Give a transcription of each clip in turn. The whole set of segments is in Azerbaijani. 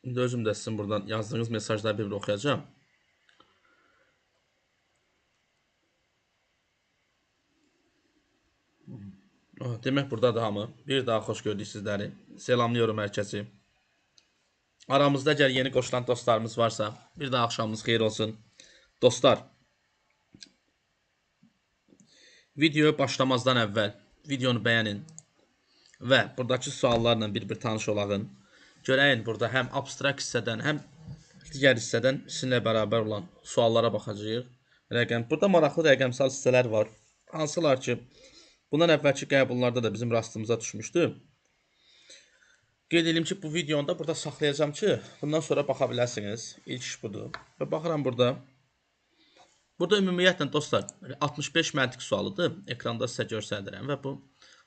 İndi özüm də sizin buradan yazdığınız mesajları bir oxuyacağım. Demək burada da hamı bir daha xoş gördük sizləri. Selamlıyorum hər kəsi. Aramızda əgər yeni qoşulan dostlarımız varsa, bir daha axşamınız xeyir olsun. Dostlar, videoya başlamazdan əvvəl videonu bəyənin və buradakı suallarla bir-bir tanış olağın. Görəyin burada həm abstrakt hissədən, həm digər hissədən sizinlə bərabər olan suallara baxacağıq. Burada maraqlı rəqəmsal hissələr var. Hansılar ki, bundan əvvəlki qəbullarda da bizim rastımıza düşmüşdü. Qeyd edim ki, bu videonu da burada saxlayacağım ki, bundan sonra baxa biləsiniz. İlk iş budur. Və baxıram burada. Burada ümumiyyətlə dostlar 65 məntiq sualıdır. Ekranda sizə göstərirəm və bu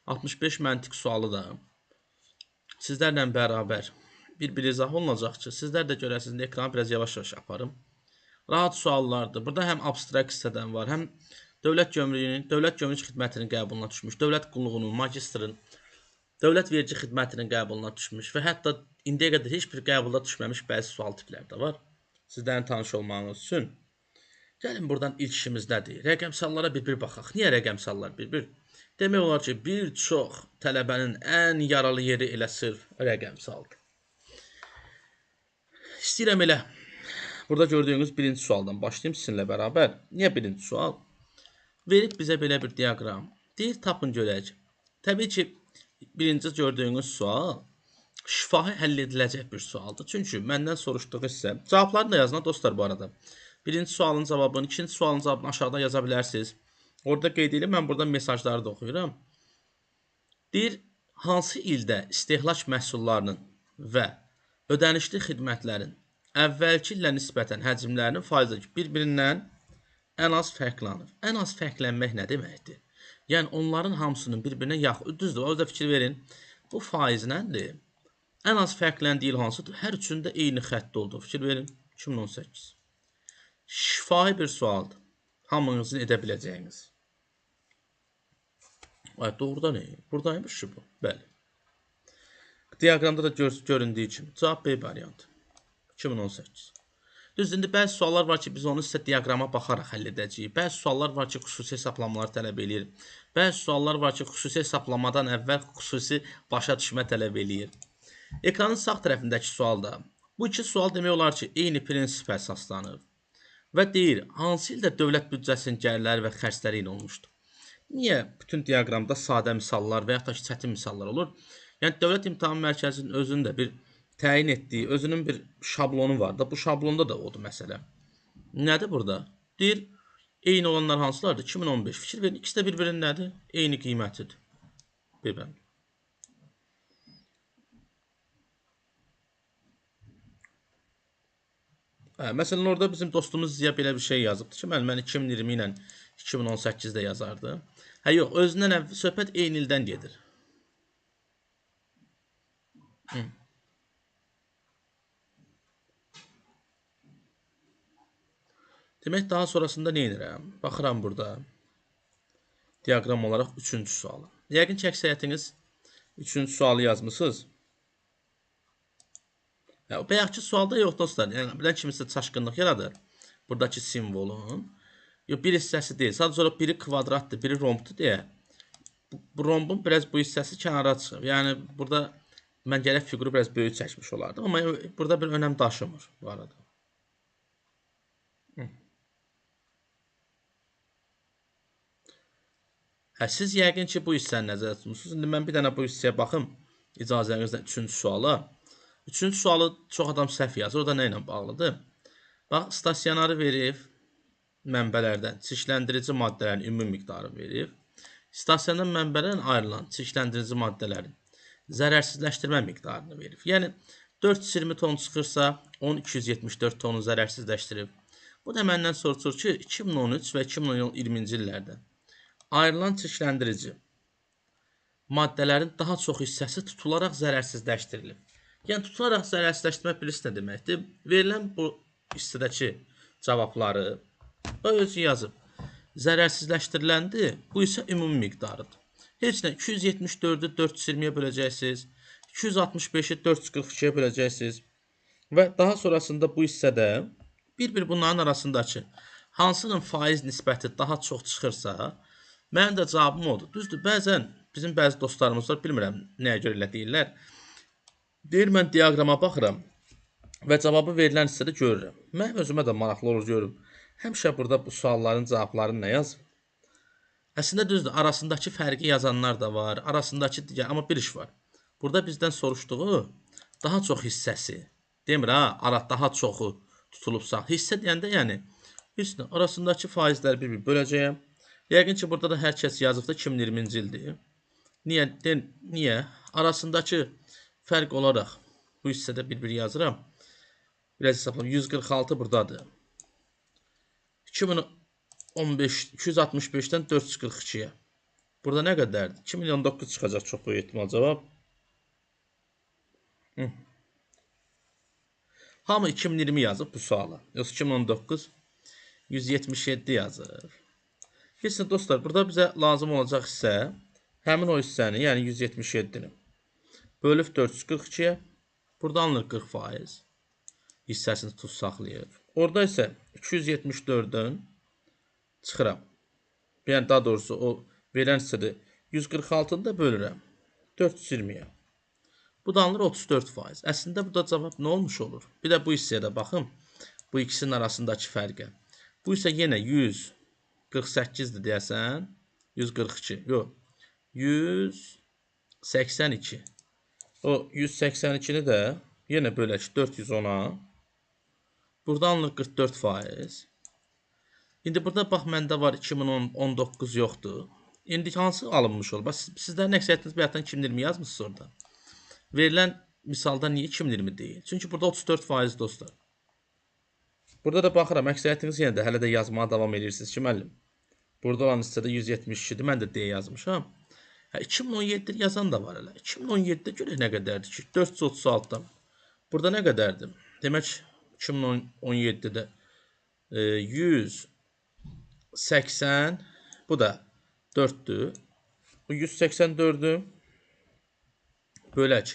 65 məntiq sualı da sizlərlə bərabər bir izah olunacaq ki, sizlər də görəsiniz, ekranı biraz yavaş-yavaş aparım. Rahat suallardır. Burada həm abstrakt hissədən var, həm dövlət gömrük xidmətinin qəbuluna düşmüş, dövlət qulluğunun, magistrın, dövlət vergi xidmətinin qəbuluna düşmüş və hətta indiyə qədər heç bir qəbulda düşməmiş bəzi sual tipləri də var. Sizlərin tanış olmağınız üçün. Gəlin buradan ilk işimiz nədir? Rəqəmsallara bir-bir baxaq. Niyə rəqəmsallar bir-bir? Demək olar ki, bir çox tələbənin ən yaralı yeri elə sırf rəqəmsaldır. İstəyirəm elə burada gördüyünüz birinci sualdan başlayayım sizinlə bərabər. Niyə birinci sual? Verib bizə belə bir diaqram. Deyir, tapın görək. Təbii ki, birinci gördüyünüz sual şifahi həll ediləcək bir sualdır. Çünki məndən soruşduğu isə, cavablarını da yazın dostlar bu arada. Birinci sualın cavabını, ikinci sualın cavabını aşağıda yaza bilərsiniz. Orada qeyd edin, mən burada mesajları da oxuyuram. Deyir, hansı ildə istehlak məhsullarının və ödənişli xidmətlərin əvvəlki illə nisbətən həcmlərinin faizi bir-birindən ən az fərqlənir. Ən az fərqlənmək nə deməkdir? Yəni, onların hamısının bir-birinə yaxın. Düzdür, o yüzden fikir verin. Bu faiz nədir? Ən az fərqləndiyi il hansıdır? Hər üçündə eyni xəttdə oldu. Fikir verin. 2018. Şifahi bir sualdır. Hamınızın edə biləcəyiniz. Ay, doğrudan iyi. Buradaymış ki bu. Bəli. Diaqramda da göründüyü kimi. Cavab B variantı. 2018. Düzdür, indi bəzi suallar var ki, biz onu sizə diaqrama baxaraq həll edəcəyik. Bəzi suallar var ki, xüsusi hesablamalar tələb eləyir. Bəzi suallar var ki, xüsusi hesablamadan əvvəl xüsusi başa düşmə tələb eləyir. Ekranın sağ tərəfindəki sualda bu iki sual demək olar ki, eyni prinsipə əsaslanır. Və deyir, hansı ildə dövlət büdcəsinin gəlirləri və xərcləri ilə olmuşdur? Niyə bütün diaqramda sadə misallar və yaxud da çətin misallar olur? Yəni, Dövlət İmtahan Mərkəzinin özünün də bir təyin etdiyi, özünün bir şablonu var da, bu şablonda da odur məsələ. Nədir burada? Deyir, eyni olanlar hansılardır? 2015. Fikir verin, ikisi də bir-birinin nədir? Eyni qiymətidir. Bir-birinin. Məsələn, orada bizim dostumuz Ziya belə bir şey yazıbdır ki, mən 2020 ilə 2018-də yazardı. Yox, özündən əvvəl söhbət eyni ildən gedir. Demək, daha sonrasında nə edirəm? Baxıram burada. Diaqram olaraq 3-cü sualı. Yəqin ki, əksəriyyətiniz 3-cü sualı yazmışsınız. Bayaqki sualda yox dostlar. Yəni, bilən kimisə çaşqınlıq yaradır. Buradakı simvolun. Yox, bir hissəsi deyil. Sadəcə olaraq biri kvadratdır, biri rombdur deyə. Bu rombun biraz bu hissəsi kənara çıxır. Yəni, burada mən gərək fiquru biraz böyük çəkmiş olardım. Amma burada bir önəm daşımır bu arada. Siz yəqin ki, bu hissəni nəzərdə tutmuşsunuz. İndi mən bir dənə bu hissəyə baxım. İcazənizlə 3-cü suala. 3-cü sualı çox adam səhv yazır. O da nə ilə bağlıdır? Bax, stasionarı verib mənbələrdən çirkləndirici maddələrin ümumi miqdarı verib. Stasionar mənbələrdən ayrılan çirkləndirici maddələrin zərərsizləşdirmə miqdarını verib. Yəni, 420 ton çıxırsa, 10-274 tonu zərərsizləşdirib. Bu da məndən soruşur ki, 2013 və 2020-ci illərdə ayrılan çirkləndirici maddələrin daha çox hissəsi tutularaq zərərsizləşdirilib. Yəni, tutularaq zərərsizləşdirmək bilirsiniz nə deməkdir? Verilən bu hissədəki cavabları özü yazıb. Zərərsizləşdiriləndi, bu isə ümumi miqdarıdır. Heç nə, 274-ü 420-yə böləcəksiniz, 265-i 442-yə böləcəksiniz, Və daha sonrasında bu hissədə bir bunların arasındakı hansının faiz nisbəti daha çox çıxırsa, mənim də cavabım odur. Düzdür, bəzən bizim bəzi dostlarımız var, bilmirəm nəyə görə elə deyirlər. Deyir, mən diaqrama baxıram və cavabı verilən hissədə görürəm. Mən özümə də maraqlı olur görürüm. Həmişə burada bu sualların cavablarını nə yazır? Əslində düzdür, arasındakı fərqi yazanlar da var, arasındakı digər, amma bir iş var. Burada bizdən soruşduğu daha çox hissəsi. Demir ha, daha çoxu tutulubsa. Hissə deyəndə yəni arasındakı faizləri bir böləcəyəm. Yəqin ki, burada da hər kəs yazıbda 2020-ci ildir. Niyə? Arasındakı fərq olaraq bu hissədə bir yazıram. Biraz hesablam. 146 buradadır. 265-dən 442-yə. Burada nə qədərdir? 2 milyon 9 çıxacaq çox böyük ehtimal cavab. Hamı 2020 yazıb bu suala. Yoxsa 2019 177 yazır. Kesin dostlar, burada bizə lazım olacaq hissə həmin o hissəni, yəni 177-ni bölüb 442-yə. Burada alınır 40% hissəsini tut saxlayır. Orada isə 274-dən çıxıram. Yəni daha doğrusu o verən hissədə 146-nı da bölürəm 420-yə. Bu da alınır 34%. Əslində burada cavab nə olmuş olur? Bir də bu hissəyə də baxın. Bu ikisinin arasındakı fərqə. Bu isə yenə 148-dir deyəsən. 142. Yox. 182. O 182-ni də yenə bölək 410-a. Burada alınır 44%. İndi burada bax, məndə var 2019 yoxdur. İndi hansı alınmış olur? Sizlərin əksəriyyətiniz bayaqdan 2020 yazmışsınız orada. Verilən misalda niyə 2020 deyil? Çünki burada 34% dostlar. Burada da baxıram, əksəriyyətiniz yenə də hələ də yazmağa davam edirsiniz ki, müəllim. Burada olan hissədə 172-dir, mən də D yazmışam. 2017 yazan da var hələ. 2017-də görə nə qədərdir ki? 436-dan. Burada nə qədərdir? Demək 2017-də 180, bu da 4'dür. Bu 184'ü bölək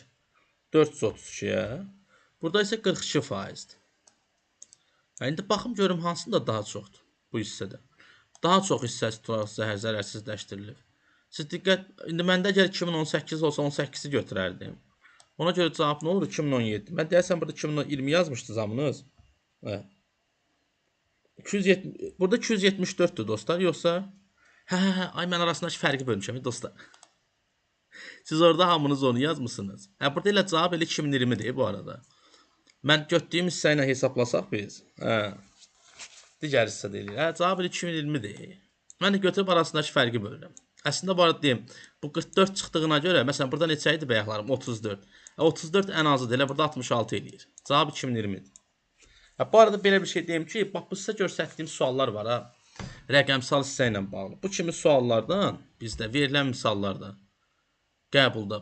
432'yə. Burada isə 42%'dir. İndi baxım görüm hansında daha çoxdur bu hissədə. Daha çox hissəsi tutaraq zərərsizləşdirilir. Siz diqqət, indi məndə əgər 2018 olsa 18'i götürərdim. Ona görə cavab nə olur? 2017. Mən deyəsən burada 2020 yazmışdı zamınız. Hə. 270, burada 274'dür dostlar, yoxsa? Ay mən arasındakı fərqi bölmüşəm dostlar. Siz orada hamınız onu yazmışsınız. Burada elə cavab elə 2020'dir bu arada. Mən götdüyüm hissə ilə hesablasaq biz. Digər hissə deyilir. Cavab elə 2020'dir. Mən də götürüb arasındakı fərqi bölürəm. Əslində bu arada deyim, bu 44 çıxdığına görə, məsələn burada neçə idi bəyəklarım? 34. 34 ən azıdır, elə burada 66 eləyir. Cavab 2020'dir. Bu arada belə bir şey deyim ki, bax bu sizə göstərdiyim suallar var ha. Rəqəmsal hissə ilə bağlı. Bu kimi suallardan bizdə verilən misallarda qəbulda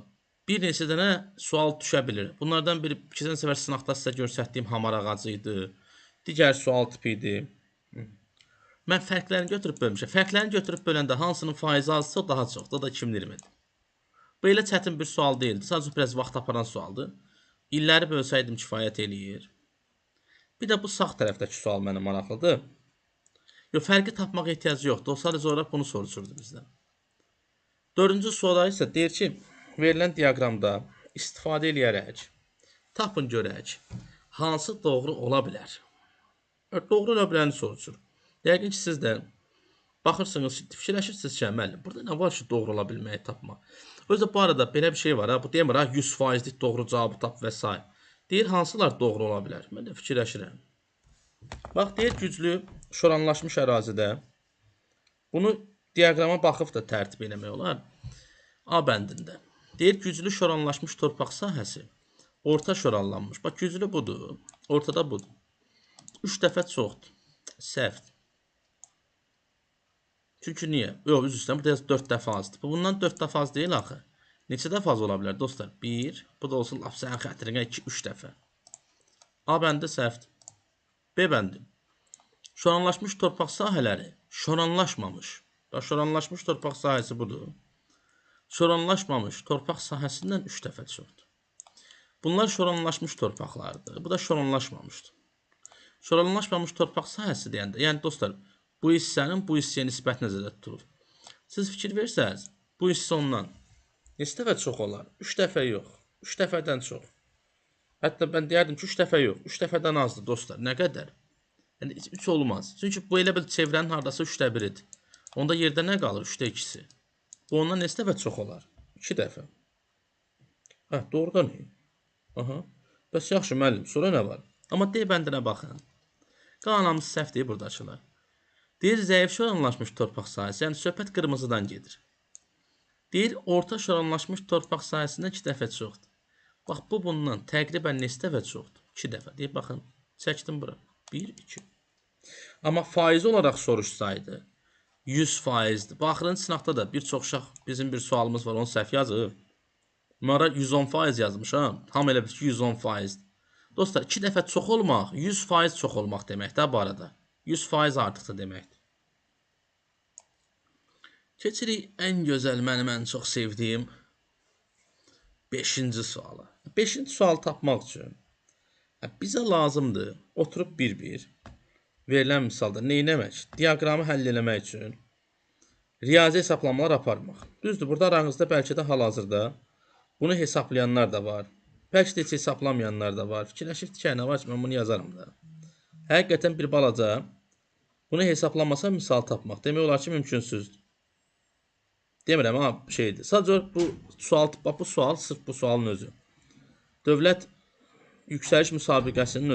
bir neçə dənə sual düşə bilir. Bunlardan biri keçən səfər sınaqda sizə göstərdiyim hamar ağacı idi. Digər sual tipi idi. Mən fərqlərini götürüb bölmüşəm. Fərqlərini götürüb böləndə hansının faizi azsa o daha çoxdur. O da 2020'dir. Bu elə çətin bir sual deyildi. Sadəcə biraz vaxt aparan sualdır. İlləri bölsəydim kifayət eləyir. Bir də bu sağ tərəfdəki sual mənə maraqlıdır. Fərqi tapmaq ehtiyacı yoxdur. O sadəcə olaraq bunu soruşurdu bizdən. Dördüncü suala isə deyir ki, verilən diaqramda istifadə eləyərək tapın görək hansı doğru ola bilər. Doğru ola biləni soruşur. Yəqin ki, siz də baxırsınız, fikirləşirsiniz ki, müəllim, burada nə var ki, doğru ola bilməyi tapmaq. Özdə bu arada belə bir şey var, bu demir, 100%lik doğru cavabı tap və s. Deyir, hansılar doğru ola bilər? Mən də fikirləşirəm. Bax, deyir, güclü, şoranlaşmış ərazidə. Bunu diaqrama baxıb da tərtib eləmək olar. A bəndində. Deyir, güclü şoranlaşmış torpaq sahəsi orta şoranlanmış. Bax, güclü budur, ortada budur. 3 dəfə çoxdur. Səhvdir. Çünki niyə? Yox, üz üstə, burada 4 dəfə azdır. Bundan 4 dəfə az deyil axı. Neçə dəfə az ola bilər dostlar? 1, bu da olsun laf sənin xətrinə 2, 3 dəfə. A bəndi səhvdir. B bəndi. Şoranlaşmış torpaq sahələri şoranlaşmamış. Bax, şoranlaşmış torpaq sahəsi budur. Şoranlaşmamış torpaq sahəsindən 3 dəfə çoxdur. Bunlar şoranlaşmış torpaqlardır. Bu da şoranlaşmamışdır. Şoranlaşmamış torpaq sahəsi deyəndə, yəni dostlar, bu hissənin bu hissəyə nisbəti nəzərdə tutulur. Siz fikir versəniz, bu hissə ondan neçə dəfə çox olar? 3 dəfə yox, 3 dəfədən çox. Hətta mən deyərdim ki, 3 dəfə yox, 3 dəfədən azdır dostlar. Nə qədər? Yəni 3 olmaz. Çünki bu elə bil çevrənin hardasa 3də 1-idir. Onda yerdə nə qalır? 3də 2-si. Bu ondan neçə dəfə çox olar? 2 dəfə. Hə, doğrudan iyi. Aha. Bəs yaxşı müəllim, sonra nə var? Amma D bəndinə baxın. Qalanımız səhv deyir buradakılar. Deyir, zəif şoranlaşmış torpaq sahəsi, yəni söhbət qırmızıdan gedir. Deyir, orta şoranlaşmış torpaq sahəsində 2 dəfə çoxdur. Bax, bu bundan təqribən neçə dəfə çoxdur? 2 dəfə. Deyir, baxın, çəkdim bura. 1, 2. Amma faiz olaraq soruşsaydı, 100%'dir. Baxırın, sınaqda da bir çox uşaq, bizim bir sualımız var, onu səhv yazıb. Bunlara 110% yazmışam. Tam elə bir ki, 110%'dir. Dostlar, 2 dəfə çox olmaq, 100% çox olmaq deməkdir bu arada. 100% artıqdır deməkdir. Keçirik ən gözəl, mənim ən çox sevdiyim 5-ci suala. 5-ci sual tapmaq üçün bizə lazımdır oturub bir-bir verilən misalda neynəmək? Diaqramı həll eləmək üçün riyazi hesablamalar aparmaq. Düzdür, burada aranızda bəlkə də hal-hazırda bunu hesaplayanlar da var. Bəlkə də heç hesablamayanlar da var. Fikirləşib ki, nə var ki, mən bunu yazarım da. Həqiqətən bir balaca bunu hesablamasa misal tapmaq. Demək olar ki, mümkünsüzdür. Demirəm, amma şeydir. Sadəcə bu sual, bax bu sual, sırf bu sualın özü. Dövlət yüksəliş müsabiqəsinin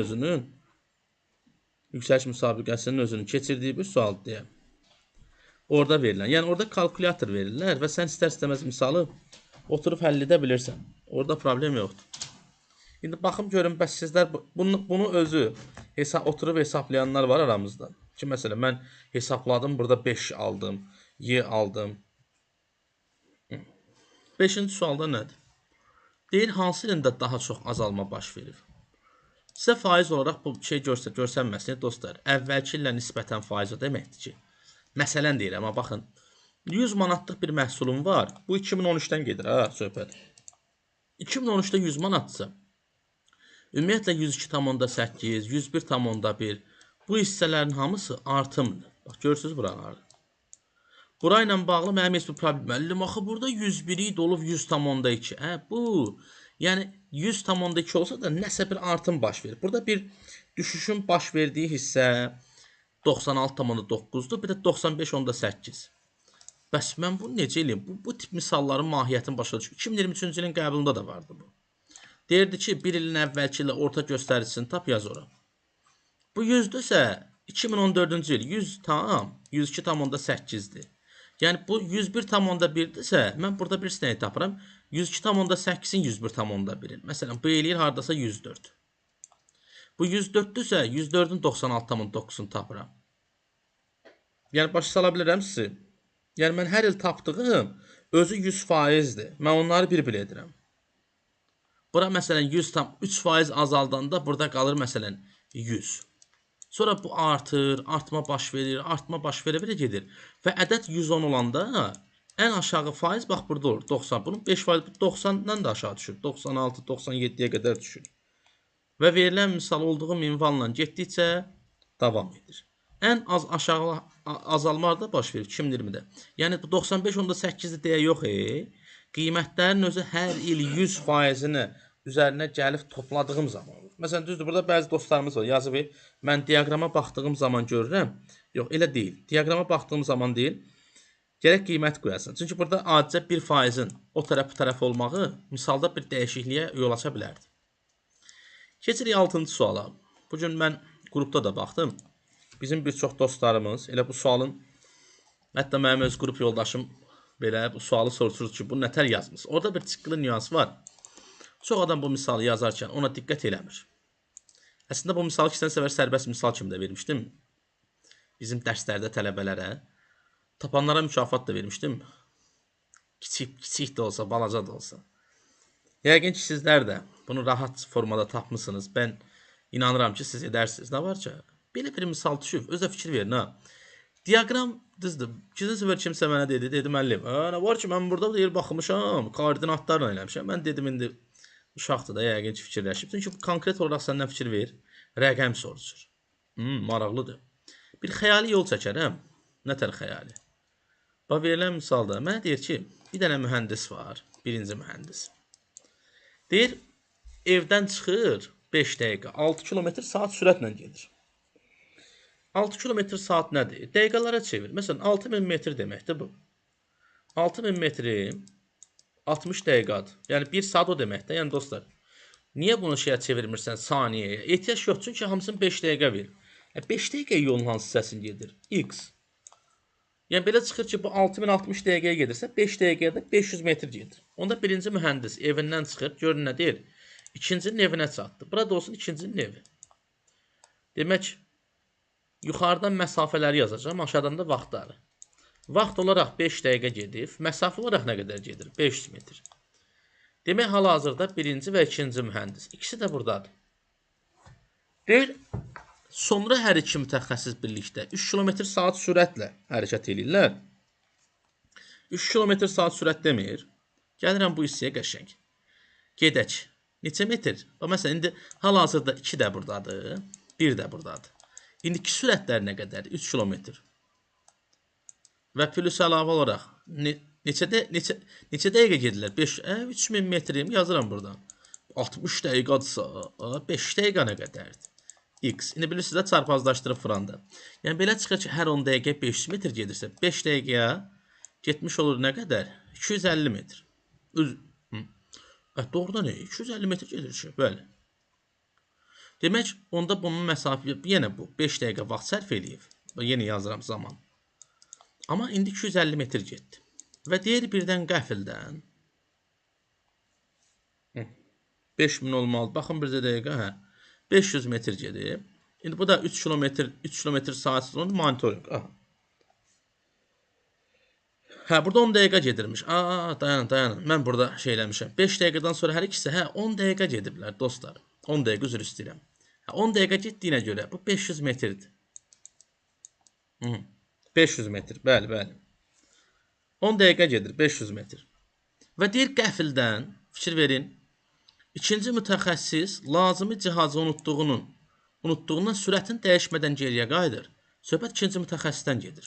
özünün keçirdiyi bir sual deyə. Orada verilən. Yəni orada kalkulyator verirlər və sən istər-istəməz misalı oturub həll edə bilirsən. Orada problem yoxdur. İndi baxım görün, bəs sizlər bunu özü oturub hesaplayanlar var aramızda. Ki, məsələn, mən hesapladım, burada 5 aldım, Y aldım. 5-ci sualda nədir? Deyir, hansı ilində daha çox azalma baş verir? Sizə faiz olaraq bu şey görsənməsin, dostlar. Əvvəlki illə nisbətən faiz o deməkdir ki, məsələn deyirəm, amma baxın, 100 manatlıq bir məhsulum var. Bu 2013-dən gedir, ha, söhbət. 2013-də 100 manatsa, ümumiyyətlə 102,8, 101,1 bu hissələrin hamısı artımdır. Bax, görürsünüz buraları. Burayla bağlı mənim heç bir problem. Müəllim, axı burada 101 idi, olub 100,2. Hə, bu, yəni 100,2 olsa da nəsə bir artım baş verir. Burada bir düşüşün baş verdiyi hissə 96,9'dur, bir də 95,8. Bəs mən bunu necə eləyim? Bu tip misalların mahiyyətini başa düşür. 2023-cü ilin qəbulunda da vardı bu. Deyirdi ki, bir ilin əvvəlki ilə orta göstəricisini tap, yaz ora. Bu 100'dürsə 2014-cü il 102,8'dir. Yəni bu 101,1'dirsə, mən burada bir sinəyi tapıram. 102,8'in 101,1'in. Məsələn, bu eləyir hardasa 104. Bu 104'dürsə, 104'ün 96,9'unu tapıram. Yəni başa sala bilirəm sizi. Yəni mən hər il tapdığım özü 100%'dir. Mən onları bir-bir edirəm. Bura məsələn 3% azaldanda burada qalır məsələn 100. Sonra bu artır, artma baş verir gedir. Və ədəd 110 olanda ən aşağı faiz bax burada olur, 90. Bunun 5% 90'dan da aşağı düşür. 96, 97'yə qədər düşür. Və verilən misal olduğu minvalla getdikcə davam edir. Ən az aşağı azalmalar da baş verir 2020'də. Yəni 95,8'dir deyə yox, qiymətlərin özü hər il 100%'ini üzərinə gəlib topladığım zaman olur. Məsələn, düzdür, burada bəzi dostlarımız var, yazıb, mən diaqrama baxdığım zaman görürəm. Yox, elə deyil. Diaqrama baxdığım zaman deyil, gərək qiymət qoyasın. Çünki burada adicə 1%'in o tərəf bu tərəf olmağı misalda bir dəyişikliyə yol aça bilərdi. Keçirik 6-cı suala. Bugün mən qrupda da baxdım. Bizim bir çox dostlarımız elə bu sualın, hətta mənim öz qrup yoldaşım belə bu sualı soruşur ki, bu nətər yazmış. Orada bir çıqqılı nüans var. Çox adam bu misalı yazarkən ona diqqət eləmir. Əslində bu misalı keçən səfər sərbəst misal kimi də vermişdim. Bizim dərslərdə tələbələrə. Tapanlara mükafat da vermişdim. Kiçik də olsa, balaca da olsa. Yəqin ki, sizlər də bunu rahat formada tapmışsınız. Mən inanıram ki, siz edərsiniz. Nə var ki? Belə bir misal düşüb, özə fikir verin, ha. Diaqram düzdür. Keçən səfər kimsə mənə dedi, müəllim, nə var ki, mən burada deyir baxmışam, koordinatlarla eləmişəm. Mən dedim, indi Uşaqdır da yəqin ki fikirləşib. Çünki konkret olaraq səndən fikir ver. Rəqəm soruşur. Maraqlıdır. Bir xəyali yol çəkərəm. Nətər xəyali? Bax verilən misalda mənə deyir ki, bir dənə mühəndis var. Birinci mühəndis. Deyir, evdən çıxır 5 dəqiqə, 6 km saat sürətlə gedir. 6 km saat nədir? Dəqiqələrə çevir. Məsələn, 6000 metr deməkdir bu. 6000 metri 60 dəqiqədir. Yəni 1 saat o deməkdir. Yəni dostlar, niyə bunu şeyə çevirmirsən saniyəyə? Ehtiyac yox, çünki hamısını 5 dəqiqə ver. 5 dəqiqə yolun hansı hissəsini gedir? X. Yəni belə çıxır ki, bu 6060 dəqiqəyə gedirsə, 5 dəqiqədə 500 metr gedir. Onda birinci mühəndis evindən çıxır, görün nə deyir? İkincinin evinə çatdı. Burada olsun ikincinin evi. Demək, yuxarıdan məsafələri yazacağım, aşağıdan da vaxtları. Vaxt olaraq 5 dəqiqə gedib, məsafə olaraq nə qədər gedir? 500 metr. Demək, hal-hazırda birinci və ikinci mühəndis. İkisi də buradadır. Deyir, sonra hər iki mütəxəssis birlikdə 3 km saat sürətlə hərəkət edirlər. 3 km saat sürət demir. Gəlirəm bu hissəyə qəşəng. Gedək. Neçə metr? Məsələn, indi hal-hazırda 2 də buradadır, 1 də buradadır. İndiki sürətlər nə qədərdir? 3 km. Və plus əlavə olaraq neçə dəqiqə gedirlər? 3000 metrim yazıram buradan. 60 dəqiqədsə 5 dəqiqə nə qədərdir? X. İndi bilirsiniz də çarpazlaşdırıb fıranda. Yəni belə çıxır ki, hər 10 dəqiqə 500 metr gedirsə, 5 dəqiqəyə getmiş olur nə qədər? 250 metr. Doğrudan 250 metr gedir ki, bəli. Demək, onda bunun məsafə, yenə bu 5 dəqiqə vaxt sərf eləyib. Yenə yazıram zaman. Amma indi 250 metr getdi. Və deyir birdən qəfildən 5000 olmalı. Baxın bir dəqiqə, 500 metr gedib. İndi bu da 3 km saat monitoring. Burada 10 dəqiqə gedirmiş. Dayanın. Mən burada şey eləmişəm. 5 dəqiqədən sonra hər ikisi 10 dəqiqə gediblər dostlar. 10 dəqiqə üzr istəyirəm. 10 dəqiqə getdiyinə görə bu 500 metrdir. 500 metr, bəli. 10 dəqiqə gedir, 500 metr. Və deyir qəfildən, fikir verin, ikinci mütəxəssis lazımi cihazı unutduğundan sürətin dəyişmədən geriyə qayıdır. Söhbət ikinci mütəxəssisdən gedir.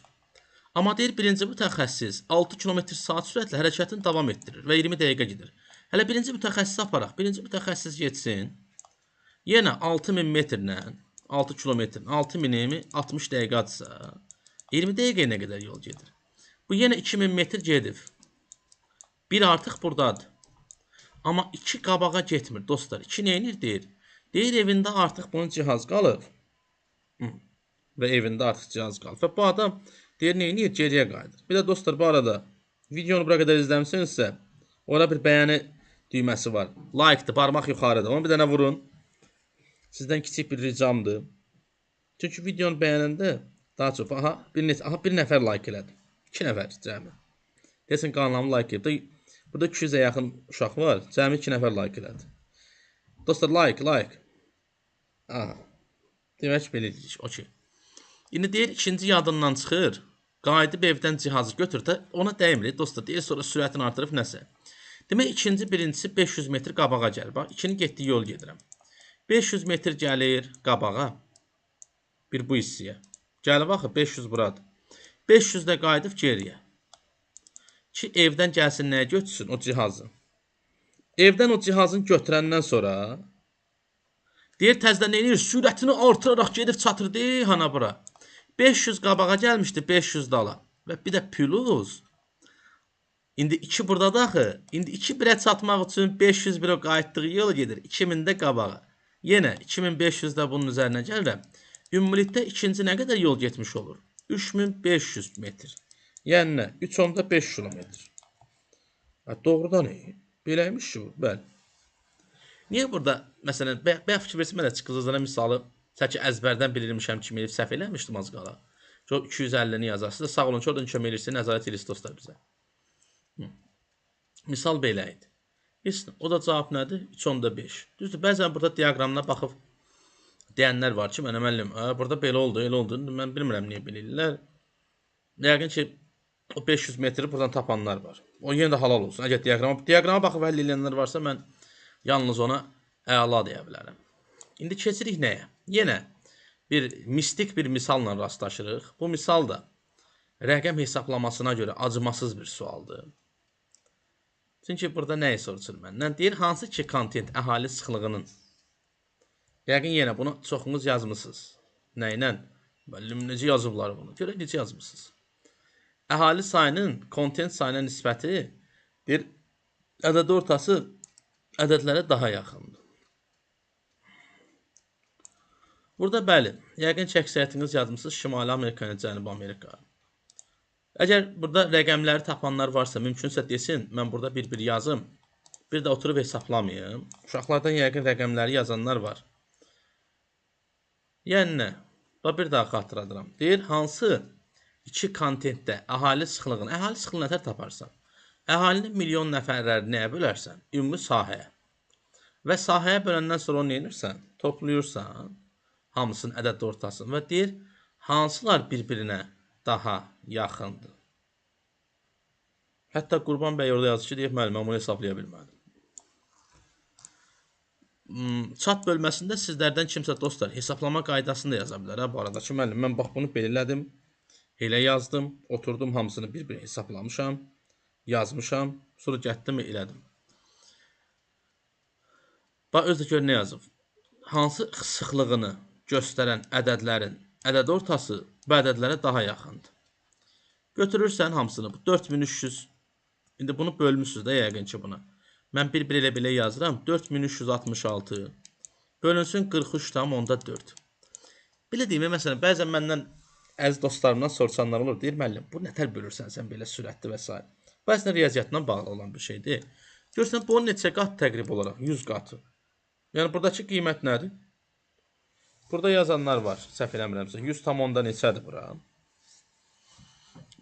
Amma deyir birinci mütəxəssis 6 km saat sürətlə hərəkətini davam etdirir və 20 dəqiqə gedir. Hələ birinci mütəxəssis aparaq, birinci mütəxəssis getsin. Yenə 6000 metrlə 6 kilometrin 6000'i 60 dəqiqədsə 20 dəqiqəyə nə qədər yol gedir? Bu yenə 2000 metr gedib. Bir artıq buradadır. Amma 2 qabağa getmir dostlar. 2 neyinir deyir? Deyir evində artıq bunun cihaz qalıb. Və evində artıq cihaz qalıb. Və bu adam deyir neyinir? Geriyə qayıdır. Bir də dostlar bu arada videonu bura qədər izləmişsinizsə orada bir bəyəni düyməsi var. Like-dır, barmaq yuxarıda. Onu bir dənə vurun. Sizdən kiçik bir ricamdır. Çünki videonu bəyənəndə daha çox bir nəfər like elədi. 2 nəfər cəmi. Desin qanunlarımı like edib. Burada 200'ə yaxın uşaq var. Cəmi 2 nəfər like elədi. Dostlar like. Demək belə dedik. Okey. İndi deyir ikinci yadından çıxır. Qayıdıb evdən cihazı götür də ona dəymir. Dostlar deyir sonra sürətini artırıb nəsə. Demək ikinci birincisi 500 metr qabağa gəlir. Bax ikinin getdiyi yol gedirəm. 500 metr gəlir qabağa. Bir bu hissəyə. Gəlir baxın 500 buradır. 500 də qayıdıb geriyə. Ki evdən gəlsin nəyə götürsün o cihazı. Evdən o cihazını götürəndən sonra deyir təzədən nə edir? Sürətini artıraraq gedib çatırdı hana bura. 500 qabağa gəlmişdi 500 dala. Və bir də plus. İndi 2 burada da axı. İndi 2 birə çatmaq üçün 500 birə qayıtdığı yol gedir. 2000 də qabağa. Yenə 2500 də bunun üzərinə gəlirəm. Ümumilikdə ikinci nə qədər yol getmiş olur? 3500 metr. Yəni nə? 3.5 kilometr. Doğrudan beləymiş ki bu. Bəli. Niyə burada, məsələn, bayaq fikir versin, mən də çıxıcılara misalı təki əzbərdən bilirmişəm kimi səhv eləmişdim az qala. 250'ni yazarsınız. Sağ olun, oradan kömək edirsiniz, nəzarət edirsiniz dostlar bizə. Misal belə idi. O da cavab nədir? 3.5. Düzdür, bəzən burada diaqramına baxıb deyənlər var ki, mənə müəllim, burada belə oldu, elə oldu. Mən bilmirəm niyə bilirlər. Yəqin ki, o 500 metri buradan tapanlar var. O yenə də halal olsun. Əgər diaqrama baxıb həll edənlər varsa, mən Yalnız ona əla deyə bilərəm. İndi keçirik nəyə? Yenə bir mistik bir misalla rastlaşırıq. Bu misal da rəqəm hesablamasına görə acımasız bir sualdır. Çünki burada nəyi soruşur məndən? Deyir, hansı ki kontent əhali sıxlığının? Yəqin yenə bunu çoxunuz yazmısınız. Nə ilə? Müəllim necə yazıblar bunu? Görə necə yazmısınız? Əhali sayının kontent sayına nisbəti bir ədəd ortası ədədlərə daha yaxındır. Burada bəli, yəqin ki əksəriyyətiniz yazmısınız Şimali Amerika, Cənubi Amerika. Əgər burada rəqəmləri tapanlar varsa, mümkünsə desin, mən burada bir-bir yazım. Bir də oturub hesablamayım. Uşaqlardan yəqin rəqəmləri yazanlar var. Yəni nə? Bir daha xatırladıram. Deyir, hansı iki kontentdə əhali sıxlığını, əhali sıxlığını nətər taparsan? Əhalini milyon nəfərləri nəyə bölərsən? Ümumi sahəyə. Və sahəyə böləndən sonra onu neyinirsən? Toplayırsan hamısının ədəd ortasını və deyir, hansılar bir-birinə daha yaxındır. Hətta Qurban bəy orada yazır ki, deyir, müəllim, mən bunu hesablaya bilmədim. Chat bölməsində sizlərdən kimsə dostlar hesablama qaydasını da yaza bilər. Bu arada ki, müəllim, mən bax bunu belirlədim, elə yazdım, oturdum hamısını bir-bir hesablamışam, yazmışam, sonra getdim elədim. Bax, özü gör nə yazıb. Hansı sıxlığını göstərən ədədlərin ədəd ortası bu ədədlərə daha yaxındır. Götürürsən hamısını, bu 4300, indi bunu bölmüşsünüz də yəqin ki buna. Mən bir-bir elə belə yazıram, 4366 bölünsün 43,4. Belə deyim, məsələn, bəzən məndən əziz dostlarımdan soruşanlar olur, deyir, müəllim, bu nətər bölürsən sən belə sürətli və s. Bəzən riyaziyyatla bağlı olan bir şeydir. Görürsən, bu neçə qat təqrib olaraq? 100 qatı. Yəni, buradakı qiymət nədir? Burada yazanlar var, səhv eləmirəmsə. 100,10 neçədir bura?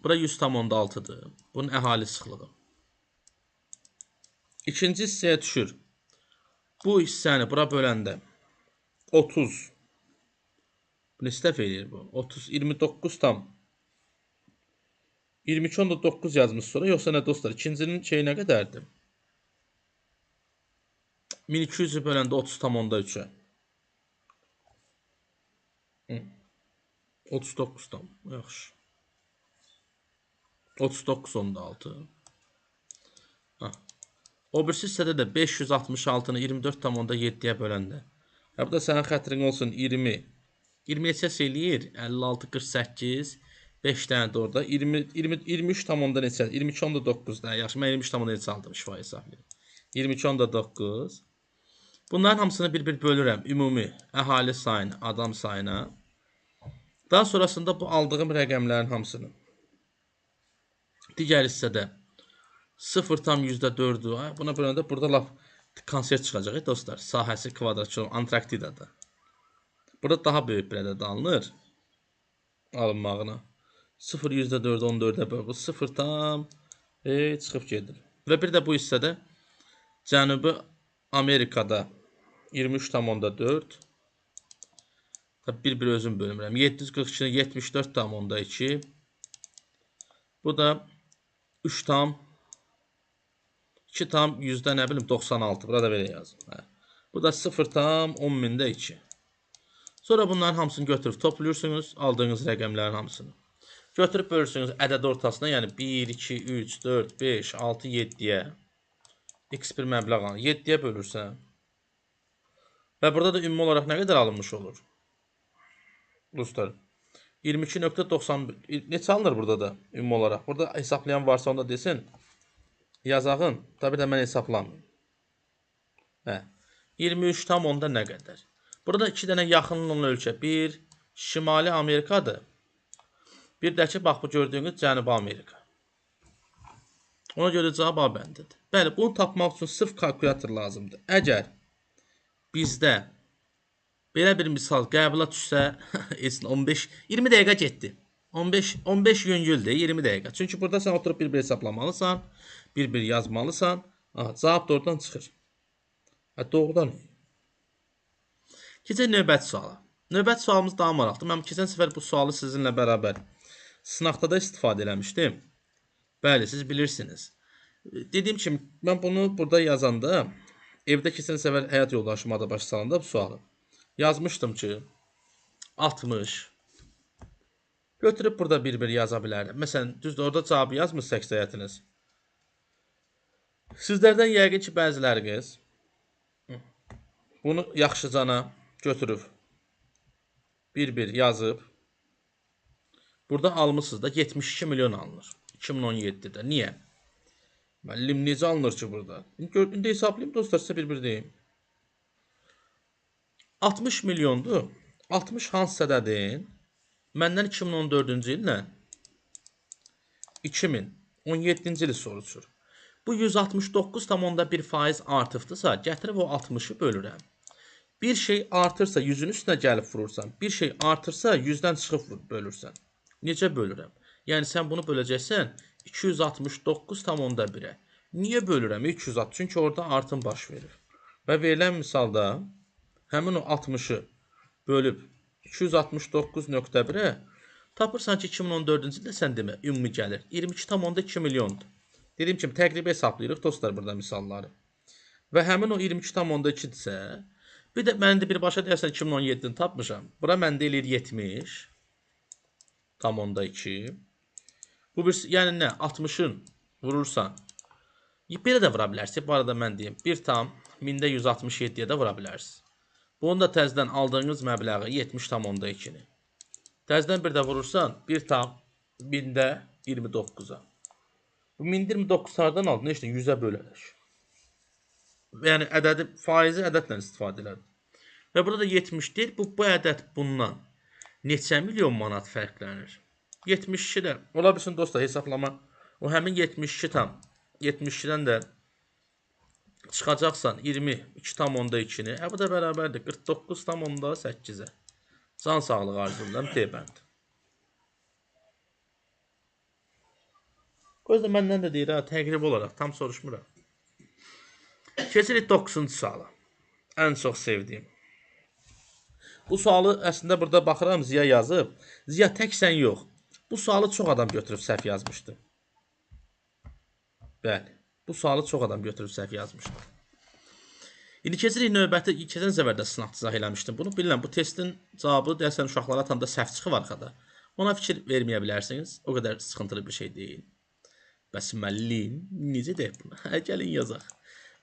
Bura 100,6-dır. Bunun əhali sıxlığı. İkinci hissəyə düşür. Bu hissəni bura böləndə 30. Bunu istəf edir bu. 30, 29 tam. 22,9 yazmış sonra. Yoxsa nə dostlar? İkincinin şeyi nə qədərdir? 1200-ü böləndə 30,3-ə. 39 tam. Yaxşı. 39,6. O birisi hissədə də 566-nı 24,7-yə böləndə. Bu da sənin xətrin olsun 20. 20 neçəs eləyir? 56, 48. 5 dənə də orada. 23,9 neçə? 22,9-da. Yaxşı, mən 23,9 neçə aldım şifa hesablayım. 22,9. Bunların hamısını bir-bir bölürəm. Ümumi əhali sayını, adam sayına. Daha sonrasında bu aldığım rəqəmlərin hamısını. Digər hissədə 0,4-ü. Buna böləndə burada laf konsert çıxacaq dostlar. Sahəsi kvadrat kilometr Antarktidada. Burada daha böyük bir ədəd alınır. Alınmağına. 0,4-ü 14-ə böl. Bu 0 tam çıxıb gedir. Və bir də bu hissədə Cənubi Amerikada 23,4. Bir-bir özüm bölmürəm. 742-ni 74,2. Bu da 3 tam 2 tam yüzdə nə bilim 96. Burada belə yazım. Bu da 0,10.2. Sonra bunların hamısını götürüb toplayırsınız. Aldığınız rəqəmlərin hamısını. Götürüb bölürsünüz ədəd ortasına. Yəni 1, 2, 3, 4, 5, 6, 7-yə. X bir məbləğ alır. 7-yə bölürsən. Və burada da ümumi olaraq nə qədər alınmış olur? Dostlar. 22,91. Neçə alınır burada da ümumi olaraq? Burada hesaplayan varsa onda desin. Yazağın. Tabi də mən hesablamayayım. 23,10-da nə qədər? Burada 2 dənə yaxınlıqlı ölkə. Bir, Şimali Amerikadır. Bir də ki, bax bu gördüyünüz Cənubi Amerika. Ona görə cavab A bəndidir. Bəli, bunu tapmaq üçün sırf kalkulator lazımdır. Əgər bizdə belə bir misal qəbula düşsə, 20 dəqiqə getdi. 15 yüngüldür, 20 dəqiqə. Çünki burada sən oturub bir-bir hesablamalısan, bir-bir yazmalısan. Cavab da oradan çıxır. Doğrudan. Keçək növbəti suala. Növbəti sualımız daha maraqlıdır. Mən keçən səfər bu sualı sizinlə bərabər sınaqda da istifadə eləmişdim. Bəli, siz bilirsiniz. Dediyim kimi, mən bunu burada yazanda Evdə keçən səfər həyat yoldaşım Adabaşı salanda bu sualı yazmışdım ki, 60 götürüb burada bir-bir yaza bilərdim. Məsələn, düzdür, orada cavabı yazmır əksəriyyətiniz. Sizlərdən yəqin ki, bəziləriniz bunu yaxşıcana götürüb bir-bir yazıb burada almışsınız da 72 milyon alınır 2017-də. Niyə? Müəllim necə alınır ki burada? İndi hesablayayım dostlar, sizə bir-bir deyim. 60 milyondur. 60 hansısa dedin. Məndən 2014-cü illə 2017-ci ili soruşur. Bu 169,1% artıbdırsa, gətirib o 60-ı bölürəm. Bir şey artırsa 100-ün üstünə gəlib vurursan, bir şey artırsa 100-dən çıxıb bölürsən. Necə bölürəm? Yəni sən bunu böləcəksən 269,1-ə. Niyə bölürəm 260? Çünki orada artım baş verir. Və verilən misalda həmin o 60-ı bölüb 269,1-ə tapırsan ki 2014-cü ildə sən demə ümumi gəlir 22,2 milyondur. Dediyim kimi təqribi hesablayırıq dostlar burada misalları. Və həmin o 22,2-dirsə, bir də mən də birbaşa deyərsən 2017-ni tapmışam. Bura məndə eləyir 70,2. Bu bir, yəni nə? 60-ın vurursan. Belə də vura bilərsiniz. Bu arada mən deyim. 1,167-yə də vura bilərsiniz. Bunu da təzədən aldığınız məbləği 70,2-ni. Təzədən bir də vurursan 1,1029-a. Bu 1029 hardan aldın? Nə işlə 100-ə bölərək. Yəni ədədi, faizi ədədlə istifadə elədim. Və burada da 70 deyil. Bu ədəd bundan neçə milyon manat fərqlənir? 72-də. Ola bilsin dostlar hesablama. O həmin 72'dən də çıxacaqsan 22,2-ni. Bu da bərabərdir 49,8-ə. Can sağlığı arzulayıram deyibənd. Gözlə məndən də deyir, təqrib olaraq tam soruşmuram. Keçirik 9-cu suala. Ən çox sevdiyim. Bu sualı əslində burada baxıram Ziya yazıb. Ziya tək sən yox. Bu sualı çox adam götürüb səhv yazmışdı. Bəli. Bu sualı çox adam götürüb səhv yazmışdı. İndi keçirik növbəti. Keçən səfərdə sınaq izah eləmişdim. Bunu bilirəm. Bu testin cavabı deyəsən uşaqlara atanda səhv çıxıb arxada. Ona fikir verməyə bilərsiniz. O qədər sıxıntılı bir şey deyil. Bəs müəllim necə deyək bunu? Gəlin yazaq.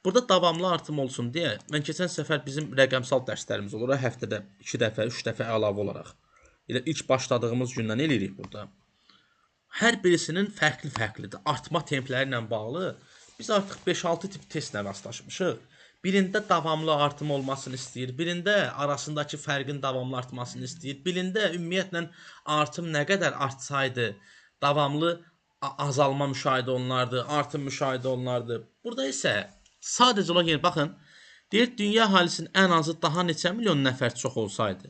Burada davamlı artım olsun deyə mən keçən səfər bizim rəqəmsal dərslərimiz olur. Həftədə 2 dəfə, 3 dəfə əlavə olaraq. Elə ilk başladığımız gündən eləyirik burada. Hər birisinin fərqli-fərqlidir. Artma templəri ilə bağlı biz artıq 5-6 tip testlə rastlaşmışıq. Birində davamlı artım olmasını istəyir, birində arasındakı fərqin davamlı artmasını istəyir, birində ümumiyyətlə artım nə qədər artsaydı, davamlı azalma müşahidə olunardı, artım müşahidə olunardı. Burada isə sadəcə olaraq yəni baxın, deyir dünya əhalisinin ən azı daha neçə milyon nəfər çox olsaydı,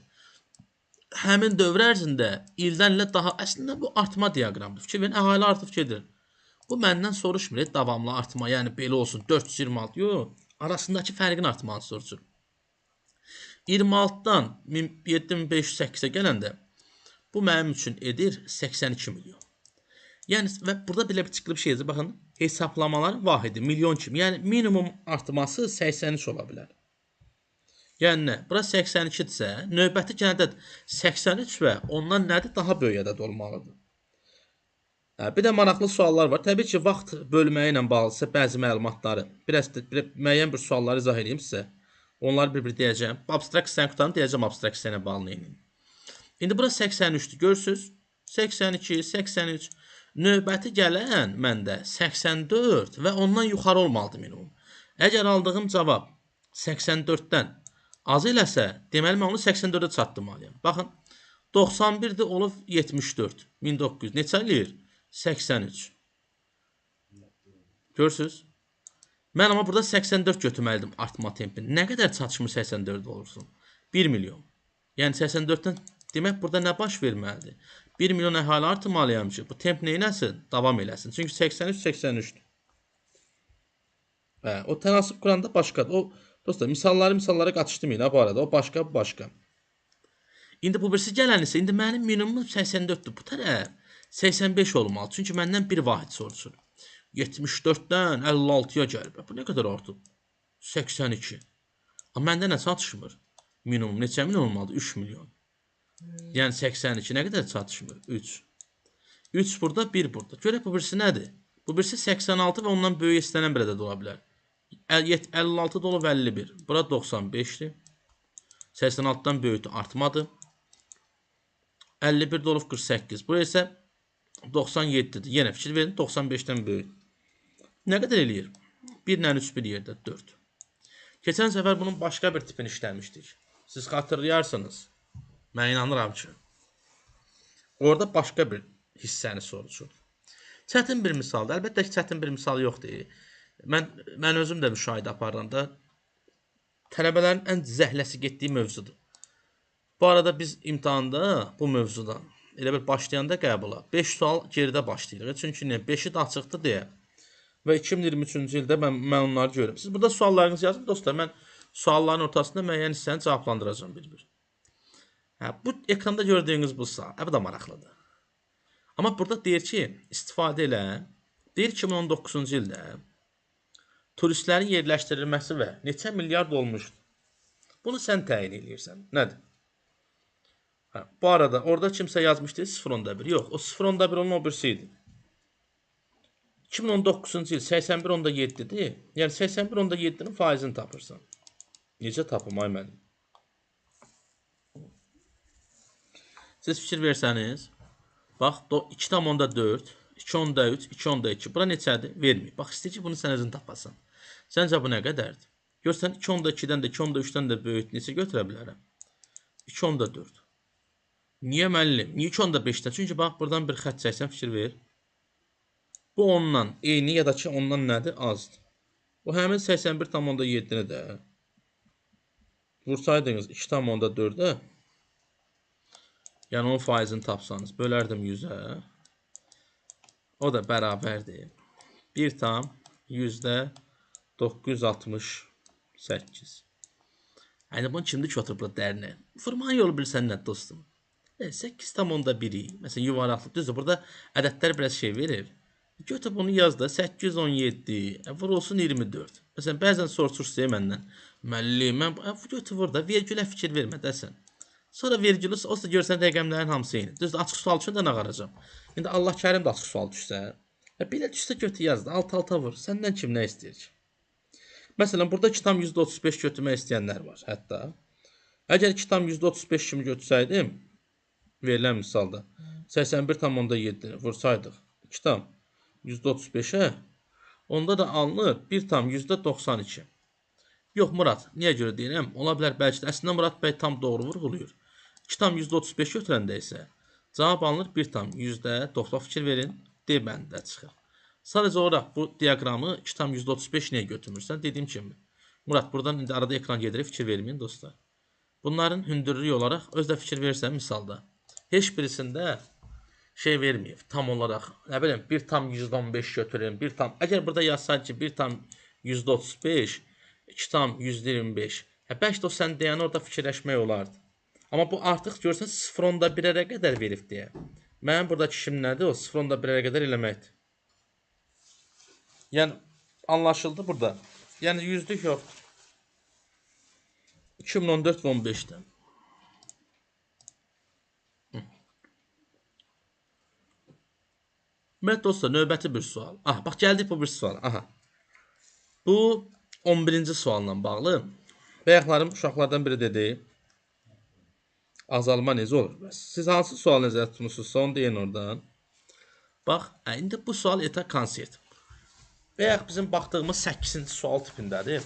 həmin dövr ərzində ildən ilə daha əslində bu artma diaqramıdır. Fikir verin, əhali artıb gedir. Bu məndən soruşmur, davamlı artma, yəni belə olsun 426, yox, arasındakı fərqin artmanı soruşur. 26-dan 7508-ə gələndə bu mənim üçün edir 82 milyon. Yəni və burada belə bir çıxlı bir şeydir. Baxın, hesablamalar vahidi milyon kimi. Yəni minimum artması 83 ola bilər. Yəni nə? Bura 82-dirsə, növbəti ədəd 83 və ondan nədir? Daha böyük ədəd olmalıdır. Bir də maraqlı suallar var. Təbii ki, vaxt bölməyi ilə bağlısa bəzi məlumatları, müəyyən bir sualları izah edeyim sizə. Onları bir-bir deyəcəm. Abstrakt hissəni qutanı deyəcəm, abstrakt hissəni bağlı edin. İndi bura 83-dür. Görürsünüz? 82, 83. Növbəti gələn məndə 84 və ondan yuxarı olmalıdır minimum. Əgər aldığım cavab 84-dən az eləsə, deməli mən onu 84-ə çatdırmalıyam. Baxın, 91-də olub 74, 1900. Neçə eləyir? 83. Görürsünüz? Mən amma burada 84 götürməliydim artma tempini. Nə qədər çatışmır 84 olursun? 1 milyon. Yəni 84-dən demək burada nə baş verməlidir? 1 milyon əhali artırmalıyam ki, bu temp neynəsin? Davam eləsin. Çünki 83-83'dür. O tənasib quranda başqadır. O, dostlar, misalları qaçışdırmayın bu arada. O başqa, bu başqa. İndi bu birisi gələn isə, indi mənim minimum 84'dür. Bu tərəf 85 olmalı. Çünki məndən bir vahid soruşur. 74-dən 56-ya gəlib. Bu nə qədər artıb? 82. Amma məndə nə çatışmır? Minimum neçə milyon olmalıdır? 3 milyon. Yəni 82 nə qədər çatışmır? 3. 3 burada, 1 burada. Görək bu birisi nədir? Bu birisi 86 və ondan böyük istənilən bir ədəd ola bilər. 56 da olub 51. Bura 95'dir. 86'dan böyükdür, artmadı. 51 də olub 48. Bura isə 97'dir. Yenə fikir verin, 95'dən böyük. Nə qədər eləyir? 1 ilə 3 bir yerdə 4. Keçən səfər bunun başqa bir tipini işləmişdik. Siz xatırlayarsınız. Mən inanıram ki. Orada başqa bir hissəni soruşur. Çətin bir misaldır. Əlbəttə ki, çətin bir misal yoxdur. Mən özüm də müşahidə aparanda tələbələrin ən zəhləsi getdiyi mövzudur. Bu arada biz imtahanda bu mövzudan elə bir başlayanda qəbula 5 sual geridə başlayırıq. Çünki 5'i də açıqdır deyə. Və 2023-cü ildə mən onları görürüm. Siz burada suallarınızı yazın dostlar. Mən sualların ortasında müəyyən hissəni cavablandıracağım bir-bir. Bu ekranda gördüyünüz bu sual. Bu da maraqlıdır. Amma burada deyir ki, istifadə elə. Deyir 2019-cu ildə turistlərin yerləşdirilməsi və neçə milyard olmuşdur. Bunu sən təyin edirsən. Nədir? Bu arada orada kimsə yazmışdı 0.1. Yox, o 0.1 onun o birisiydi. 2019-cu il 81.7'dir. Yəni 81.7'nin faizini tapırsan. Necə tapım ay mənim? Siz fikir versəniz, bax 2.4, 2.3, 2.2. Bura neçədir? Vermir. Bax istəyir ki, bunu sən özün tapasan. Səncə bu nə qədərdir? Görsən 2.2-dən də 2.3-dən də böyük neçə götürə bilərəm? 2.4. Niyə müəllim? Niyə 2.5-dən? Çünki bax buradan bir xətt çəksən fikir ver. Bu ondan eyni ya da ki ondan nədir? Azdır. Bu həmin 81.7-ni də vursaydınız 2.4-ə, yəni onun faizini tapsanız, bölərdim 100-ə, o da bərabərdir 1,968. Yəni bunu kimdir ki oturub dərinə? Vurmanın yolu bilsən nə dostum? 8.1'i, məsələn yuvaraqlıq düzdür. Burada ədədlər biraz şey verir. Götür bunu yaz da 817, vur olsun 24. Məsələn bəzən soruşursa məndən, müəllim, mən götür vur da vergülə fikir vermə dəsən. Sonra vergülü olsa görsən rəqəmlərin hamısı eyni. Düzdür, açıq sual üçün də nə qaracam? İndi Allah kərim də açıq sual düşsə, belə düşsə götür yaz da, alt-alta vur. Səndən kim nə istəyir ki? Məsələn, burada 2,35 götürmək istəyənlər var hətta. Əgər 2,35 kimi götürsəydim, verilən misalda 81.7 vursaydıq 2,135'ə, onda da alınır 1,92. Yox Murad, niyə görə deyirəm? Ola bilər bəlkə də əslində Murad bəy tam doğru vurğuluyur. 2,135 götürəndə isə cavab alınır 1,90 fikir verin, D bəndə çıxır. Sadəcə olaraq bu diaqramı 2,135 niyə götürmürsən? Dediyim kimi. Murad, buradan indi arada ekran gedir, fikir verməyin dostlar. Bunların hündürlüyü olaraq özdə fikir versən misalda. Heç birisində şey verməyib. Tam olaraq, nə bileyim, 1,115 götürün, əgər burada yazsaydı ki 1,135, 2,125. Bəlkə də o sən deyəni orada fikirləşmək olardı. Amma bu artıq görsən 0.1'ə qədər verib deyə. Mənim buradakı işim nədir? O 0.1'ə qədər eləməkdir. Yəni anlaşıldı burada. Yəni yüzlük yoxdur. 2014 və 15'dən. Məhət dostlar, növbəti bir sual. Bax gəldik bu bir sual. Bu 11-ci sualla bağlı. Bəyəklərim uşaqlardan biri dedi. Azalma necə olur? Siz hansı sual nəzərdə tutmuşsunuzsa onu deyin oradan. Bax, indi bu sual eta konsept. Bəyək bizim baxdığımız 8-ci sual tipindədir.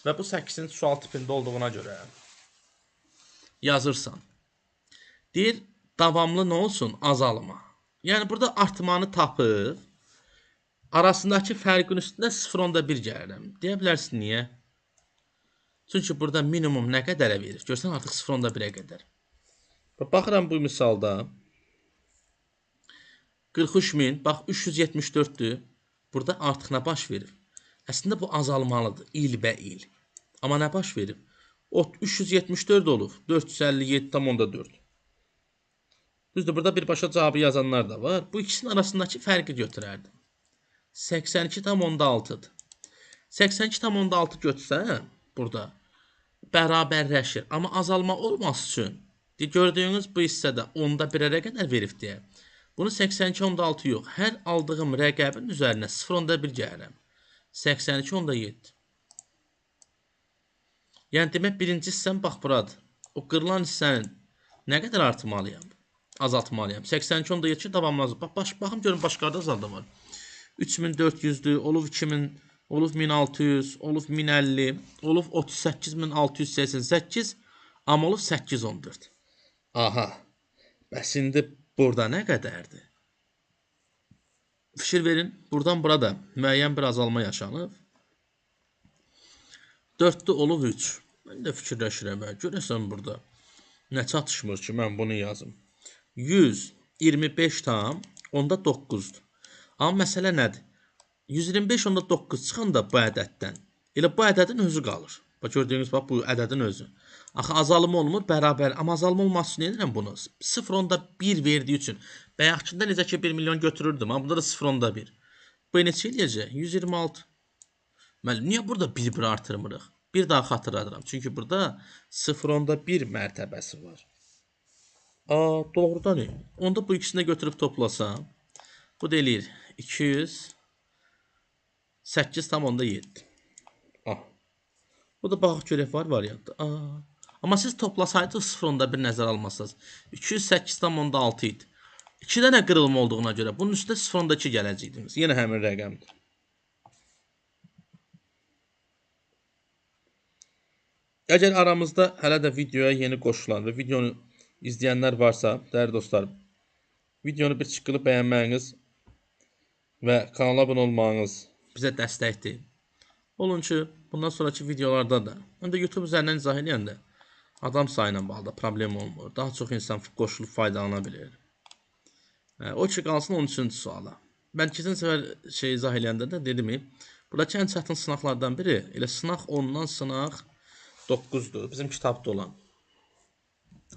Və bu 8-ci sual tipində olduğuna görə yazırsan. Deyir, davamlı nə olsun? Azalma. Yəni burada artmanı tapıb arasındakı fərqin üstündə 0.1 gəlirəm. Deyə bilərsin niyə? Çünki burada minimum nə qədərə verir? Görsən artıq 0.1'ə qədər. Baxıram bu misalda 43.000, bax 374'dür. Burada artıq nə baş verir? Əslində bu azalmalıdır ilbə il. Amma nə baş verir? 374 olub 457.4. Düzdür, burada birbaşa cavabı yazanlar da var. Bu ikisinin arasındakı fərqi götürərdim. 82.6'dır. 82,6 götürsə burada bərabərləşir. Amma azalma olması üçün gördüyünüz bu hissədə 10-da 1-ə qədər verib deyə. Bunu 82,6 yox. Hər aldığım rəqəbin üzərinə 0,1 gəlirəm. 82,7. Yəni demək birinci hissəm bax buradır. O qırılan hissənin nə qədər artırmalıyam? Azaltmalıyam. 82,7 davamlı. Baxım görün başqarda azalda var. 3400'dür, olub 2000, olub 1600, olub 1050, olub 38688, amma olub 814. Aha. Bəs indi burada nə qədərdir? Fikir verin. Buradan burada müəyyən bir azalma yaşanıb. 4'də olub 3. Mən də fikirləşirəm. Görəsən burada nə çatışmır ki, mən bunu yazım. 125 tam, onda 9'dur. Amma məsələ nədir? 125 onda 9 çıxanda bu ədəddən, elə bu ədədin özü qalır. Bax gördüyünüz bax bu ədədin özü. Axı azalma olmur, bərabər. Amma azalma olması üçün edirəm bunu. 0,1 verdiyi üçün. Bayaqçında necə ki 1 milyon götürürdüm, amma burada da 0,1. Bu neçə eləyəcək? 126. Müəllim, niyə burada 1 artırmırıq? Bir daha xatırladıram. Çünki burada 0,1 mərtəbəsi var. Doğrudan. Onda bu ikisini götürüb toplasam, bu da eləyir 208,7. Bu da baxaq görək var variantı. Amma siz toplasaydınız 0,1 nəzər almasınız. 208,6 idi. 2 dənə qırılma olduğuna görə bunun üstündə 0,2 gələcəydiniz. Yenə həmin rəqəmdir. Əgər aramızda hələ də videoya yeni qoşulan və videonu izləyənlər varsa, dəyərli dostlarım, videonu bir çıxılıb bəyənməyiniz və kanala abunə olmağınız bizə dəstəkdir. Olun ki, bundan sonraki videolarda da, həm də YouTube üzərindən izah edəndə adam sayı ilə bağlı problem olmur. Daha çox insan qoşulub faydalana bilir. O ki, qalsın 13-cü suala. Mən keçən səfər izah edəndə də dedim, buradakı ən çətin sınaqlardan biri, elə sınaq 10-dan sınaq 9'dur. Bizim kitabda olan.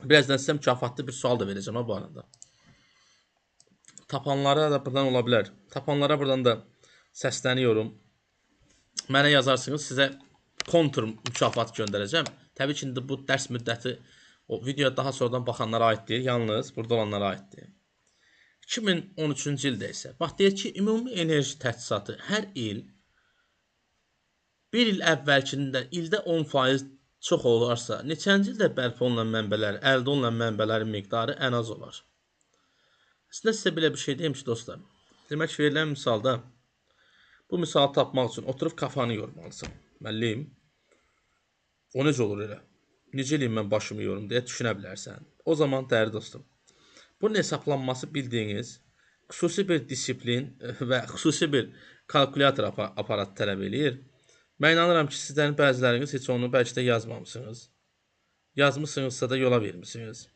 Birazdan sizə mükafatlı bir sual da verəcəm bu arada. Tapanlara da buradan ola bilər. Tapanlara buradan da səsləniyorum. Mənə yazarsınız, sizə kontur mükafat göndərəcəm. Təbii ki, indi bu dərs müddəti o videoya daha sonradan baxanlara aiddir. Yalnız burada olanlara aiddir. 2013-cü ildə isə, bax deyək ki, ümumi enerji təchizatı hər il bir il əvvəlkində ildə 10% çox olarsa, neçənci ildə bərpa olunan mənbələr, əldə olunan mənbələrin miqdarı ən az olar. Əslində sizə belə bir şey deyim ki, dostlar. Demək ki, verilən misalda bu misalı tapmaq üçün oturub kafanı yormalısın. Müəllim, o necə olur elə? Necə eləyim mən başımı yorum deyə düşünə bilərsən. O zaman dəyərli dostum, bunun hesablanması bildiyiniz xüsusi bir disiplin və xüsusi bir kalkulyator aparatı tələb eləyir. Mən inanıram ki, sizlərin bəziləriniz heç onu bəlkə də yazmamışsınız. Yazmışsınızsa da yola vermişsiniz.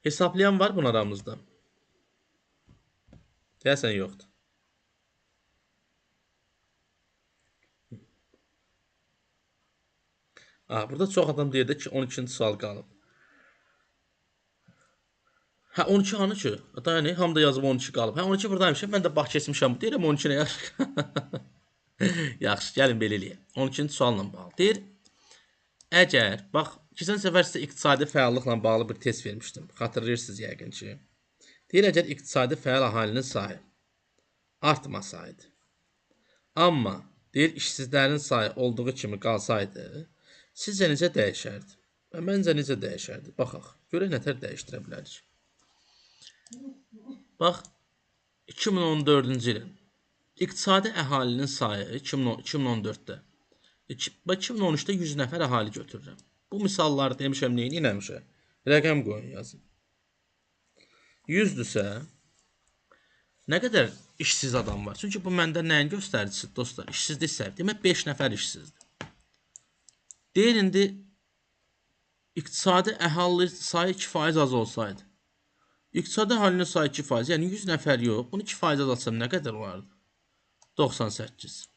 Hesaplayan var bunun aramızda? Deyəsən yoxdur. Burada çox adam deyirdi ki, 12-ci sual qalıb. 12 hanı ki? Yəni, hamı da yazıb 12 qalıb. 12 buradaymışım, mən də bax keçmişəm. Deyirəm 12 nə yaxşı? Yaxşı, gəlin belə eləyək. 12-ci sualla bağlı. Deyir, əgər, bax, keçən səfər sizə iqtisadi fəallıqla bağlı bir test vermişdim. Xatırlayırsınız yəqin ki. Deyir, əgər iqtisadi fəal əhalinin sayı artmasaydı, amma, deyir, işsizlərin sayı olduğu kimi qalsaydı, sizcə necə dəyişərdi? Və məncə necə dəyişərdi? Baxaq, görək nətər dəyişdirə bilərik. Bax, 2014-cü ilin iqtisadi əhalinin sayı 2014-də. 2013-də 100 nəfər əhali götürürəm. Bu misalları demişəm, neyin eləmişəm? Rəqəm qoyun yazın. 100-dürsə, nə qədər işsiz adam var? Çünki bu məndə nəyin göstəricisidir, dostlar? İşsizlik səviyyəsi. Demək, 5 nəfər işsizdir. Deyir, indi iqtisadi əhali sayı 2% az olsaydı. İqtisadi əhalinin sayı 2%, yəni 100 nəfər yox. Bunu 2% azaltsam nə qədər olardı? 98.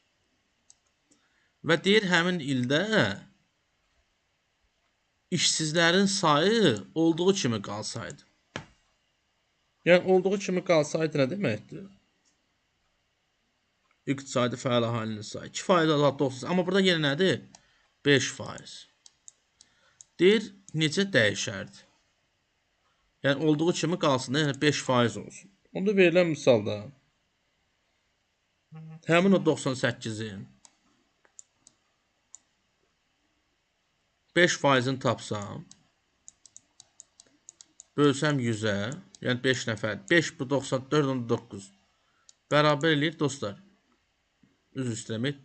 Və deyir, həmin ildə işsizlərin sayı olduğu kimi qalsaydı. Yəni, olduğu kimi qalsaydı nə deməkdir? İqtisadi fəal əhalinin sayı. 2% azadlı 30. Amma burada yenə nədir? 5%. Deyir, necə dəyişərdi? Yəni, olduğu kimi qalsın, yəni 5% olsun. Onda verilən misalda həmin o 98-in 5%-ni tapsam, bölsəm 100-ə, yəni 5 nəfər, 5 bu 94, 19 bərabər eləyir, dostlar. Üzr istəmək.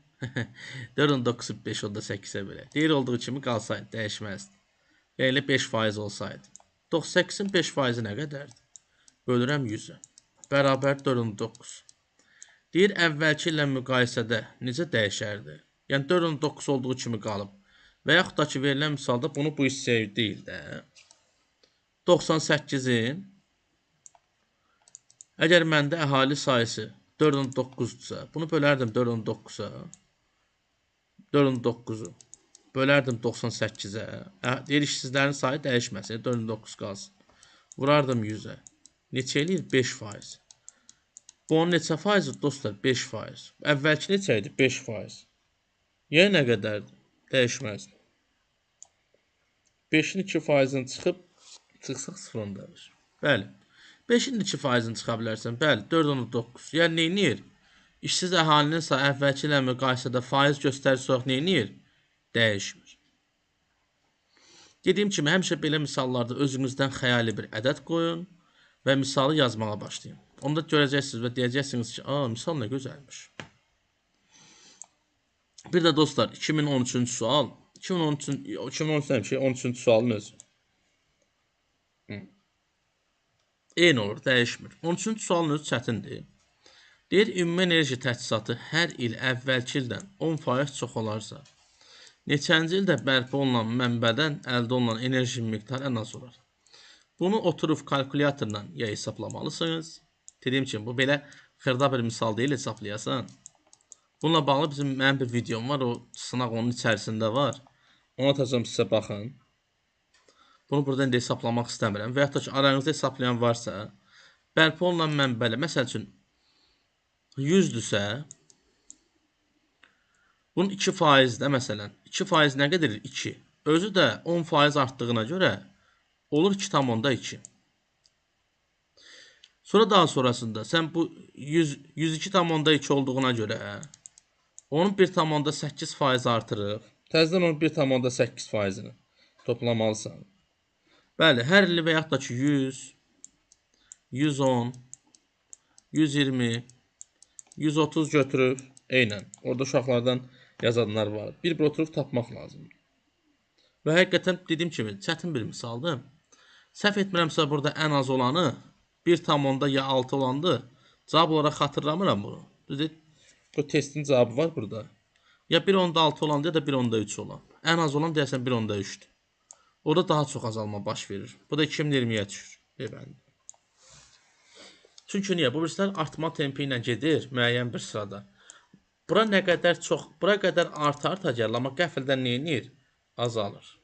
4, 9, 5, 8-ə belə. Deyir, olduğu kimi qalsaydı, dəyişməzdi. Yəni 5% olsaydı. 98-in 5%-i nə qədərdir? Bölürəm 100-ə. Bərabər 4, 9. Deyir, əvvəlki ilə müqayisədə necə dəyişərdi? Yəni 4, 9 olduğu kimi qalıb. Və yaxud da ki, verilən misalda bunu bu hissəyə deyil də. 98-in əgər məndə əhali sayısı 4-9-dursa, bunu bölərdim 4-9-a. 4-9-u bölərdim 98-ə. Deyir, işsizlərin sayı dəyişməsin, 4-9 qalsın. Vurardım 100-ə. Neçə eləyir? 5%. Bu onun neçə faizi? Dostlar, 5%. Əvvəlki neçə idi? 5%. Yəni nə qədərdir? Dəyişməzdir. 5-in 2%-ni çıxsaq 0-da verir. Bəli. 5-in 2%-ni çıxa bilərsən. Bəli, 4-9. Yəni neynir? İşsiz əhalinin sayı əvvəlki ilə müqayisədə faiz göstəricisi olaraq neynir? Dəyişmir. Dediyim kimi, həmişə belə misallarda özünüzdən xəyali bir ədəd qoyun və misalı yazmağa başlayın. Onda görəcəksiniz və deyəcəksiniz ki, misal nə gözəlmiş. Bir də dostlar, 2013-cü sual. 2013-cü sualın özü. Eyni olur, dəyişmir. 13-cü sualın özü çətindir. Deyir, ümumi enerji təchizatı hər il əvvəlki ildən 10% çox olarsa, neçənci ildə bərpa olunan mənbədən əldə olunan enerji miqdarı ən az olar. Bunu oturub kalkulyatorla ya hesablamalısınız. Dediyim kimi, bu belə xırda bir misal deyil, hesaplayasan. Bununla bağlı mənim bir videom var, o sınaq onun içərisində var. Ona atacağım, sizə baxın. Bunu burada indi hesaplamaq istəmirəm. Və yaxud da ki, aranızda hesaplayan varsa, bərpa olunan mənbələ, məsəl üçün 100-dürsə, bunun 2%-də məsələn, 2% nə qədərdir? 2. Özü də 10% artdığına görə olur 2,2. Sonra daha sonrasında sən bu 102,2 olduğuna görə onun 1,8% artırıb, təzədən onun 1,8%-ni toplamalısan. Bəli, hər il və yaxud da ki 100, 110, 120, 130 götürüb, eynən. Orada uşaqlardan yazanlar var. Bir oturub tapmaq lazımdır. Və həqiqətən dediyim kimi, çətin bir misaldır. Səhv etmirəmsə, burada ən az olanı 1,6 olandı. Cavab olaraq xatırlamıram bunu. Düzdür? Bu testin cavabı var burada. Ya 1,6 olan ya da 1,3 olan. Ən az olan deyəsən 1,3'dür. Orada daha çox azalma baş verir. Bu da 2020-yə düşür. Çünki niyə? Bu birislər artma tempi ilə gedir müəyyən bir sırada. Bura nə qədər çox, bura qədər arta gəlir, amma qəfildən neyinir? Azalır.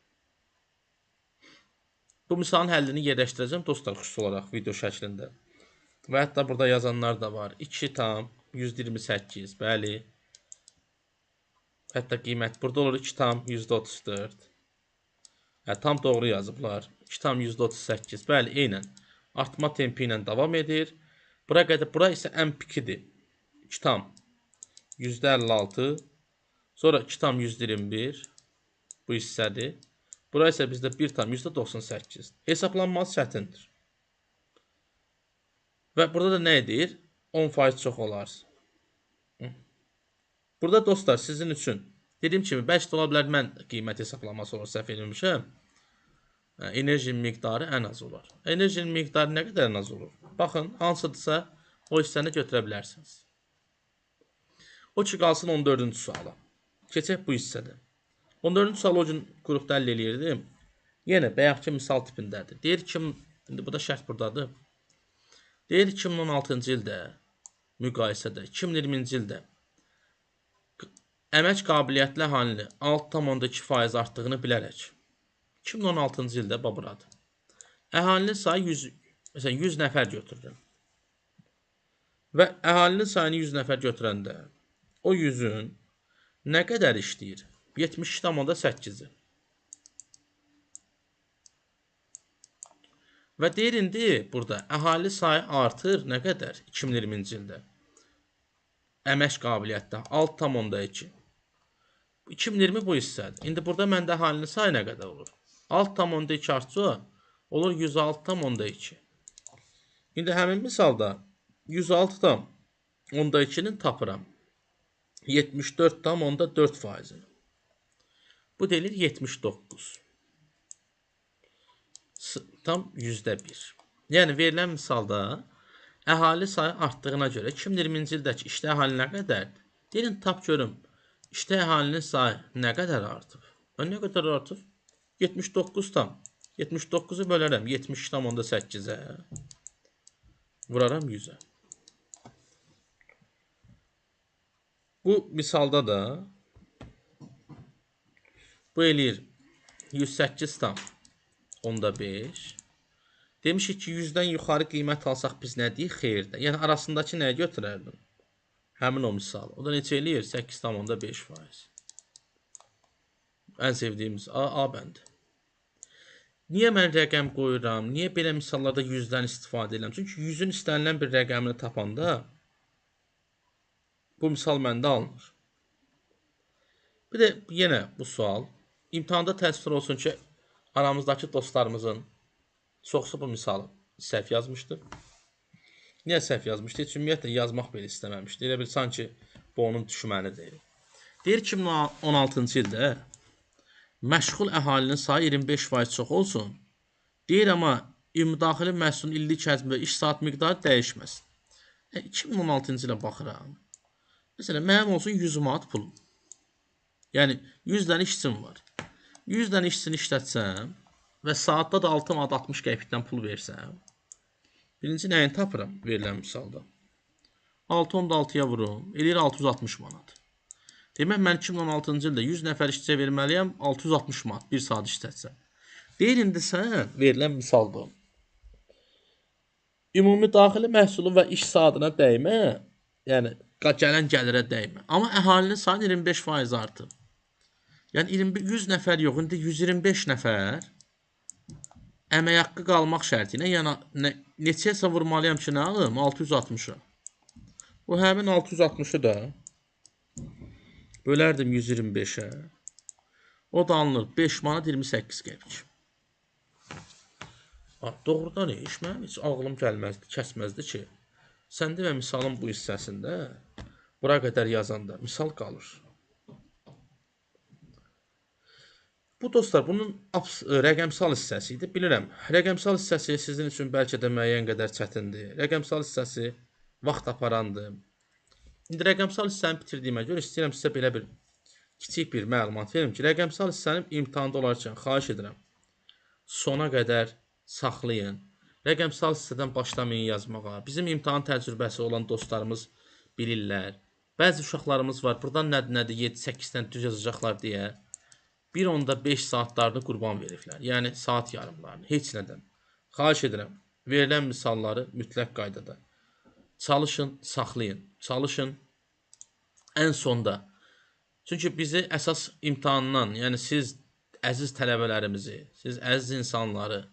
Bu misalın həllini yerləşdirəcəm dostlar, xüsusi olaraq video şəklində. Və hətta burada yazanlar da var. 2,128, bəli. Hətta qiymət burada olur 2,34. Tam doğru yazıblar. 2,38, bəli, eynən. Artma tempi ilə davam edir. Bura isə ən pikidir. 2,56. Sonra 2,121. Bu hissədir. Bura isə bizdə 1,98. Hesablanması çətindir. Və burada da nə edir? 10% çox olar. Burada dostlar sizin üçün dediyim kimi, bəlkə də ola bilər mən qiymət hesaplaması olur, səhv etmişəm. Enerji miqdarı ən az olar. Enerjinin miqdarı nə qədər ən az olur? Baxın, hansıdırsa o hissəni götürə bilərsiniz. O ki, qalsın 14-cü suala. Keçək bu hissədə. 14-cü sualı o gün qrupda əldə eləyirdim. Yenə bayaqki misal tipindədir. Deyir ki, indi bu da şərt buradadır. Deyir 2016-cı ildə müqayisədə, 2020-ci ildə əmək qabiliyyətli əhalinin 6,2% artdığını bilərək 2016-cı ildə buradır. Əhalinin sayı 100 nəfər götürürəm. Və əhalinin sayını 100 nəfər götürəndə o 100-ün nə qədər işləyir? 72,8-i. Və deyir indi burada əhali sayı artır nə qədər 2020-ci ildə? Əmək qabiliyyətdə 6,2. 2020 bu hissədir. İndi burada məndə əhalinin sayı nə qədər olur? 6,2 artı olur 106,2. İndi həmin misalda 106,2-nin tapıram. 74,4%. Bu deyilir 79. Tam %1. Yəni verilən misalda əhali sayı artdığına görə 2020-ci ildəki işdə əhali nə qədərdir? Deyin tap görüm. İşdə əhalinin sayı nə qədər artıb? Nə qədər artıb? 79 tam. 79-u bölərəm 72,8-ə. Vuraram 100-ə. Bu misalda da bu eləyir 108,5. Demişik ki 100-dən yuxarı qiymət alsaq biz nə deyik? Xeyirdə. Yəni arasındakı nəyə götürərdim? Həmin o misal. O da neçə eləyir? 8,5%. Ən sevdiyimiz A bəndi. Niyə mən rəqəm qoyuram? Niyə belə misallarda 100-dən istifadə edirəm? Çünki 100-ün istənilən bir rəqəmini tapanda bu misal məndə alınır. Bir də yenə bu sual. İmtahanda təəssüf olsun ki, aramızdakı dostlarımızın çoxsu bu misalı səhv yazmışdır. Niyə səhv yazmışdır? Heç ümumiyyətlə yazmaq belə istəməmişdir. Elə bil sanki bu onun düşmənidir. Deyir 2016-cı ildə məşğul əhalinin sayı 25% çox olsun. Deyir amma ümumdaxili məhsulun illik həcmi və iş saat miqdarı dəyişməsin. 2016-cı ilə baxıram. Məsələn, mənim olsun 100 manat pulum. Yəni 100 dənə işçim var. 100 dənə işçini işlətsəm və saatda da 6 manat 60 qəpikdən pul versəm, birinci nəyin tapıram verilən misalda? 6,6-ya vurum, eləyir 660 manat. Demək, mən 2016-cı ildə 100 nəfər işçiyə verməliyəm, 660 manat bir saat işlətsəm. Deyir, indi sən verilən misalda ümumi daxili məhsulu və iş saatına dəymə, yəni gələn gəlirə dəymə. Amma əhalinin sayı 25% artıb. Yəni 100 nəfər yox, indi 125 nəfər əmək haqqı qalmaq şərti ilə, yəni neçəsə vurmalıyam ki, nə alım? 660-a. Bu həmin 660-ı da bölərdim 125-ə. O da alınır 5 manat 28 qəpik. Doğrudan iş mənim heç ağlım gəlməzdi, kəsməzdi ki, sən demə misalın bu hissəsində bura qədər yazanda misal qalır. Bu dostlar, bunun rəqəmsal hissəsi idi. Bilirəm, rəqəmsal hissəsi sizin üçün bəlkə də müəyyən qədər çətindir. Rəqəmsal hissəsi vaxt aparandır. İndi rəqəmsal hissəni bitirdiyimə görə istəyirəm sizə belə bir kiçik bir məlumat verim ki, rəqəmsal hissəni imtahanda olarkən xahiş edirəm sona qədər saxlayın. Rəqəmsal hissədən başlamayın yazmağa. Bizim imtahan təcrübəsi olan dostlarımız bilirlər. Bəzi uşaqlarımız var, buradan nədir, 7-8-dən düz yazacaqlar deyə 1.5 saatlarını qurban veriblər. Yəni saat yarımlarını, heç nədən. Xahiş edirəm, verilən misalları mütləq qaydada çalışın, saxlayın. Çalışın ən sonda. Çünki bizi əsas imtahandan, yəni siz əziz tələbələrimizi, siz əziz insanları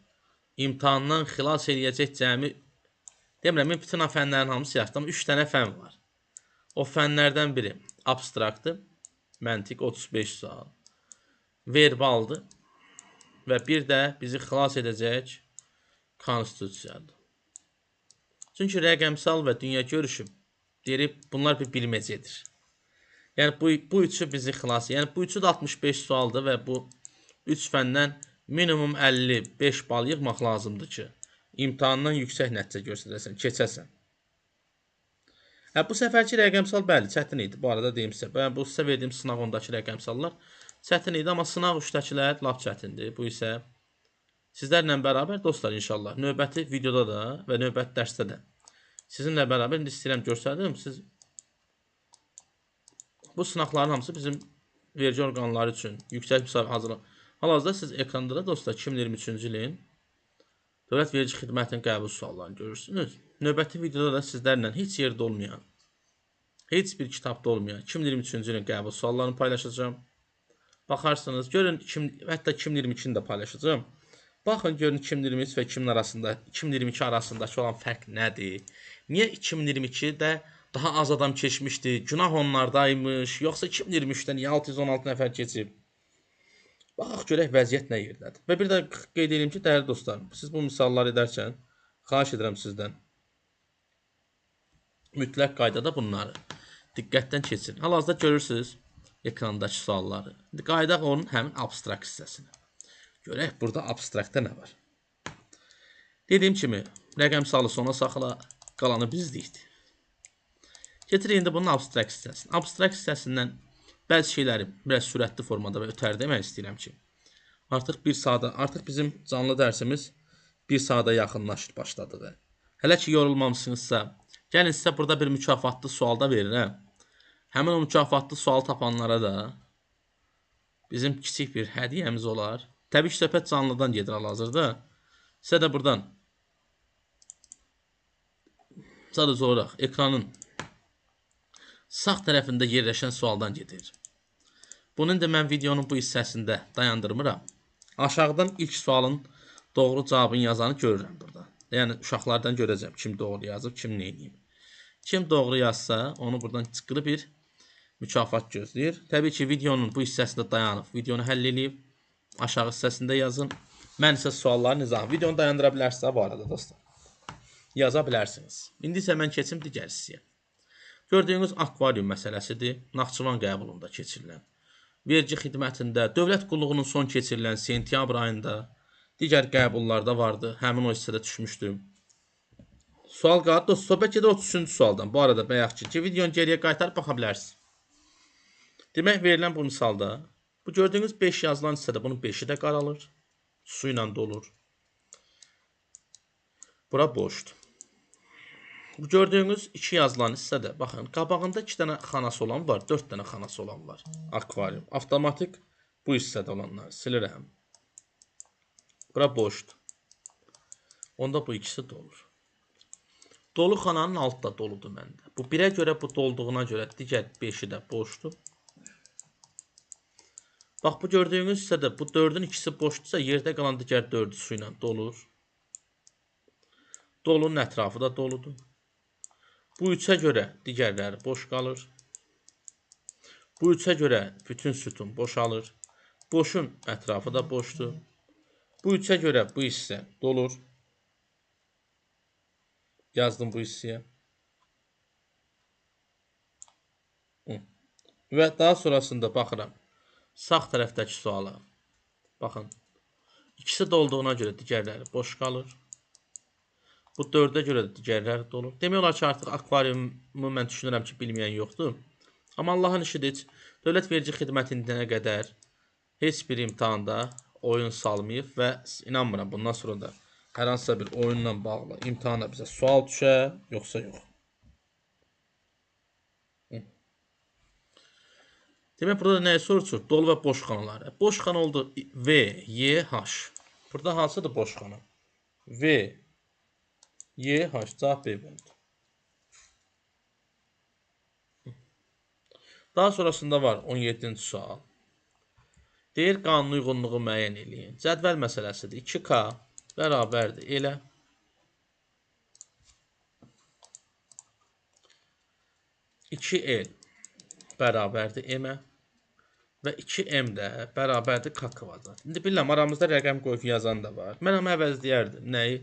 imtahandan xilas eləyəcək cəmi, demirəm, bütün fənlərin hamısı yaxşı, amma 3 dənə fən var. O fənlərdən biri abstraktdır, məntiq 35 sual, verbaldır və bir də bizi xilas edəcək konstitusiyadır. Çünki rəqəmsal və dünya görüşü deyib, bunlar bir bilməcədir. Yəni bu üçü bizi xilas edir. Yəni bu üçü də 65 sualdır və bu 3 fəndən minimum 55 bal yığmaq lazımdır ki, imtahandan yüksək nəticə göstərəsən, keçəsən. Bu səfərki rəqəmsal bəli, çətin idi. Bu arada deyim sizə. Bu sizə verdiyim sınaq ondakı rəqəmsallar çətin idi, amma sınaq üçdəkilər lap çətindir. Bu isə sizlərlə bərabər dostlar inşallah. Növbəti videoda da və növbəti dərsdə də sizinlə bərabər indi istəyirəm göstərdim. Siz bu sınaqların hamısı bizim vergi orqanları üçün yüksək müsabiqə hazırlanır. Hal-hazırda siz ekranda da dostlar 2023-cü ilin Dövlət Vergi Xidmətinin qəbul suallarını görürsünüz. Növbəti videoda da sizlərlə heç yerdə olmayan, Heç bir kitabda olmayan 2023-cü ilin qəbul suallarını paylaşacağım. Baxarsınız, görün hətta 2022-ni də paylaşacağım. Baxın görün 2023 və 2022 arasındakı olan fərq nədir? Niyə 2022-də daha az adam keçmişdi? Günah onlardaymış, yoxsa 2023-dən niyə 616 nəfər keçib? Baxaq görək vəziyyət nə yerdədir. Və bir də qeyd edeyim ki, dəyərli dostlarım, siz bu misalları edərkən xahiş edirəm sizdən mütləq qaydada bunları diqqətdən keçirin. Hal-hazırda görürsünüz ekrandakı sualları. İndi qaydaq onun həmin abstrakt hissəsini. Görək burada abstraktda nə var. Dediyim kimi, rəqəmsalı sona saxla, qalanı bizdikdir. Getirin indi bunun abstrakt hissəsini. Abstrakt hissəsindən bəzi şeyləri biraz sürətli formada və ötəri demək istəyirəm ki, artıq bizim canlı dərsimiz 1 saata yaxınlaşır başladığı. Hələ ki yorulmamışsınızsa, gəlin sizə burada bir mükafatlı sual da verirəm. Həmin o mükafatlı sual tapanlara da bizim kiçik bir hədiyyəmiz olar. Təbii ki, söhbət canlıdan gedir hal-hazırda. Sizə də buradan sadəcə olaraq ekranın sağ tərəfində yerləşən sualdan gedir. Bunun da mən videonun bu hissəsində dayandırmıram. Aşağıdan ilk sualın doğru cavabını yazanı görürəm burada. Yəni uşaqlardan görəcəm kim doğru yazıb, kim nə edeyim. Kim doğru yazsa, onu buradan çıxırı bir mükafat gözləyir. Təbii ki, videonun bu hissəsində dayanıb, videonu həll edib, aşağı hissəsində yazın. Mən isə sualların izahı. Videonu dayandıra bilərsinizsə bu arada dostlar. Yaza bilərsiniz. İndi isə mən keçim digər hissəyə. Gördüyünüz akvarium məsələsidir. Naxçıvan qəbulunda keçirilən. Vergi xidmətində, dövlət qulluğunun son keçirilən sentyabr ayında digər qəbullarda vardı. Həmin o hissədə düşmüşdüm. Sual qaldı. Dost, söhbət gedir 33-cü sualdan. Bu arada bayaq ki, videonu geriyə qaytarıb baxa bilərsiniz. Demək verilən bu misalda, bu gördüyünüz 5 yazılan hissədə bunun 5-i də qaralır. Su ilə dolur. Bura boşdur. Bu gördüyünüz 2 yazılan hissədə, baxın, qabağında 2 dənə xanası olan var, 4 dənə xanası olan var. Akvarium. Avtomatik bu hissədə olanları silirəm. Bura boşdur. Onda bu ikisi dolur. Dolu xananın altı da doludur məndə. Bu 1-ə görə, bu dolduğuna görə digər 5-i də boşdur. Bax, bu gördüyünüz hissədə bu 4-ün ikisi boşdursa, yerdə qalan digər 4-ü su ilə dolur. Dolunun ətrafı da doludur. Bu 3-ə görə digərləri boş qalır. Bu 3-ə görə bütün sütun boşalır. Boşun ətrafı da boşdur. Bu 3-ə görə bu hissə dolur. Yazdım bu hissəyə. Və daha sonrasında baxıram. Sağ tərəfdəki suala. Baxın. İkisi dolduğuna görə digərləri boş qalır. Bu 4-ə görə də digərləri dolur. Demək olar ki, artıq akvariumu mən düşünürəm ki, bilməyən yoxdur. Amma Allahın işidir. Dövlət vergi xidmətindən qədər heç bir imtahanda oyun salmayıb və inanmıram bundan sonra da hər hansısa bir oyunla bağlı imtahana bizə sual düşə, yoxsa yox. Demək, burada nəyə soruşur? Dolu və boş xanaları. Boş xana oldu V, Y, H. Burada hansıdır boş xana? V, Y, H. Cavab B oldu. Daha sonrasında var 17-ci sual. Deyir, qanun uyğunluğu müəyyən eləyin. Cədvəl məsələsidir. 2K bərabərdir elə. (2L) bərabərdir M-ə və 2M də bərabərdir K kvadrat. İndi bilirəm, aramızda rəqəm qoyub yazan da var. Mən amma əvəzləyərdim. Nəyi?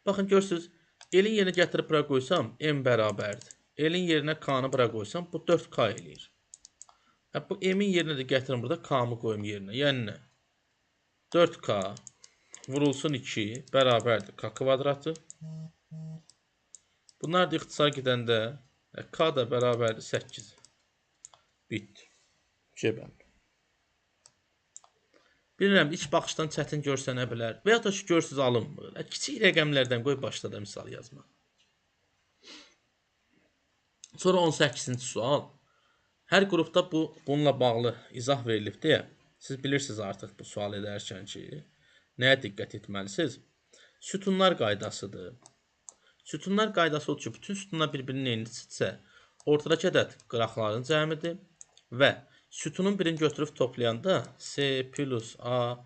Baxın, görürsünüz, L-in yerinə gətirib bura qoysam, M bərabərdir. L-in yerinə K-nı bura qoysam, bu 4K eləyir. Bu M-in yerinə də gətirin burada K-mı qoyum yerinə. Yəni nə? 4K vurulsun 2 bərabərdir K kvadratı. Bunlar da ixtisar gedəndə K da bərabərdir 8. Bitdi. Cəbən. Bilirəm, ilk baxışdan çətin görsənə bilər. Və ya da ki, görsüz alınmır. Kiçik rəqəmlərdən qoy başda da misal yazmaq. Sonra 18-ci sual. Hər qrupda bununla bağlı izah verilib deyə, siz bilirsiniz artıq bu sual edərkən ki, nəyə diqqət etməlisiniz? Sütunlar qaydasıdır. Sütunlar qaydası odur ki, bütün sütunlar bir-birinin eynidirsə, ortadakı ədəd qıraqların cəmidir və sütunun birini götürüb toplayanda C plus A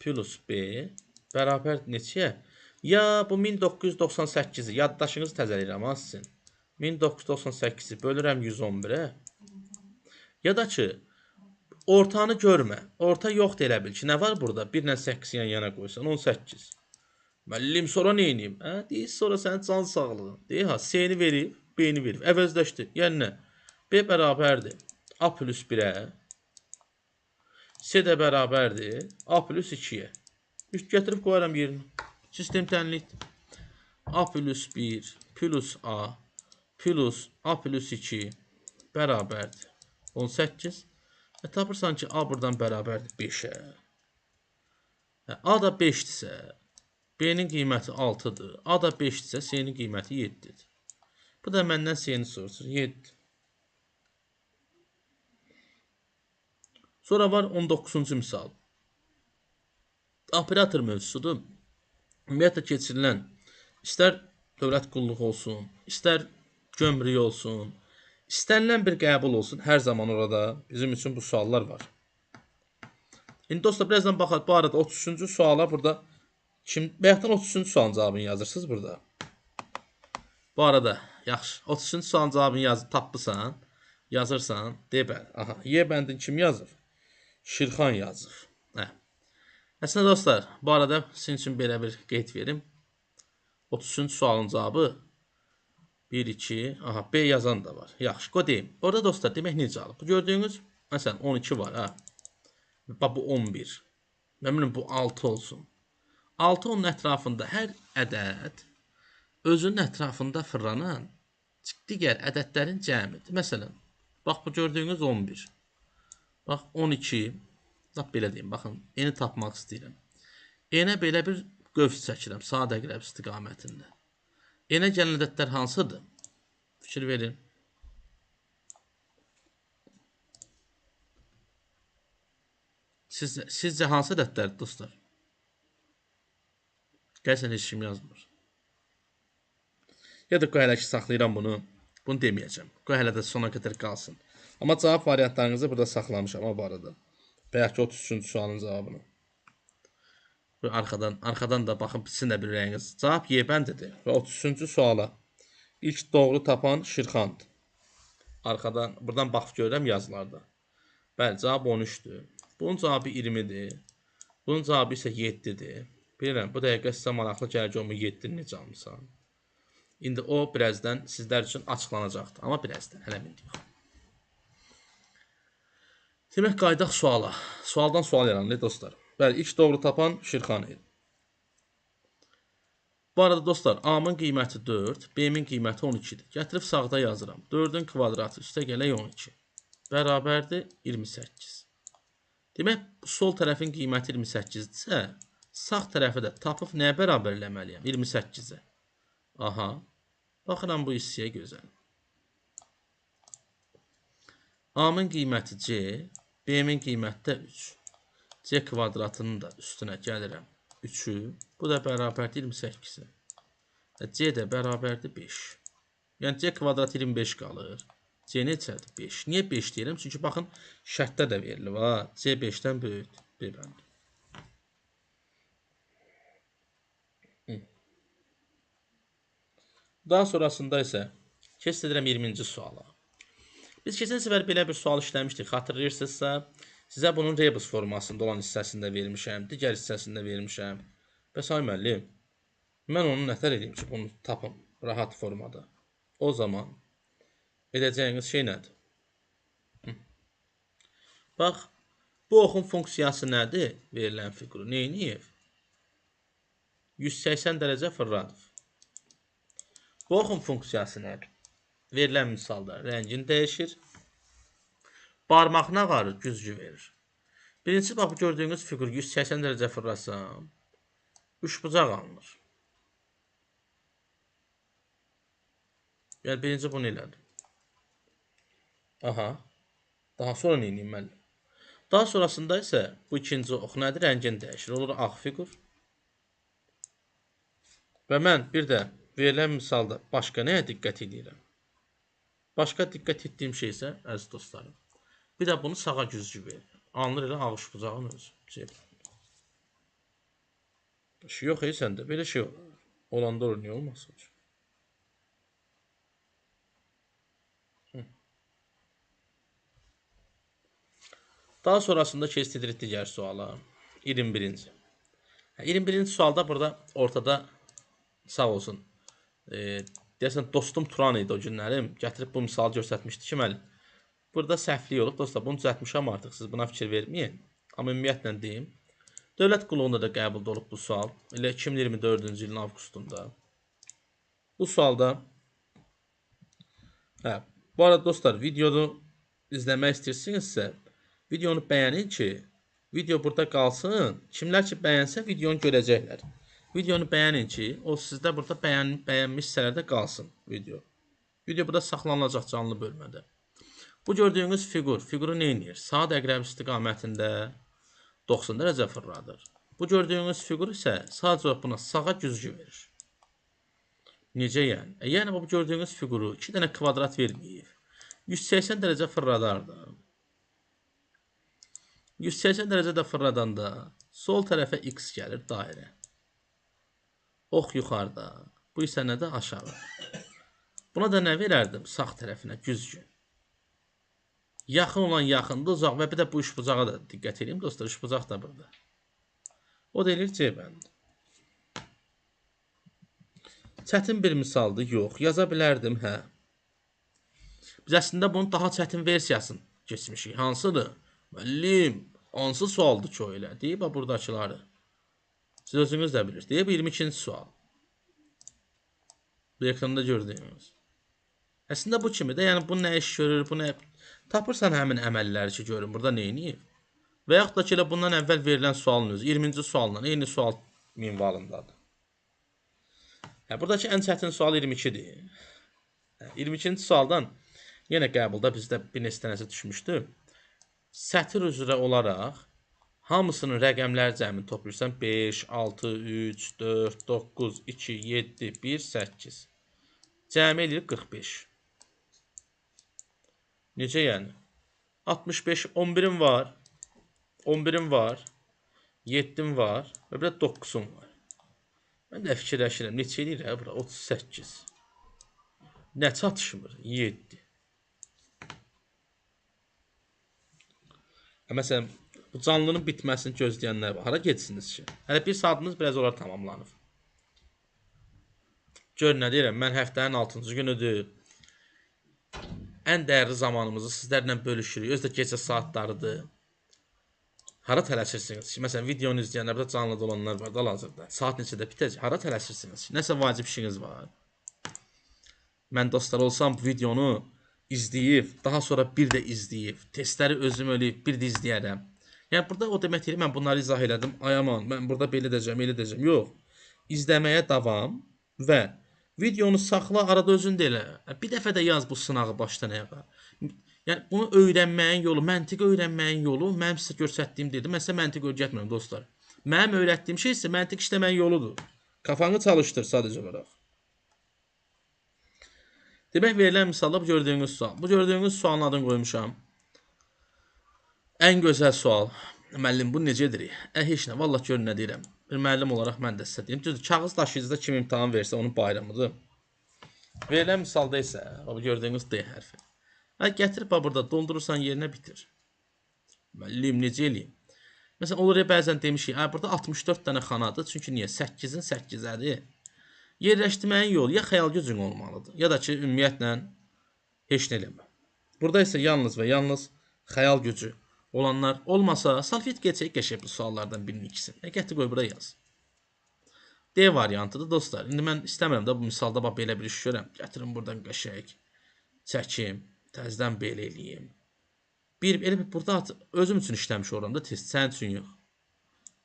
plus B bərabər neçəyə? Ya bu 1998-i yaddaşınızı təzələyirəm ha sizin. 1998-i bölürəm 111-ə. Ya da ki, ortanı görmə. Orta yoxdur elə bil ki, nə var burada? 1 ilə 8-i yan-yana qoysan 18. Müəllim sonra nə edeyim? Hə, deyir sonra sənin can sağlığı. Deyir ha, C-ni verib, B-ni verib. Əvəzləşdi. Yəni nə? B bərabərdir A plus 1-ə. C də bərabərdir A plus 2-yə. Gətirib qoyaram yerinə. Sistem tənlikdir. A plus 1 plus A plus A plus 2 bərabərdir 18. Tapırsan ki, A buradan bərabərdir 5-ə. A da 5-dirsə, B-nin qiyməti 6-dır. A da 5-dirsə, C-nin qiyməti 7-dir. Bu da məndən C-ni soruşur. 7. Sonra var 19-cu misal. Operator mövzusudur. Ümumiyyətlə keçirilən, istər dövlət qulluğu olsun, istər gömrük olsun, istənilən bir qəbul olsun, hər zaman orada bizim üçün bu suallar var. İndi dostlar, birazdan baxaq, bu arada 33-cü suala burada, bayaqdan 33-cü sualın cavabını yazırsınız burada. Bu arada, yaxşı, 33-cü sualın cavabını tapırsan, yazırsan, deyə aha, Y bəndin kim yazır? Şirxan yazır. Əslində dostlar, bu arada sizin üçün belə bir qeyd verim. 33-cü sualın cavabı 1, 2, aha, B yazan da var. Yaxşı, qoy deyim. Orada dostlar, demək necə alıb? Bu gördüyünüz, məsələn, 12 var, ha. Bax, bu 11. Mənim bu 6 olsun. 6 onun ətrafında hər ədəd özünün ətrafında fırlanan digər ədədlərin cəmidir. Məsələn, bax, bu gördüyünüz 11. Bax, 12. Lap belə deyim, baxın, eni tapmaq istəyirəm. Enə belə bir qövs çəkirəm, sadə əqrəb istiqamətində. Enə gələn ədədlər hansıdır? Fikir verin. Sizcə hansı ədədlərdir, dostlar? Gəlsən heç kim yazmır. Ya da qoy hələ ki saxlayıram bunu. Bunu deməyəcəm. Qoy hələ də sona qədər qalsın. Amma cavab variantlarınızı burada saxlamışam bu arada. Bəlkə 33-cü sualın cavabını. Arxadan da baxın, sizin də bilirəyiniz. Cavab Y bəndidir və 33-cü suala ilk doğru tapan Şirxandır. Arxadan, buradan baxıb görürəm yazılarda. Bəli, cavab 13-dür. Bunun cavabı 20-dir. Bunun cavabı isə 7-dir. Bilirəm, bu dəqiqə sizə maraqlı gəlir ki, o 7-ni necə almışsan. İndi o, birazdan sizlər üçün açıqlanacaqdır. Amma birazdan, hələ indi yox. Demək, qaydaq suala. Sualdan sual yaranır, dostlar. Bəli, ilk doğru tapan Şirxan idi. Bu arada dostlar, A-nın qiyməti 4, B-min qiyməti 12-dir. Gətirib sağda yazıram. 4-ün kvadratı üstə gələk 12. Bərabərdir 28. Demək, sol tərəfin qiyməti 28-dirsə, sağ tərəfi də tapıb nəyə bərabərləməliyəm? 28-ə. Aha. Baxıram bu hissəyə gözəl. A-nın qiyməti C, B-min qiyməti də 3. C kvadratının da üstünə gəlirəm 3-ü. Bu da bərabərdir 28-ə. C də bərabərdir 5. Yəni C kvadrat 25 qalır. C neçədir? 5. Niyə 5 deyirəm? Çünki baxın, şərtdə də verilir. C 5-dən böyükdür. B bəndi. Daha sonrasında isə keçid edirəm 20-ci suala. Biz keçən səfər belə bir sual işləmişdik. Xatırlayırsınızsa, sizə bunun rebus formasında olan hissəsində vermişəm, digər hissəsində vermişəm. Bəs ay müəllim, mən onu nətər edeyim ki, bunu tapım rahat formada. O zaman edəcəyiniz şey nədir? Bax, bu oxun funksiyası nədir? Verilən fiquru. Neyniyib? 180 dərəcə fırlanır. Bu oxun funksiyası nədir? Verilən misalda rəngin dəyişir. Barmağına qarı güzgü verir. Birincisi, bax, gördüyünüz fiqur 180 dərəcə fırlasam, üçbucaq alınır. Yəni, birinci bunu elədim. Aha. Daha sonra nə edeyim mən? Daha sonrasında isə bu ikinci ox nədir? Rəngin dəyişir. Olur ağ fiqur. Və mən bir də verilən misalda başqa nəyə diqqət edirəm? Başqa diqqət etdiyim şey isə, əziz dostlarım, bir də bunu sağa güzgü verir. Alınır elə ağış bucağın özü. Şey yox, səndə belə şey olur. Olanda olur, niyə olmasın? Daha sonrasında keçirik digər suala. 21-ci. 21-ci sualda burada ortada sağ olsun. Deyəsən dostum Turan idi o günlərim. Gətirib bu misalı göstərmişdi ki, müəllim. Burada səhvlik olub dostlar. Bunu düzəltmişəm artıq. Siz buna fikir verməyin. Amma ümumiyyətlə deyim. Dövlət qulluğunda da qəbul olub bu sual. Elə 2024-cü ilin avqustunda. Bu sualda bu arada dostlar, videonu izləmək istəyirsinizsə, videonu bəyənin ki, video burada qalsın. Kimlər ki bəyənsə videonu görəcəklər. Videonu bəyənin ki, o sizdə burada bəyənmiş hissələrdə qalsın video. Video burada saxlanılacaq canlı bölmədə. Bu gördüyünüz fiquru nə edir? Saat əqrəb istiqamətində 90 dərəcə fırladır. Bu gördüyünüz fiqur isə sadəcə buna sağa güzgü verir. Necə yəni? Yəni bu gördüyünüz fiquru 2 dənə kvadrat verməyib. 180 dərəcə fırladardı. 180 dərəcədə fırladanda sol tərəfə x gəlir dairə. Ox yuxarıda. Bu isə nədə? Aşağı. Buna da nə verərdim? Sağ tərəfinə güzgü. Yaxın olan yaxında, uzaq və bir də bu üçbucağa da diqqət edeyim dostlar. Üçbucaq da burada. O da eləyir C bəndi. Çətin bir misaldır. Yox. Yaza bilərdim, hə. Biz əslində bunun daha çətin versiyasını keçmişik. Hansıdır? Müəllim, hansı sualdır ki o elə? Deyib buradakıları. Siz özünüz də bilirsiniz. Deyib 22-ci sual. Bu ekranda gördüyünüz. Əslində bu kimidir. Yəni bu nə iş görür, bu nə... Tapırsan həmin əməlləri ki görün. Burada neyini? Və yaxud da ki elə bundan əvvəl verilən sualın özü. 20-ci sualla eyni sual minvalındadır. Buradakı ən çətin sual 22-dir. 22-ci sualdan yenə qəbulda bizdə bir neçə dənəsi düşmüşdü. Sətir üzrə olaraq hamısının rəqəmlər cəmini toplayırsan 5, 6, 3, 4, 9, 2, 7, 1, 8. Cəmi eləyir 45. Necə yəni? 65, 11'im var. 11'im var. 7'im var. Və bir də 9'um var. Mən də fikirləşirəm. Neçə eləyir bura? 38. Nə çatışmır? 7. Məsələn, bu canlının bitməsini gözləyənlər var. Hara getsiniz ki? Hələ bir saatınız biraz olar tamamlanır. Gör nə deyirəm, mən həftənin 6-cı günüdür. Ən dəyərli zamanımızı sizlərlə bölüşürük. Özü də gecə saatlarıdır. Hara tələsirsiniz ki? Məsələn, videonu izləyənlər, burada canlıda olanlar var da hal-hazırda. Saat neçədə bitəcək? Hara tələsirsiniz ki? Nəsə vacib işiniz var. Mən dostlar olsam bu videonu izləyib, daha sonra bir də izləyib, testləri özüm ölüb, bir də izləyərəm. Yəni burada o demək deyir, mən bunları izah elədim. Ay aman, mən burada belə edəcəm, elə edəcəm. Yox. İzləməyə davam və videonu saxla, arada özün də elə. Bir dəfə də yaz bu sınağı başdan ayağa. Yəni bunu öyrənməyin yolu, məntiq öyrənməyin yolu mənim sizə göstərdiyim deyildi. Mən sizə məntiq öyrətmirəm dostlar. Mənim öyrətdiyim şey isə məntiq işləməyin yoludur. Kafanı çalışdır sadəcə olaraq. Demək verilən misalda bu gördüyünüz sual. Bu gördüyünüz sualın adını qoymuşam. Ən gözəl sual. Müəllim bu necədir? Heç nə, vallahi gör nə deyirəm. Bir müəllim olaraq mən də sizə deyim. Düzdür, kağız daşıyıcıda kim imtahan versə onun bayramıdır. Verilən misalda isə bu gördüyünüz D hərfi. Gətirib burada doldurursan yerinə bitir. Müəllim necə eləyim? Məsələn, olur ya bəzən demişik, burada 64 dənə xanadır. Çünki niyə? 8-in 8-ədir. Yerləşdirməyin yolu ya xəyal gücün olmalıdır, ya da ki, ümumiyyətlə heç nə eləmə. Burada isə yalnız və yalnız xəyal gücü olanlar olmasa, salfet geçək qəşəng bu suallardan birinin ikisini. Gətir qoy bura yaz. D variantıdır dostlar. İndi mən istəmirəm də bu misalda belə bir iş görəm. Gətirim buradan qəşəng çəkim, təzədən belə eləyim. Elə burada özüm üçün işləmiş oram da test, sənin üçün yox.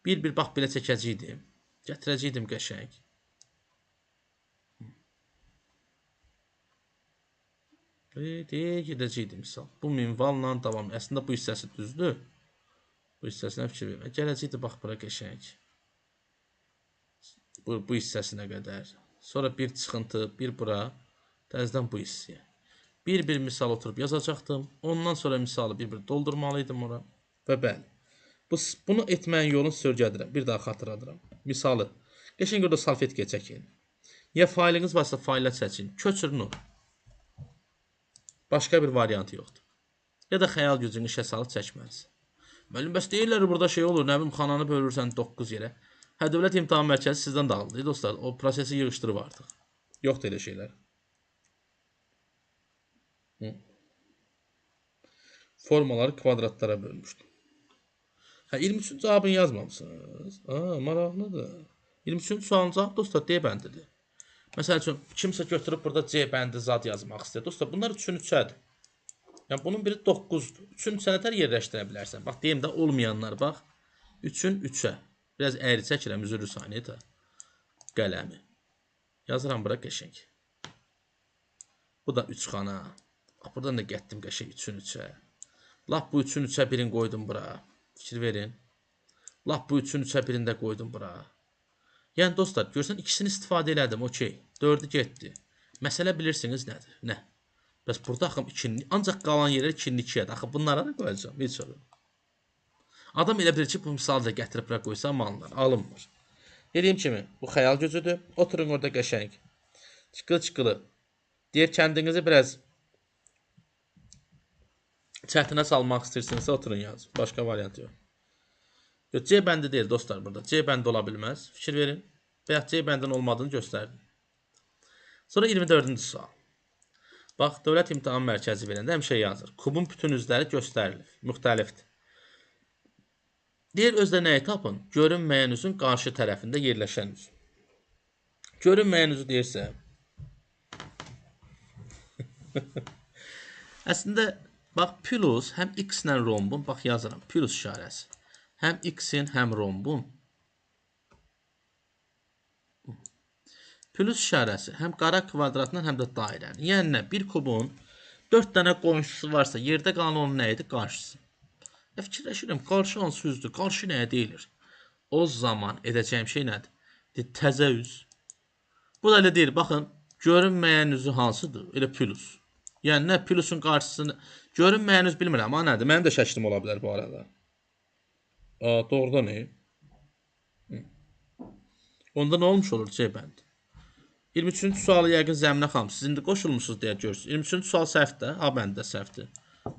Bir bax belə çəkəcəydim. Gətirəcəydim qəşəng. Gedəcəkdim misal. Bu minvalla davam. Əslində bu hissəsi düzdür. Bu hissəsinə fikir vermək. Gələcəkdi bax bura qəşəng. Bu hissəsinə qədər. Sonra bir çıxıntı, bir bura. Təzədən bu hissəyə. Bir misal oturup yazacaqdım. Ondan sonra misalı bir doldurmalıydım ora. Və bəli. Bunu etməyin yolunu sörgədirəm. Bir daha xatırladıram. Misalı. Qəşəng orada salfetkaya çəkin. Ya faylınız varsa fayla çəkin. Köçürün ora. Başqa bir variantı yoxdur. Ya da xəyal gücünü işə salıb çəkməlisən. Müəllim, bəs deyirlər burada şey olur, nə bilim xananı bölürsən 9 yerə. Hə, Dövlət İmtahan Mərkəzi sizdən dağıldı dostlar. O prosesi yığışdırıb artıq. Yoxdur elə şeylər. Formaları kvadratlara bölmüşdüm. Hə, 23-cü cavabını yazmamısınız. Maraqlıdır. 23-cü sualın cavabı dostlar D bəndidir. Məsəl üçün, kimsə götürüb burada C bəndi zad yazmaq istəyir. Dostlar, bunlar 3-ün 3-ədir. Yəni, bunun biri 9-dur. 3-ün 3-ə nətər yerləşdirə bilərsən? Bax, deyim də, olmayanlar, bax. 3-ün 3-ə. Biraz əyri çəkirəm, üzürlü saniyə də. Qələmi. Yazıram bura qəşəng. Bu da 3 xana. Buradan da gətdim qəşəng 3-ün 3-ə. Lap bu 3-ün 3-ə birini qoydum bura. Fikir verin. Lap bu 3-ün 3-ə birini də qoydum bura. Yəni dostlar, görsən ikisini istifadə elədim, okey. 4-ü getdi. Məsələ bilirsiniz nədir? Nə? Bəs burada axım 2-ni, ancaq qalan yerlər 2-ni 2-yədir. Axı bunlara da qoyacağam, heç olur. Adam elə bilir ki, bu misalı da gətirib bura qoysa amanlar, alınmır. Dediyim kimi, bu xəyal gücüdür. Oturun orada qəşəng. Çıqılı-çıqılı. Deyir, kəndinizi biraz çətinə salmaq istəyirsinizsə oturun yazın. Başqa variant yox. C bəndi deyil dostlar burada. C bəndi ola bilməz. Fikir verin. Və ya C bəndin olmadığını göstərdim. Sonra 24-cü sual. Bax, Dövlət İmtahan Mərkəzi verəndə həmişə yazır. Kubun bütün üzləri göstərilir. Müxtəlifdir. Deyir, özdə nəyi tapın? Görünməyən üzün qarşı tərəfində yerləşən üz. Görünməyən üzü deyirsə, əslində, bax, plus həm x ilə rombun, bax, yazıram, plus işarəsi. Həm x-in, həm rombun. Plus işarəsi həm qara kvadratla, həm də dairənin. Yəni nə? Bir kubun 4 dənə qonşusu varsa, yerdə qalan onun nə idi? Qarşısı. Fikirləşirəm, qarşı hansı üzdür? Qarşı nəyə deyilir? O zaman edəcəyim şey nədir? Təzə üz. Bu da elə deyir, baxın, görünməyən üzü hansıdır? Elə plus. Yəni nə? Plusun qarşısını görünməyən üz bilmirəm, amma nədir? Mənim də şəklim ola bilər bu arada. Doğrudan ne? Onda nə olmuş olur C bəndi? 23-cü sualı yəqin Zəminə xanım, siz indi qoşulmuşsunuz deyə görürsünüz. 23-cü sual səhvdir, A bəndi də səhvdir,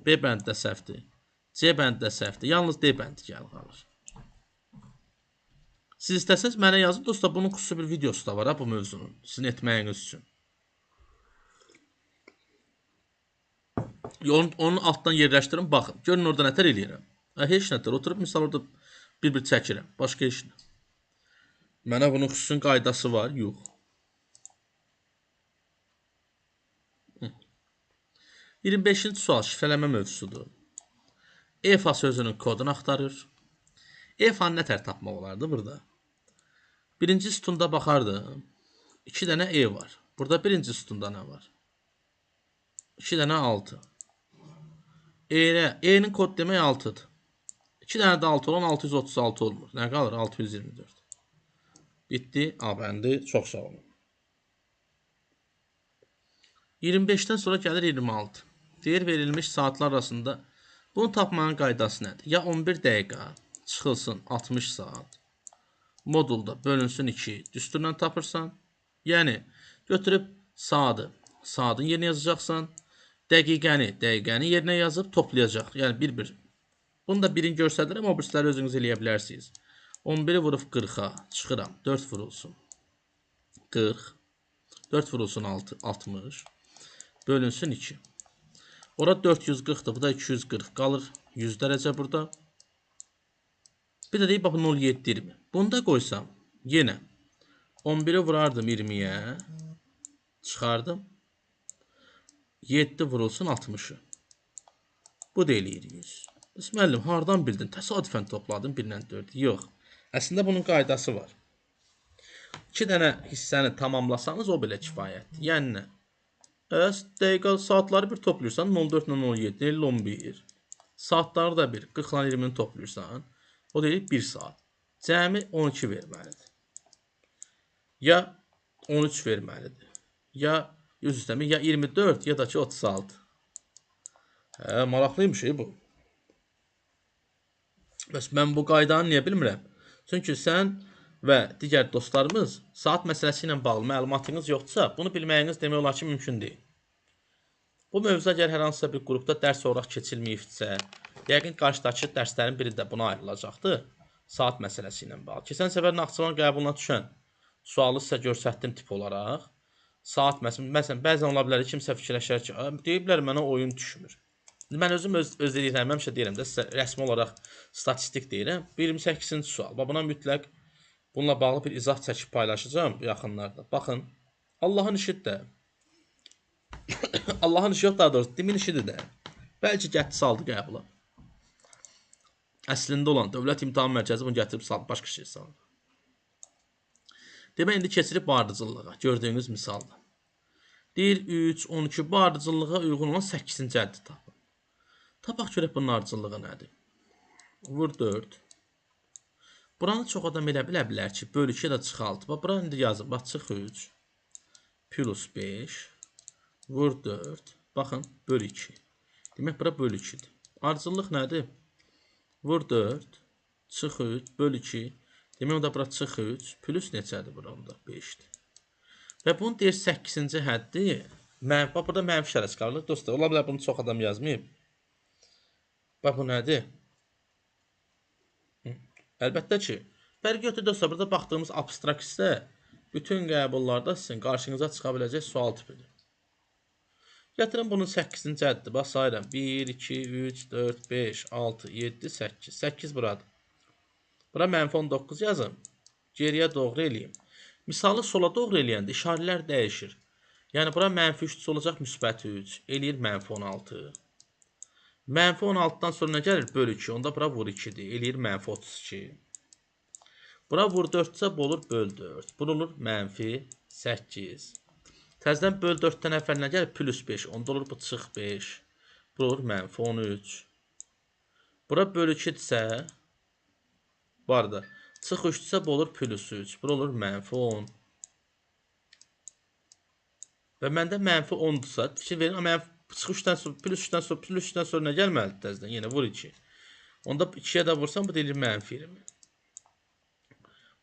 B bəndi də səhvdir, C bəndi də səhvdir. Yalnız D bəndi gəl qalır. Siz istəsəniz mənə yazın, dostlar, bunun xüsusi bir videosu da var bu mövzunun, sizin etməyiniz üçün. Onun altdan yerləşdirin, baxın, görün orada nətər eləyirəm. Heç nətər, oturub misal orada bir çəkirəm, başqa heç nə. Mənə bunun xüsusi qaydası var, yox. 25-ci sual şifrələmə mövzusudur. EFA sözünün kodunu axtarır. EFA-nı nətər tapmaq olardı burada? Birinci sütunda baxardım. 2 dənə E var. Burada birinci sütunda nə var? 2 dənə 6. E-nin kod demək 6-dır. 2 dənə də 6 olan 636 olmur. Nə qalır? 624. Bitdi. A bəndi. Çox sağ olun. 25-dən sonra gəlir 26. Deyir, verilmiş saatlar arasında bunu tapmanın qaydası nədir? Ya 11 dəqiqə çıxılsın 60 saat. Modulda bölünsün 2. Düsturla tapırsan. Yəni, götürüb saatın yerinə yazacaqsan. Dəqiqəni yerinə yazıb toplayacaq. Yəni, bir. Bunu da birini görsədirəm, o birisləri özünüz eləyə bilərsiniz. 11-i vurub 40-a çıxıram. 4 vurulsun 40. 4 vurulsun 60. Bölünsün 2. Ora 440'dır. Bu da 240 qalır. 100 dərəcə burada. Bir də deyib, 0,7-20. Bunu da qoysam, yenə 11'i vurardım 20'yə. Çıxardım. 7 vurulsun 60'ı. Bu da eləyir 100. Müəllim, hardan bildin? Təsadüfən topladım 1 ilə 4. Yox. Əslində bunun qaydası var. 2 dənə hissəni tamamlasanız o belə kifayətdir. Yəni nə? Dəqiqə saatları bir toplayırsan 04 ilə 07 ilə 11. Saatları da bir 40 ilə 20'ni toplayırsan o deyil 1 saat. Cəmi 12 verməlidir. Ya 13 verməlidir. Ya 100 üstə 1000 ya 24 ya da ki 36. Maraqlıymış bu. Bəs mən bu qaydanı niyə bilmirəm? Çünki sən və digər dostlarımız saat məsələsi ilə bağlı məlumatınız yoxdursa, bunu bilməyiniz demək olar ki, mümkün deyil. Bu mövzu əgər hər hansısa bir qrupda dərs olaraq keçilməyibsə, yəqin qarşıdakı dərslərin biri də buna ayrılacaqdır. Saat məsələsi ilə bağlı. Keçən səfər Naxçıvan qəbuluna düşən sualı sizə göstərdim tip olaraq. Saat məsələn, bəzən ola bilər kimsə fikirləşər ki, deyiblər mənə oyun düşmür. Mən özüm öz deyirəm, həmişə deyirəm də, sizə rəsmi olaraq statistik deyirəm. 28-ci sual. Buna mütləq bununla bağlı bir izah çəkib paylaşacağım yaxınlarda. Baxın, Allahın işidir də. Allahın işi yox, daha doğrusu, dimin işidir də. Bəlkə gətirib saldı qəbula. Əslində olan Dövlət İmtahan Mərkəzi bunu gətirib saldı, başqa şey saldı. Demək, indi keçirib ardıcıllığa, gördüyünüz misalda. Deyir, 3, 12 bu ardıcıllığa uyğun olan 8-ci əddi tapın. Tapaq görək bunun ardıcıllığı nədir? Vur 4. Buranı çox adam elə bilər ki, bölü 2 də çıxaltı. Buranı indi yazın, bax, çıx 3. Plus 5. Vur 4. Baxın, bölü 2. Demək, bura bölü 2-dir. Ardıcıllıq nədir? Vur 4. Çıx 3. Bölü 2. Demək, onda bura çıx 3. Plus neçədir buranda? 5-dir. Və bunu deyir 8-ci həddi. Bax, burada mənfi şərəs qalır. Dostlar, ola bilər bunu çox adam yazmayıb. Bax, bu nədir? Əlbəttə ki, fərqi yoxdur dostlar, burada baxdığımız abstrakt hissə bütün qəbullarda sizin qarşınıza çıxa biləcək sual tipidir. Gətirin bunun 8-ci əddi. Bax, sayıram. 1, 2, 3, 4, 5, 6, 7, 8. 8 buradır. Bura mənfi 19 yazın. Geriyə doğru eləyim. Misalı sola doğru eləyəndə işarələr dəyişir. Yəni, bura mənfi 3 olacaq, müsbət 3. Eləyir mənfi 16. Mənfi 16-dan sonra nə gəlir? Bölü 2. Onda bura vur 2-dir. Eləyir mənfi 32. Bura vur 4-sə bu olur böl 4. Bu olur mənfi 8. Təzədən böl 4-dən əvvəl nə gəlir? Plus 5. Onda olur bu çıx 5. Bu olur mənfi 13. Bura böl 2-dirsə, bu arada, çıx 3-dirsə bu olur plus 3. Bu olur mənfi 10. Və məndə mənfi 10-dursa, fikir verin, mənfi çıx 3-dən sonra, plus 3-dən sonra nə gəlməlidir təzədən? Yenə vur 2. Onda 2-yə də vursam, bu deyilir mənfi 20.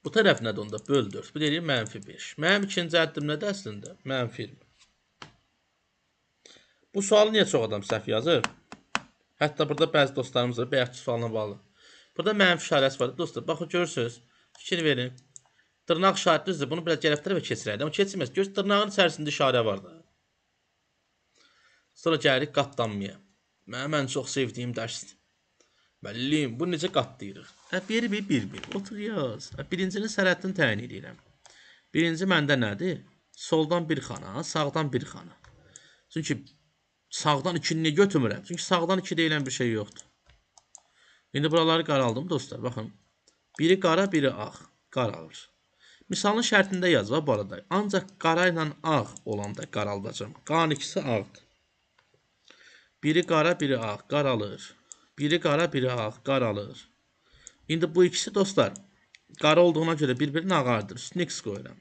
Bu tərəf nədir onda? Böl 4. Bu deyilir mənfi 5. Mənim ikinci əddim nədir əslində? Mənfi 20. Bu sualı niyə çox adam səhv yazır? Hətta burada bəzi dostlarımız var, bayaqki sualına bağlı. Burada mənfi işarəsi var. Dostlar, baxın, görürsünüz. Fikir verin. Dırnaq işarəti düzdür. Bunu biraz gəlib tərəfə keçirəydik. Amma keçirməz. Görürsünüz, dırnağın içərisində işarə var da. Sonra gəlirik qatlanmaya. Mənim ən çox sevdiyim dərsdir. Müəllim, bu necə qatlayırıq? Bir. Otur yaz. Birincinin sərhəddini təyin edirəm. Birinci məndə nədir? Soldan bir xana, sağdan bir xana. Çünki sağdan 2-ni götürmürəm. Çünki sağdan 2 deyilən bir şey yoxdur. İndi buraları qaraldım dostlar. Baxın. Biri qara, biri ağ. Qaralır. Misalın şərtində yaz var bu arada. Ancaq qara ilə ağ olanda qaraldacam. Qanın ikisi ağdır. Biri qara, biri ağ. Qaralır. Biri qara, biri ağ. Qaralır. İndi bu ikisi dostlar qara olduğuna görə bir-birini ağardır. Üstünə x qoyuram.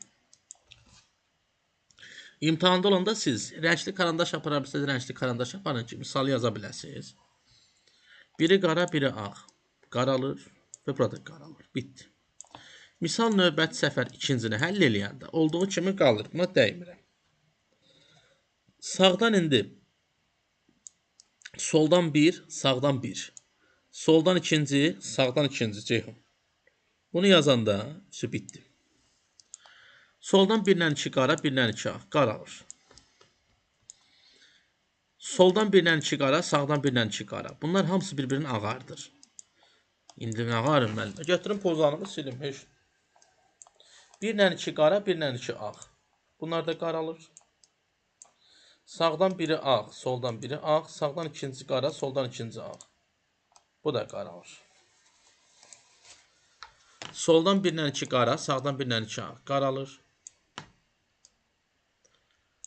İmtahanda olanda siz rəngli karandaş apara bilsəniz, rəngli karandaş aparın ki, misal yaza biləsiniz. Biri qara, biri ağ. Qaralır və burada qaralır. Bitdi. Misal növbəti səfər ikincini həll eləyəndə olduğu kimi qalır. Buna dəymirəm. Sağdan indi soldan 1, sağdan 1. Soldan ikinci, sağdan ikinci. Ceyhun. Bunu yazanda bitdi. Soldan 1-lə 2 qara, 1-lə 2 ağ. Qaralır. Soldan 1-lə 2 qara, sağdan 1-lə 2 qara. Bunlar hamısı bir-birini ağardır. İndi nə ağarım mən? Götürün pozanımı silim. 1-lə 2 qara, 1-lə 2 ağ. Bunlar da qaralır. Sağdan biri ağ, soldan biri ağ. Sağdan ikinci qara, soldan ikinci ağ. Bu da qaralır. Soldan 1-lə 2 qara, sağdan 1-lə 2 ağ. Qaralır.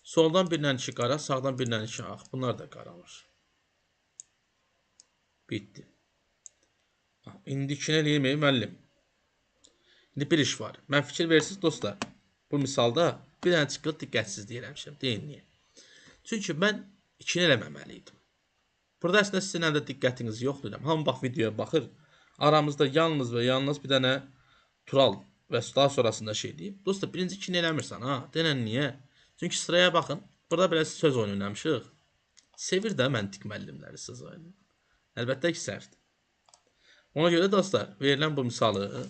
Soldan 1-lə 2 qara, sağdan 1-lə 2 ağ. Bunlar da qaralır. Bitdi. İndi ikinə eləyim, müəllim. İndi bir iş var. Mən fikir verirsiniz dostlar. Bu misalda bir dənə çıxılıb diqqətsiz deyirəm. Deyin niyə? Çünki mən 2-ni eləməməli idim. Burada əslində sizin də diqqətiniz yoxdur. Hamı bax videoya baxır. Aramızda yalnız və yalnız bir dənə Tural və daha sonrasında şey deyib. Dostlar, birinci 2-ni eləmirsən ha. Denən niyə? Çünki sıraya baxın. Burada belə söz oyunu oynamışıq. Sevir də məntiq müəllimləri söz oyunu. Əlbəttə ki, səhvdir. Ona görə dostlar, verilən bu misalı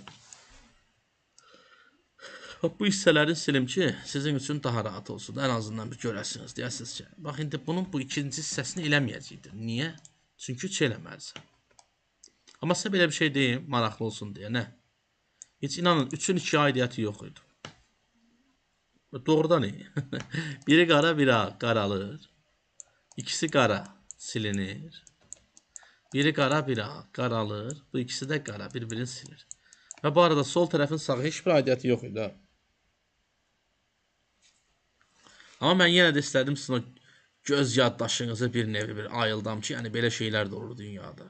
bu hissələri silim ki, sizin üçün daha rahat olsun. Ən azından bir görəsiniz, deyəsiniz ki, bax indi bunun bu ikinci hissəsini eləməyəcəkdir. Niyə? Çünki 3 eləməlisən. Amma sizə belə bir şey deyim, maraqlı olsun deyə, nə? Heç inanın, 3-ün 2 aidiyyəti yox idi. Doğrudan iyi. Biri qara, biri ağ, qaralır. İkisi qara, silinir. Biri qara, biri ağ, qaralır. Bu ikisi də qara, bir-birini silir. Və bu arada sol tərəfin sağı heç bir aidiyyəti yox idi. Amma mən yenə də istədim sizin o göz yaddaşınızı bir nevi bir ayıldam ki, yəni belə şeylər də olur dünyada.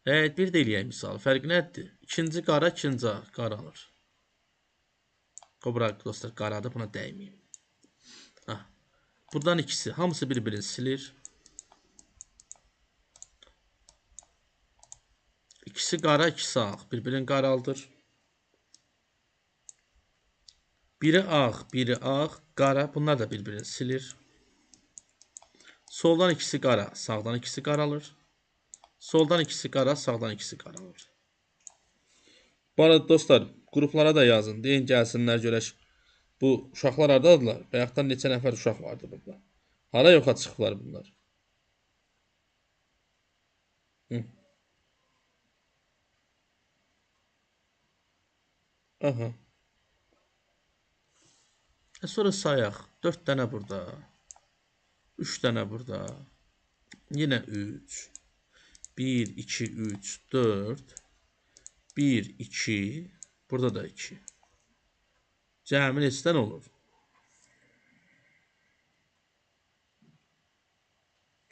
Evet, bir də eləyək misal. Fərq nədir? İkinci qara, ikinci ağ, qaralır. Bırak dostlar, qaradır, buna dəyməyim. Buradan ikisi, hamısı bir-birini silir. İkisi qara, ikisi ağ, bir-birini qaraldır. Biri ağ, biri ağ, qara, bunlar da bir-birini silir. Soldan ikisi qara, sağdan ikisi qaralır. Soldan ikisi qara, sağdan ikisi qaralır. Bu arada dostlar, qruplara da yazın. Deyin, gəlsinlər, görək. Bu uşaqlar haradadılar? Bayaqdan neçə nəfər uşaq vardı burada? Hara yoxa çıxıblar bunlar? Aha. Sonra sayaq. 4 dənə burada. 3 dənə burada. Yenə 3. 1, 2, 3, 4. 1, 2. Burada da 2. Cəmi neçədən olur?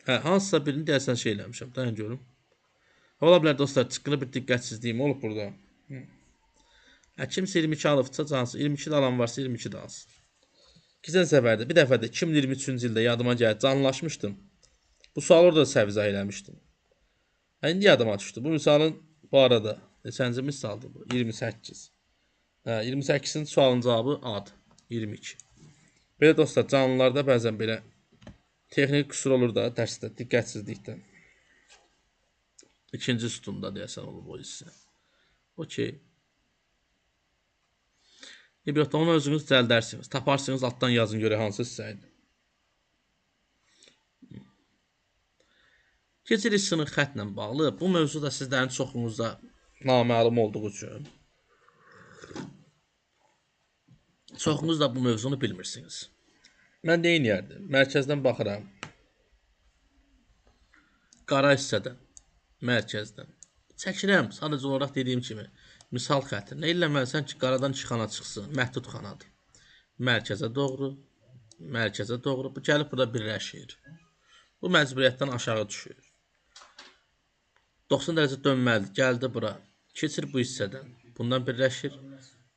Hansısa birini deyəsən şey eləmişəm. Dayan görüm. Ola bilər dostlar, çıxılı bir diqqətsizliyim olub burada. Kimsə 22 alıbsa cansın. 22 də alan varsa 22 də alsın. Keçən səfərdə, bir dəfə də 2023-cü ildə yadıma gəldi, canlılaşmışdım. Bu sualı orada səvizə eləmişdim. İndi yadıma düşdü. Bu misalın bu arada neçənci misaldır bu? 28. 28-in sualın cavabı A'dır. 22. Belə dostlar, canlılarda bəzən belə texnik qüsur olur da dərsdə, diqqətsizlikdən. İkinci sütunda deyəsən olur bu hissə. Okey. İbrahim, onu özünüz düzəldərsiniz. Taparsınız, altdan yazın görə hansı hissəydi. Keçirik sınıq xətlə bağlı. Bu mövzu da sizlərin çoxunuzda naməlum olduğu üçün. Çoxunuz da bu mövzunu bilmirsiniz. Mən deyin yerdim. Mərkəzdən baxıram. Qara hissədən. Mərkəzdən. Çəkirəm. Sadəcə olaraq dediyim kimi. Misal xətti. Nə eləməlisən ki, qaradan 2 xana çıxsın. Məhdud xanadır. Mərkəzə doğru. Mərkəzə doğru. Bu gəlib burada birləşir. Bu məcburiyyətdən aşağı düşür. 90 dərəcə dönməlidir. Gəldi bura. Keçir bu hissədən. Bundan birləşir.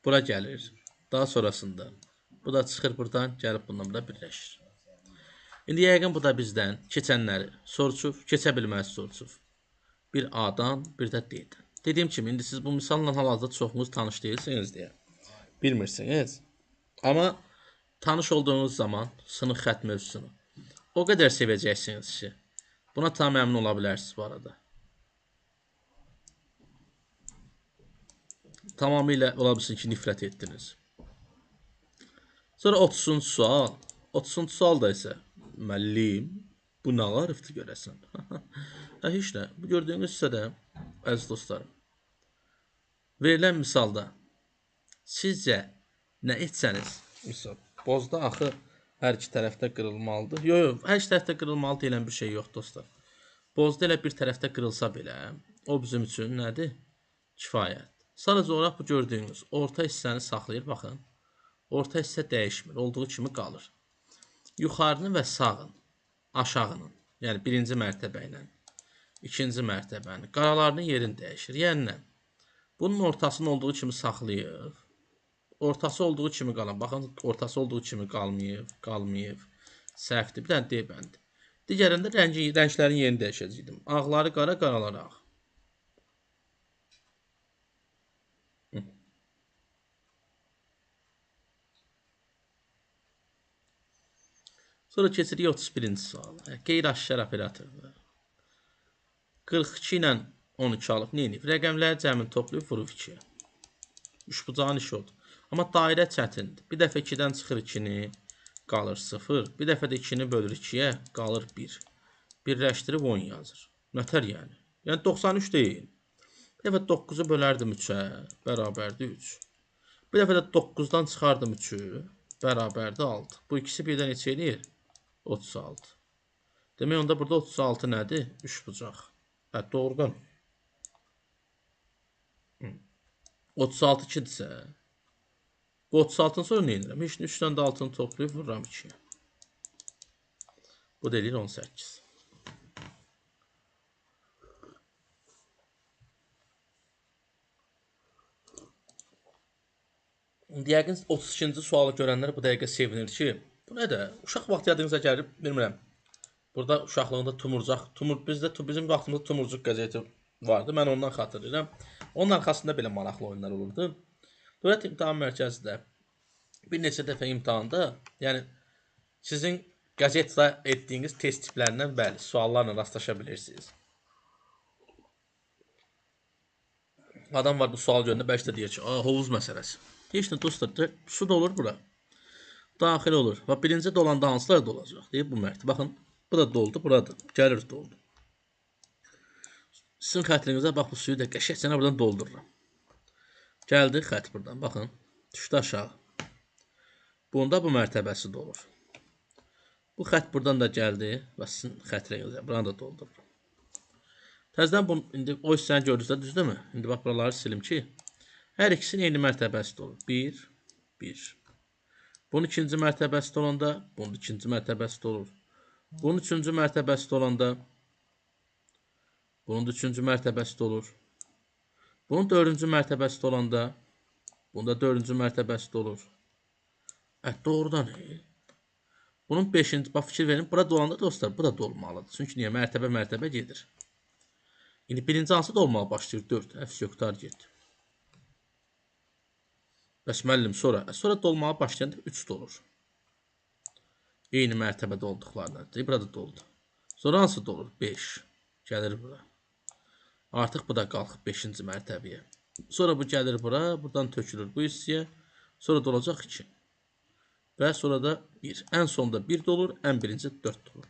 Bura gəlir. Daha sonrasında bu da çıxır buradan. Gəlib bundan bura birləşir. İndi yəqin bu da bizdən keçənləri soruşub, keçə bilməz soruşub. Bir A'dan, bir də D'dən. Dediyim kimi, indi siz bu misalla hal-hazırda çoxunuz tanış deyilsiniz deyə. Bilmirsiniz. Amma tanış olduğunuz zaman sınıq xətt mövzusunu o qədər sevəcəksiniz ki, buna tam əmin ola bilərsiniz bu arada. Tamamilə ola bilsin ki, nifrət etdiniz. Sonra 30-cu sual. 30-cu sualda isə müəllim, bu nə arifdir görəsən? Heç nə. Bu gördüyünüz hissədə, əziz dostlarım, verilən misalda sizcə nə etsəniz, misal, bozda axı hər iki tərəfdə qırılmalıdır. Yox, hər iki tərəfdə qırılmalı deyilən bir şey yox, dostlar. Bozda elə bir tərəfdə qırılsa belə, o bizim üçün nədir? Kifayət. Sadəcə olaraq bu gördüyünüz orta hissəni saxlayır, baxın. Orta hissə dəyişmir, olduğu kimi qalır. Yuxarının və sağın, aşağının, yəni birinci mərtəbə ilə ikinci mərtəbənin qaralarının yerini dəyişir. Yəni, bunun ortasının olduğu kimi saxlayıb, ortası olduğu kimi qalan, baxın, ortası olduğu kimi qalmayıb, qalmayıb. Səhvdir. Bir dənə D bəndi. Digərində rənglərin yerini dəyişəcəkdim. Ağları qara, qaraları ağ. Sonra keçirik 31-ci suala. Qeyri-aşkar operatordur. 42 ilə 12 alıb nə edib? Rəqəmləri cəmini toplayıb vurub 2-yə. Üçbucağın işi odur. Amma dairə çətindir. Bir dəfə 2-dən çıxır 2-ni, qalır 0. Bir dəfə də 2-ni bölür 2-yə, qalır 1. Birləşdirib 10 yazır. Nətər yəni? Yəni 93 deyil. Bir dəfə 9-u bölərdim 3-ə, bərabərdir 3. Bir dəfə də 9-dan çıxardım 3-ü, bərabərdir 6. Bu ikisi birdən neçə eləyir? 36. Demək onda burada 36 nədir? Üçbucaq. Doğrudan. 36 2-dirsə, bu 36-ın sonra nə edirəm? Heç 3-dən də 6-nı toplayıb vururam 2-yə. Bu da eləyir 18. Yəqin 32-ci sualı görənlər bu dəqiqə sevinir ki, bu nədir? Uşaq vaxtı yadınıza gəlir, bilmirəm. Burada uşaqlığında Tumurcaq, bizim vaxtımızda Tumurcuq qəzeti vardı. Mən ondan xatırlayıram. Onun arxasında belə maraqlı oyunlar olurdu. Dövlət İmtahan Mərkəzi də bir neçə dəfə imtahanda, yəni sizin qəzetdə etdiyiniz test tiplərindən bəli, suallarla rastlaşa bilirsiniz. Adam var bu sual görəndə bəlkə də deyir ki, hovuz məsələsi. Heç nə dostlar, su da olur bura. Daxil olur. Və birinci dolanda hansılar da olacaq deyib bu mərtə. Baxın, bu da doldu, buradır. Gəlir doldu. Sizin xətrinizə bax bu suyu da qəşəngcə buradan doldururam. Gəldi xət buradan. Baxın, düşdü aşağı. Bunda bu mərtəbəsi də olur. Bu xət buradan da gəldi və sizin xətrinizə buranı da doldururam. Təzədən bunu indi o hissəni gördünüzdə, düzdürmü? İndi bax buraları silim ki, hər ikisinin eyni mərtəbəsi də olur. 1, 1. Bunun ikinci mərtəbəsi də olanda, bunun ikinci mərtəbəsi də olur. Bunun üçüncü mərtəbəsi də olanda, bunun da üçüncü mərtəbəsi də olur. Bunun dördüncü mərtəbəsi də olanda, bunun da dördüncü mərtəbəsi də olur. Doğrudan. Bunun beşinci, bax fikir verin, bura dolanda dostlar, bu da dolmalıdır. Çünki niyə? Mərtəbə gedir. İndi birinci hansı dolmağa başlayır? 4. Əfs yox, tar getdi. Bəs müəllim sonra? Sonra dolmağa başlayanda 3 dolur. Eyni mərtəbədə olduqlarından. Burada doldu. Sonra hansı dolur? 5. Gəlir bura. Artıq bu da qalxıb 5-ci mərtəbəyə. Sonra bu gəlir bura. Buradan tökülür bu hissəyə. Sonra dolacaq 2. Və sonra da 1. Ən sonda 1 dolur. Ən birinci 4 dolur.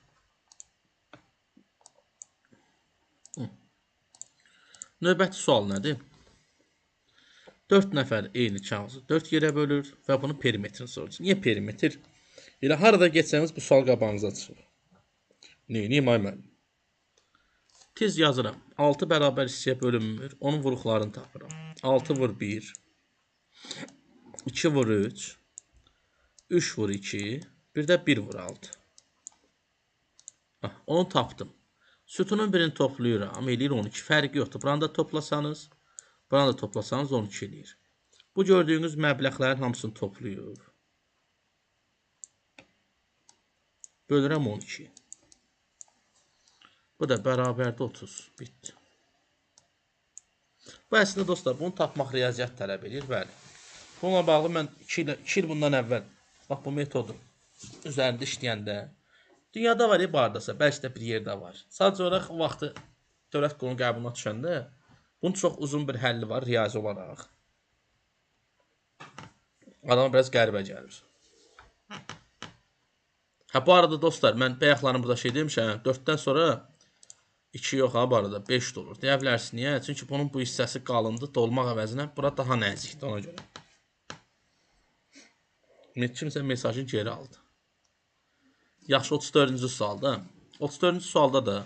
Növbəti sual nədir? 4 nəfər eyni kağızı 4 yerə bölür və bunun perimetrini sorulur. Niyə perimetr? Elə harada geçsəniz bu sual qabağınıza çıxır. Neyim ay müəllim? Tez yazıram. 6 bərabər hissəyə bölünmür. Onun vuruqlarını tapıram. 6 vur 1. 2 vur 3. 3 vur 2. Bir də 1 vur 6. Onu tapdım. Sütunun birini toplayıram. Eləyir 12. Fərqi yoxdur. Buranı da toplasanız, buranı da toplasanız 12 eləyir. Bu gördüyünüz məbləğlərin hamısını toplayır. Bölürəm 12. Bu da bərabərdə 30. Bitdi. Bu əslində dostlar, bunu tapmaq riyaziyyat tələb edir. Bəli. Bununla bağlı mən 2 il bundan əvvəl bax bu metodun üzərində işləyəndə dünyada var ya bardasa, bəlkə də bir yerdə var. Sadəcə olaraq vaxtı dövlət qurumuna qəbuluna düşəndə bunun çox uzun bir həlli var riyazi olaraq. Adama biraz qəribə gəlir. Bu arada dostlar, mən bayaqlarım burada şey demişəm, 4-dən sonra 2 yox ha bu arada 5 olur. Deyə bilərsiniz niyə? Çünki bunun bu hissəsi qalındı, dolmaq əvəzinə bura daha nəzikdir ona görə. Kimsə mesajı geri aldı. Yaxşı 34-cü sualda. 34-cü sualda da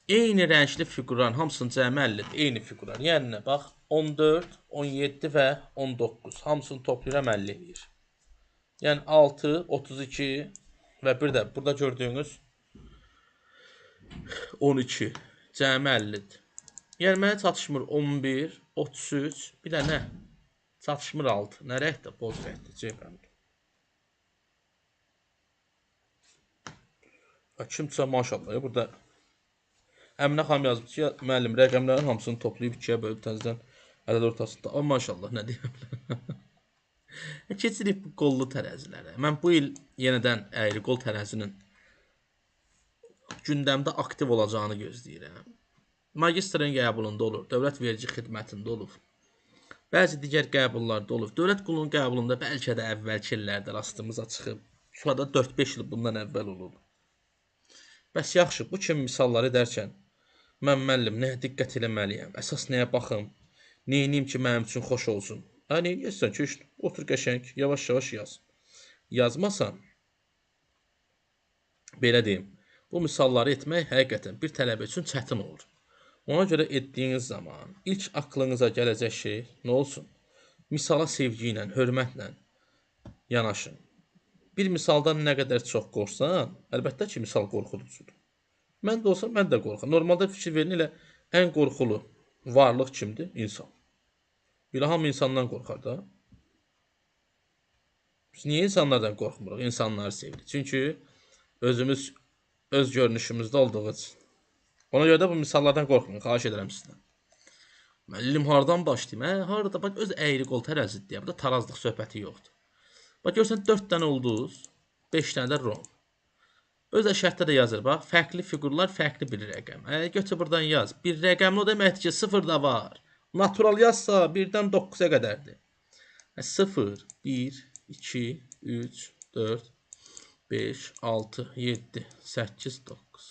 eyni rəngli fiqurların hamısının cəmi 50-dir. Eyni fiqurlar. Yəni nə? Bax 14, 17 və 19. Hamısını toplayıram 50 eləyir. Yəni 6, 32 və bir də burada gördüyünüz 12. Cəmi 50-dir. Yəni mənə çatışmır 11, 33, bir də nə? Çatışmır 6. Nə rəngdir? Boz rəngdir. Cəbəmdir. Kimsə maşallah burada Əminə xanım yazıb ki, müəllim rəqəmlərin hamısını toplayıb 2-yə bölüb təzədən ədəd ortasında. Amma maşallah nə deyim. Keçirik bu qollu tərəzilərə. Mən bu il yenidən əyri qol tərəzinin gündəmdə aktiv olacağını gözləyirəm. Magistrin qəbulunda olur, dövlət vergi xidmətində olub. Bəzi digər qəbullarda olub. Dövlət qulunun qəbulunda bəlkə də əvvəlki illərdə rastımıza çıxıb. Şurada 4-5 il bundan əvvəl olub. Bəs yaxşı, bu kimi misalları edərkən mən müəllim nəyə diqqət eləməliyəm? Əsas nəyə baxım? Nə edeyim ki, mənim üçün xoş olsun? Nə edirsən ki, otur qəşəng, yavaş-yavaş yaz. Yazmasan, belə deyim, bu misalları etmək həqiqətən bir tələbə üçün çətin olur. Ona görə etdiyiniz zaman ilk aklınıza gələcək şey nə olsun? Misala sevgi ilə, hörmətlə yanaşın. Bir misaldan nə qədər çox qorxsan, əlbəttə ki, misal qorxuducudur. Mən də olsam, mən də qorxam. Normalda fikir verin elə ən qorxulu varlıq kimdir? İnsan. Elə hamı insandan qorxar da. Biz niyə insanlardan qorxmuruq? İnsanları sevirik. Çünki özümüz öz görünüşümüzdə olduğu üçün. Ona görə də bu misallardan qorxmayın. Xahiş edirəm sizdən. Müəllim hardan başlayayım? Harada? Bax, öz əyri qol tərəzidir deyə. Burada tarazlıq söhbəti yoxdur. Bax, görsən 4 dənə ulduz, 5 dənə də rom. Öz şərtdə də yazır, bax, fərqli fiqurlar, fərqli bir rəqəm. Götür buradan yaz. Bir rəqəmli o deməkdir ki, 0 da var. Natural yazsa 1-dən 9-a qədərdir. 0, 1, 2, 3, 4, 5, 6, 7, 8, 9.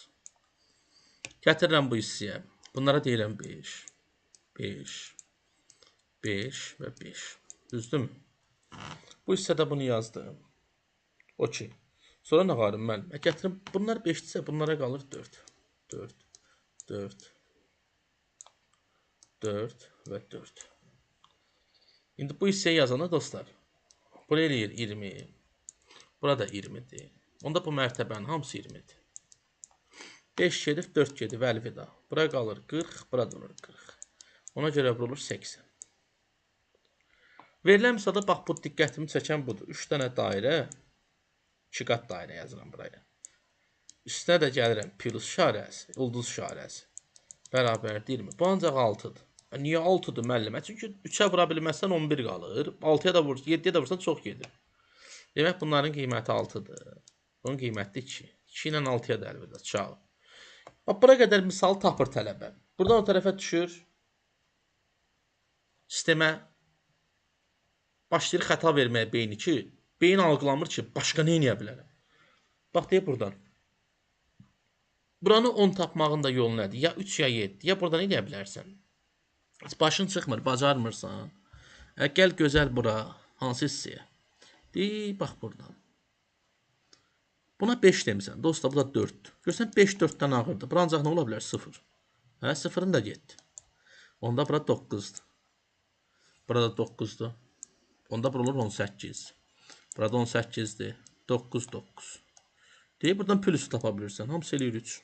Gətirirəm bu hissəyə. Bunlara deyirəm 5, 5, 5 və 5. Düzdürmü? Bu hissədə bunu yazdım. Okey. Sonra nə qalır müəllim? Gətirim, bunlar 5-dirsə, bunlara qalır 4. 4, 4, 4 və 4. İndi bu hissəyə yazana dostlar, bura eləyir 20. Burada 20-dir. Onda bu mərtəbənin hamısı 20-dir. 5 gedib, 4 gedib, əlvida. Bura qalır 40, bura durur 40. Ona görə vurulur 80. Verilən misalda bax, bu diqqətimi çəkən budur. 3 dənə dairə, 2 qat dairə yazıram buraya. Üstünə də gəlirəm, plus işarəsi, ulduz işarəsi. Bərabər 20. Bu ancaq 6-dır. Niyə 6-dır müəllimə? Çünki 3-ə vura bilməzsən 11 qalır. 6-ya da vursan, 7-yə də vursan çox gedir. Demək, bunların qiyməti 6-dır. Bunun qiyməti 2. 2 ilə 6-ya da əlbəttə çağır. Bura qədər misal tapır tələbə. Buradan o tərəfə düşür. Sistemə başlayır xəta verməyə beyni ki, beyin algılamır ki, başqa nə edə bilərəm? Bax, deyib buradan. Buranı 10 tapmağın da yolu nədir? Ya 3 ya 7. Ya buradan edə bilərsən. Başın çıxmır, bacarmırsan. Gəl gözəl bura, hansı hissəyə? Deyib, bax buradan. Buna 5 demisən. Dostlar, bu da 4-dür. Görsən 5 4-dən ağırdır. Bura ancaq nə ola bilər? 0. 0-ın da getdi. Onda bura 9-dur. Burada 9-dur. Onda bura olur 18. Burada 18-dir. 9, 9. Deyib, buradan pülüsü tapa bilirsən. Hamısı eləyir 3.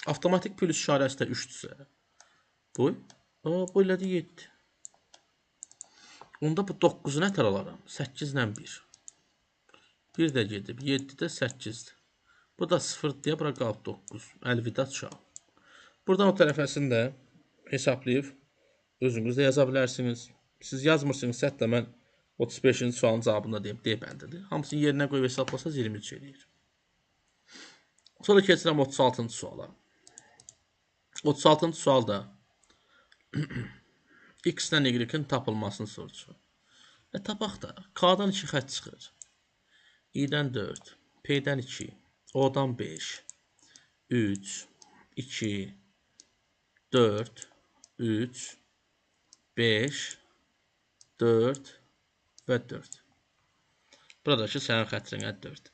Avtomatik pülüs işarəsi də 3-dürsə. Bu elədi 7. Onda bu 9-u nətər alaram? 8 ilə 1. 1 də gedib, 7 də 8-dir. Bu da 0 deyə, bura qalıb 9. Əlvida çağ. Buradan o tərəfəsini də hesablayıb özünüz də yaza bilərsiniz. Siz yazmırsınız, hətta mən 35-ci sualın cavabında deyib bəndidir. Hamısını yerinə qoyub hesablasaz 23 eləyir. Sonra keçirəm 36-cı suala. 36-cı sualda x-dən y-in tapılmasını soruşur. Tapaq da, k-dan 2 xət çıxır. i-dən 4, p-dən 2, o-dan 5, 3, 2, 4, 3, 5, 4 və 4. Buradakı sənin xətrinə 4.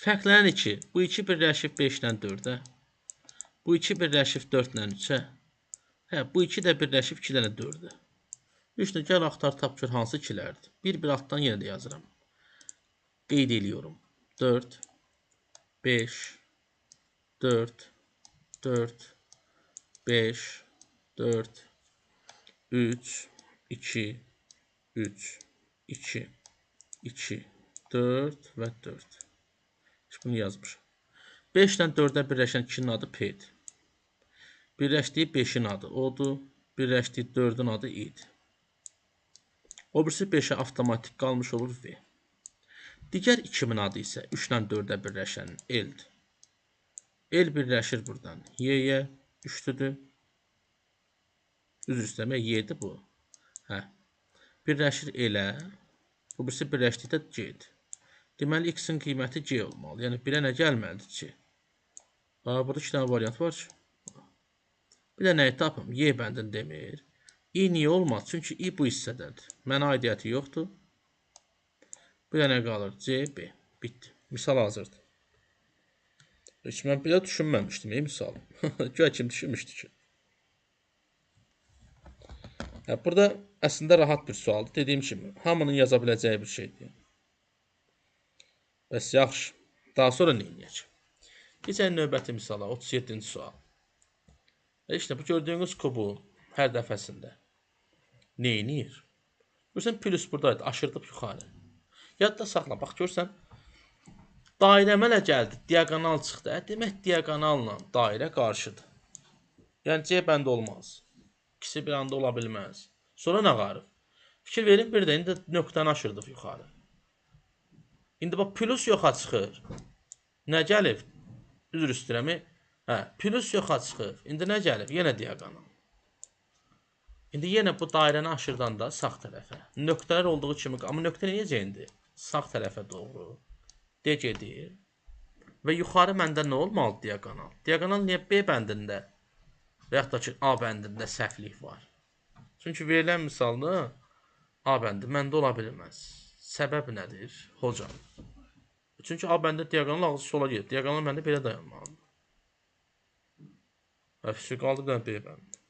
Fərqlənən 2. Bu 2 birləşib 5-dən 4-ə. Bu 2 birləşib 4-dən 3-ə. Bu 2 də birləşib 2-dən 4-ə. Üçünü gəl axtar, tap gör hansı 2-lərdir. Bir altdan yenə də yazıram. Qeyd ediyorum. 4, 5, 4, 4, 5, 4, 3, 2, 3, 2, 2, 4 və 4. Bunu yazmışam. 5 ilə 4-ə birləşən 2-nin adı P-dir. Birləşdiyi 5-in adı O-dur. Birləşdiyi 4-ün adı İ-dir. O birisi 5-ə avtomatik qalmış olur V. Digər 2-min adı isə 3 ilə 4-ə birləşən L-dir. L birləşir buradan. Y-yə 3-dür. Üzr istəmək Y-dir bu. Hə. Birləşir L-ə. Bu birisi birləşdikdə C-dir. Deməli, X-in qiyməti C olmalı. Yəni, 1-ə nə gəlməlidir C? Burada 2 dənə variant var ki. Bir də nəyi tapım? Y bəndini demir. İ niyə olmaz? Çünki İ bu hissədədir. Mənə aidiyyəti yoxdur. Bir də nə qalır? C, B. Bitdi. Misal hazırdır. Heç mən belə düşünməmişdim, misal. Güya kim düşünmüşdü ki? Burada əslində rahat bir sualdır. Dediyim kimi, hamının yaza biləcəyi bir şeydir. Bəs yaxşı. Daha sonra nə edəcək? Keçən növbəti misala, 37-ci sual. İşte bu gördüyünüz kubu hər dəfəsində nə edir? Görürsən, plus buradaydı, aşırdıb yuxarı. Yadda saxla, bax görürsən, dairə mənə gəldi, diagonal çıxdı. Demək, diagonalla dairə qarşıdır. Yəni, C bənd olmaz. İkisi bir anda ola bilməz. Sonra nə qarıb? Fikir verin, bir də indi nöqtəni aşırdıq yuxarı. İndi bax, plus yoxa çıxır. Nə gəlib? Üzr istəyirəm. Plus yoxa çıxır. İndi nə gəlib? Yenə diagonal. İndi yenə bu dairəni aşırdanda sağ tərəfə. Nöqtələr olduğu kimi, amma nöqtə necə indi? Sağ tərəfə doğru. D gedir. Və yuxarı məndə nə olmalı? Diagonal. Diagonal niyə B bəndində və yaxud da ki, A bəndində səhvlik var? Çünki verilən misalda A bəndi məndə ola bilməz. Səbəb nədir? Hocam. Çünki A bəndə diagonal ağzı sola gedir. Diagonal məndə belə dayanmalıdır. Əfsi qaldı bir dənə B bəndi.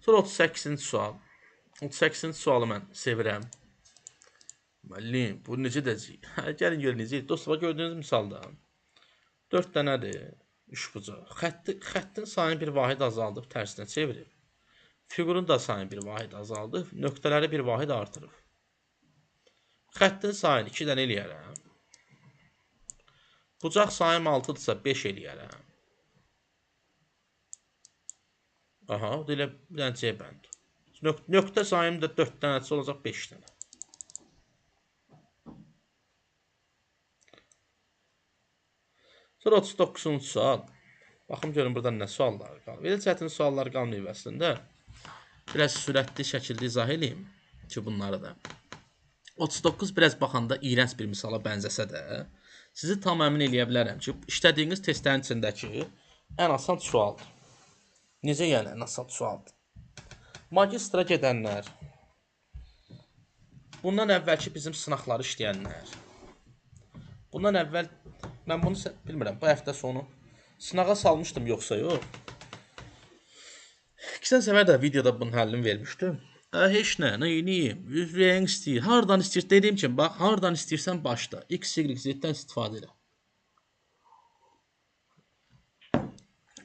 Sonra 38-ci sual. 38-ci sualı mən sevirəm. Müəllim, bu necə dəcək? Gəlin görün necə. Dostlar, gördüyünüz misalda 4 dənədir, 3 bucaq. Xəttin sayını bir vahid azaldıb, tərsinə çevirib. Fiqurun da sayını bir vahid azaldıb, nöqtələri bir vahid artırıb. Xəttin sayını 2 dənə eləyərəm. Bucaq sayım 6-dırsa 5 eləyərəm. Aha, o da elə bir dənə C bənd. Nöqtə sayım da 4 dənəsi olacaq 5 dənə. Sonra 39-cu sual. Baxım görün burada nə suallar qalır. Belə çətin suallar qalmayıb əslində. Biraz sürətli şəkildə izah edeyim ki, bunları da. 39 biraz baxanda iyrənc bir misala bənzəsə də, sizi tam əmin eləyə bilərəm ki, işlədiyiniz testlərin içindəki ən asan sualdır. Necə yəni ən asan sualdır? Magistra gedənlər, bundan əvvəlki bizim sınaqları işləyənlər, bundan əvvəl, mən bunu bilmirəm, bu həftə sonu sınağa salmışdım yoxsa yox. İkisindən səfər də videoda bunun həllini vermişdim. Heç nə, nə edeyim, ürəyin istəyir, hardan istəyirsən, dediyim kimi, bax, hardan istəyirsən başla, X, Y, Z-dən istifadə elə.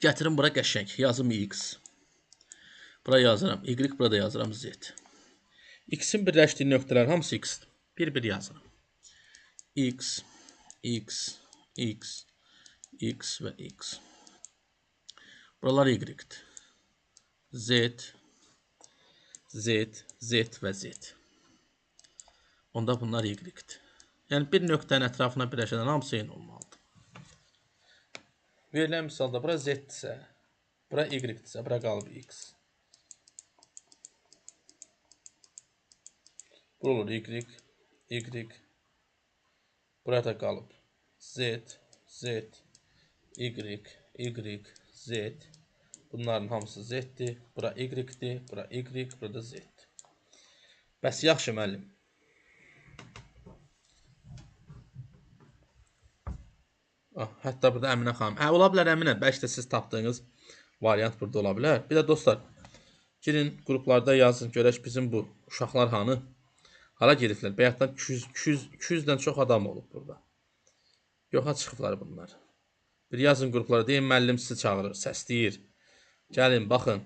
Gətirin bura qəşəng, yazım X. Bura yazıram Y, burada yazıram Z. X-in birləşdiyi nöqtələr hamısı X-dir. Bir-bir yazıram. X, X, X, X və X. Buralar Y-dir. Z, Z, Z və Z. Onda bunlar Y-dir. Yəni, bir nöqtənin ətrafına birləşədən hamısı eyni olmalıdır. Verilən misalda bura Z-dirsə, bura Y-dirsə, bura qalıb X. Bura olur Y, Y. Burada qalıb Z, Z, Y, Y, Z. Bunların hamısı Z-dir. Bura Y-dir, bura Y, burada Z-dir. Bəs yaxşı müəllim. Hətta burada Əminə xanım. Ola bilər Əminə, bəlkə də siz tapdığınız variant burada ola bilər. Bir də dostlar, girin qruplarda yazın, görək bizim bu uşaqlar hanı? Hara gediblər? Bəyətdən 200-dən çox adam olub burada. Yoxa çıxıblar bunlar. Bir yazın qruplara, deyin müəllim sizi çağırır, səsləyir. Gəlin, baxın.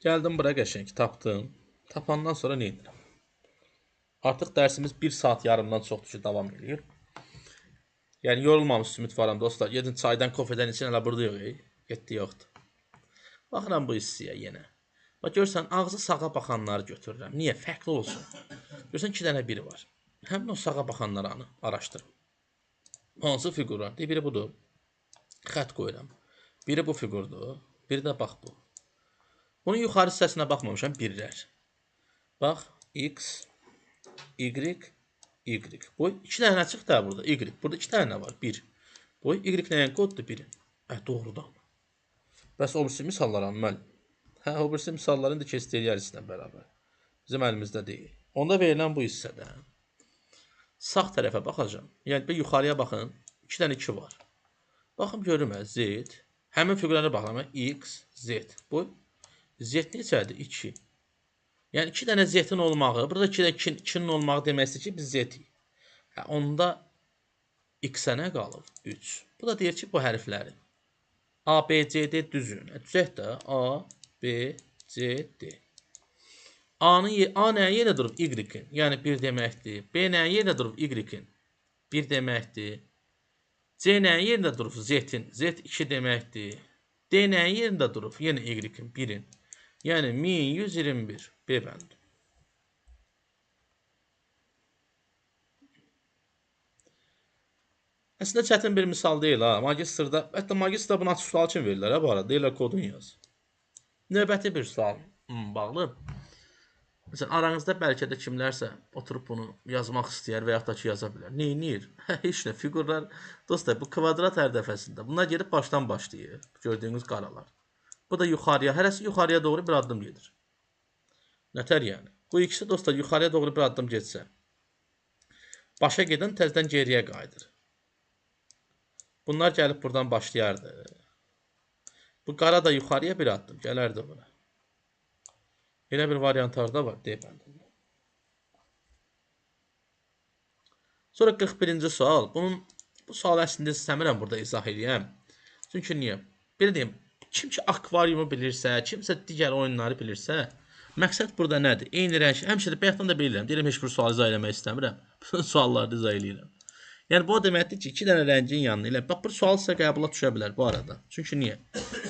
Gəldim bura qəşəng tapdım. Tapandan sonra nə edirəm? Artıq dərsimiz 1 saat yarımdan çoxdur ki, davam edir. Yəni yorulmamışsınız ümidvaram dostlar. Gedin çaydan, kofedən için hələ burada yox. Getdi yoxdur. Baxıram bu hissəyə yenə. Bax görürsən ağzı sağa baxanları götürürəm. Niyə? Fərqli olsun. Görürsən 2 dənə biri var. Həmin o sağa baxanları araşdırın. Hansı fiqurlar? Biri budur. Xətt qoyuram. Biri bu fiqurdur. Biri də bax bu. Bunun yuxarı hissəsinə baxmamışam. Birlər. Bax. X, Y, Y. Bu 2 dənə çıxdı da burada. Y. Burada 2 dənə var. 1. Bu Y nəyin koddur? 1. Doğrudan. Bəs o birisi misallar müəllim. O birisi misalların da keçdiyi yer hissələ bərabər. Bizim əlimizdə deyil. Onda verilən bu hissədə sağ tərəfə baxacağım. Yəni bir yuxarıya baxın. 2 dənə 2 var. Baxım görürüm Z. Həmin fiqurlara baxıram. X, Z. Bu Z neçədir? 2. Yəni 2 dənə Z-in olmağı, burada 2 dənə 2-nin olmağı deməkdir ki, biz Z-yik. Onda X-ə nə qalır? 3. Bu da deyir ki, bu hərflərin A, B, C, D düzün. Düzək də A, B, C, D. A nəyə yerdə durub? Y-in. Yəni 1 deməkdir. B nəyə yerdə durub? Y-in. 1 deməkdir. C nəyə yerdə durub? Z-in. Z 2 deməkdir. D nəyə yerdə durub? Yenə Y-in. 1-in. Yəni 1121. B bəndi. Əslində çətin bir misal deyil ha. Magistrda, hətta magistrda bunu açıq sual üçün verirlər ha bu arada. Deyirlər kodun yaz. Növbəti bir sual bağlı. Məsələn, aranızda bəlkə də kimlərsə oturub bunu yazmaq istəyər və yaxud da ki, yaza bilər. Neynir? Heç nə, fiqurlar. Dostlar, bu kvadrat hər dəfəsində. Bunlar gedib başdan başlayır. Gördüyünüz qaralar. Bu da yuxarıya, hərəsi yuxarıya doğru bir addım gedir. Nətər yəni? Bu ikisi dostlar yuxarıya doğru bir addım getsə, başa gedən təzdən geriyə qayıdır. Bunlar gəlib buradan başlayardı. Bu qara da yuxarıya bir addım gələrdi buna. Elə bir variantlarda var, deyib bəndə. Sonra 41-ci sual. Bu sual əslində istəmirəm burada izah edəyəm. Çünki niyə? Belə deyim, kim ki akvariumu bilirsə, kimsə digər oyunları bilirsə, məqsəd burada nədir? Eyni rəng, həmişə də bayaqdan da bilirəm. Deyirəm, heç bir sual izah eləmək istəmirəm. Bütün sualları izah eləyirəm. Yəni, bu o deməkdir ki, 2 dənə rəngin yanına ilə. Bax, bir sual sizə qəbula düşə bilər bu arada. Çünki niyə?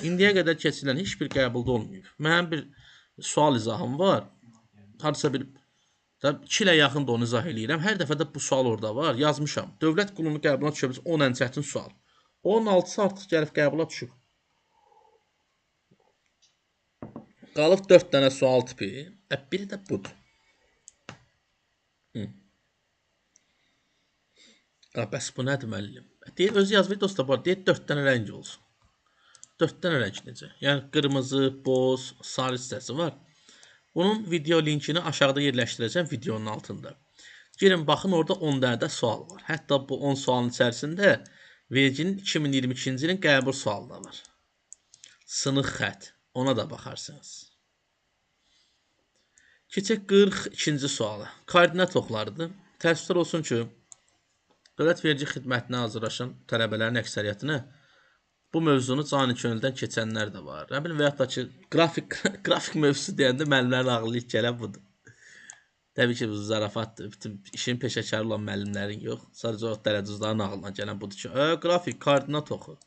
İndiyə qədər keçirilən heç bir qəbulda olmayıb. Mənim bir sual izahım var. Hardasa bir 2 ilə yaxın da onu izah eləyirəm. Hər dəfə də bu sual orada var. Yazmışam. Dövlət qulunu qəbula düşə bilər. 10 ən çətin sual. Onun 6-sı artıq gəlib qəbula düşüb. Qalıb 4 dənə sual tipi. Biri də budur. Bəs bu nədir müəllim? Deyir, özü yazmayı dostlar var. Deyir, 4 dənə rəng olsun. 4 dənə rəng necə? Yəni, qırmızı, boz, sarı hissəsi var. Bunun video linkini aşağıda yerləşdirəcəm videonun altında. Girin, baxın, orada 10 dənə də sual var. Hətta bu 10 sualın içərisində verginin 2022-ci ilin qəbul sualı da var. Sınıq xət. Ona da baxarsınız. Keçək 42-ci suala. Koordinat oxlarıdır. Təəssüflər olsun ki, Dövlət Vergi Xidmətinə hazırlaşan tələbələrin əksəriyyətinə bu mövzunu cani könüldən keçənlər də var. Nə bilim, və yaxud da ki, qrafik mövzusu deyəndə müəllimlərin ağlı ilk gələn budur. Təbii ki, bu zarafatdır. Bütün işin peşəkarı olan müəllimlərin yox. Sadəcə o dərəcəzlərin ağlına gələn budur ki, qrafik, koordinat oxu.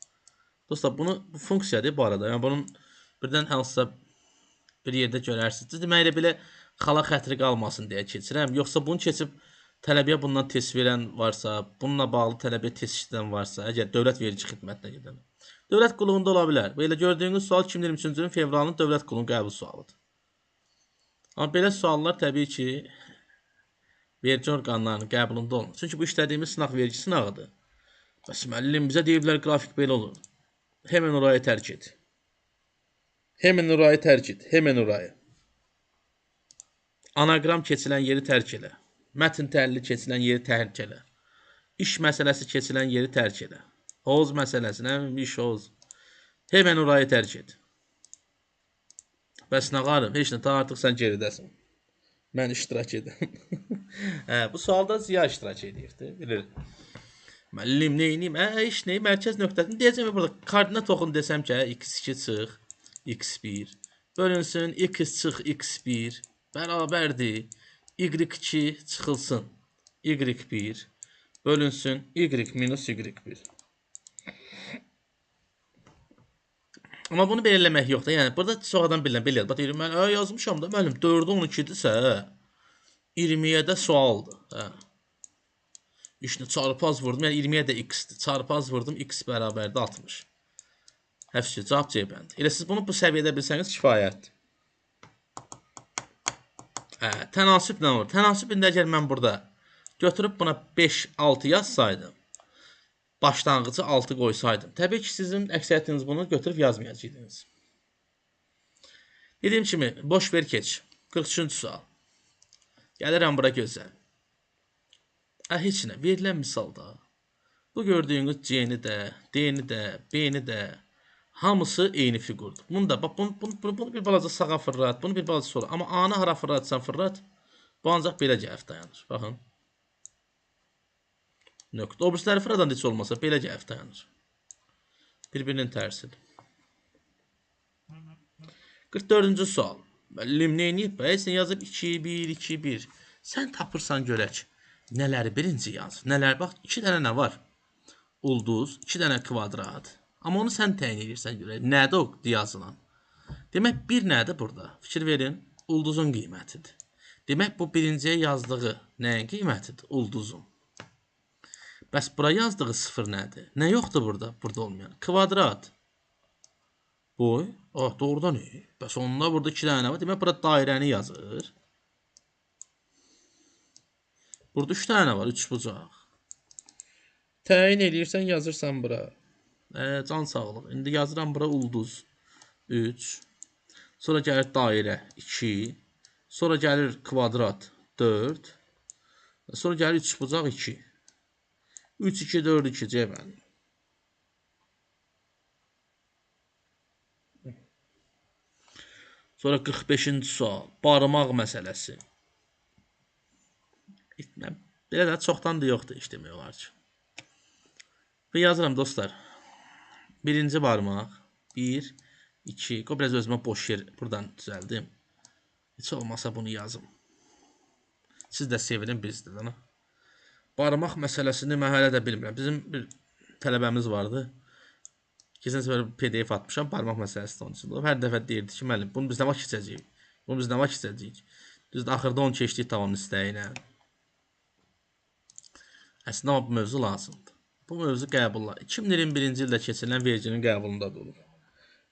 Dostlar, bu funksiyadır bu arada. Yəni, bunun birdən hansısa bir yerdə görərsiniz. Demək elə belə xala xətri qalmasın deyə keçirəm. Yoxsa bunu keçib tələbəyə bundan test verən varsa, bununla bağlı tələbəyə test işləyən varsa, əgər Dövlət Vergi Xidmətinə gedən. Dövlət qulluğunda ola bilər. Belə gördüyünüz sual 2023-cü ilin fevralının Dövlət qulluğunun qəbul sualıdır. Amma belə suallar təbii ki, vergi orqanlarının qəbulunda olmur. Çünki bu işlədiyimiz sınaq vergi sınağıdır. Bəs müəllim, bizə deyiblər qrafik belə olur. Hemen orayı tərk et. Hemen orayı tərk et. Hemen orayı. Anagram keçilən yeri tərk elə. Mətn təhlili keçilən yeri tərk elə. İş məsələsi keçilən yeri tərk elə. Hovuz məsələsi, nə iş hovuz. Hemen orayı tərk et. Bəs nə qarım? Heç nə, ta artıq sən geridəsin. Mən iştirak edim. Bu sualda Ziya iştirak edirdi. Bilir. Müəllim, neyiniyim? İş neyim? Mərkəz nöqtəsini deyəcəm. Burada koordinat oxun desəm ki, x2 çıx, x1. bölünsün x çıx x1 bərabərdir y2 çıxılsın y1 bölünsün y minus y1. Amma bunu belə eləmək yoxdur. Yəni burada sonradan bilən belə. Bax deyirəm mən yazmışam da müəllim 4-ü 12-dirsə 20-yə də sualdır. Hə. İşte çarpaz vurdum. Yəni 20-yə də x-dir. Çarpaz vurdum x bərabərdir 60. Həfsi cavab C bəndi. Elə siz bunu bu səviyyədə bilsəniz kifayətdir. Hə, tənasib nə olur? Tənasibində əgər mən burada götürüb buna 5 6 yazsaydım, başlanğıcı 6 qoysaydım. Təbii ki, sizin əksəriyyətiniz bunu götürüb yazmayacaqdınız. Dediyim kimi, boş ver keç. 43-cü sual. Gəlirəm bura gözəl. Heç nə, verilən misalda bu gördüyünüz C-ni də, D-ni də, B-ni də hamısı eyni fiqurdur. Bunu da, bax, bunu bir balaca sağa fırlat, bunu bir balaca sola. Amma A-nı hara fırlatsan fırlat, bu ancaq belə gəlib dayanır. Baxın. Nöqtə. Obrisləri fırladan heç olmasa belə gəlib dayanır. Bir-birinin tərsidir. 44-cü sual. Müəllim neyniyib? Sən yazıb 2, 1, 2, 1. Sən tapırsan görək. Nələri birinci yaz? Nələr? Bax, 2 dənə nə var? Ulduz, 2 dənə kvadrat. Amma onu sən təyin edirsən görək. Nədir o yazılan? Demək, bir nədir burada? Fikir verin. Ulduzun qiymətidir. Demək, bu birinciyə yazdığı nəyin qiymətidir? Ulduzun. Bəs bura yazdığı 0 nədir? Nə yoxdur burada? Burada olmayan. Kvadrat. Boy. Doğrudan iyi. Bəs onunla burada 2 dənə var. Demək, burada dairəni yazır. Burada 3 dənə var. 3 bucaq. Təyin edirsən, yazırsan bura. Can sağlıq. İndi yazıram bura ulduz. 3. Sonra gəlir dairə 2. Sonra gəlir kvadrat 4. Sonra gəlir 3 bucaq 2. 3, 2, 4, 2 C bəli. Sonra 45-ci sual. Barmaq məsələsi. Belə də çoxdan da yoxdur iş demək olar ki. Və yazıram dostlar. Birinci barmaq. 1, 2. Qoy biraz özümə boş yer buradan düzəldim. Heç olmasa bunu yazım. Siz də sevirin bizdir. Barmaq məsələsini mən hələ də bilmirəm. Bizim bir tələbəmiz vardı. Keçən səfər PDF atmışam. Barmaq məsələsi də onun üçün olub. Hər dəfə deyirdi ki, müəllim, bunu biz nə vaxt keçəcəyik? Bunu biz nə vaxt keçəcəyik? Düzdür, axırda onu keçdik tamam istəyinə. Əslində bu mövzu lazımdır. Bu mövzu qəbullar. 2021-ci ildə keçirilən verginin qəbulunda da olub.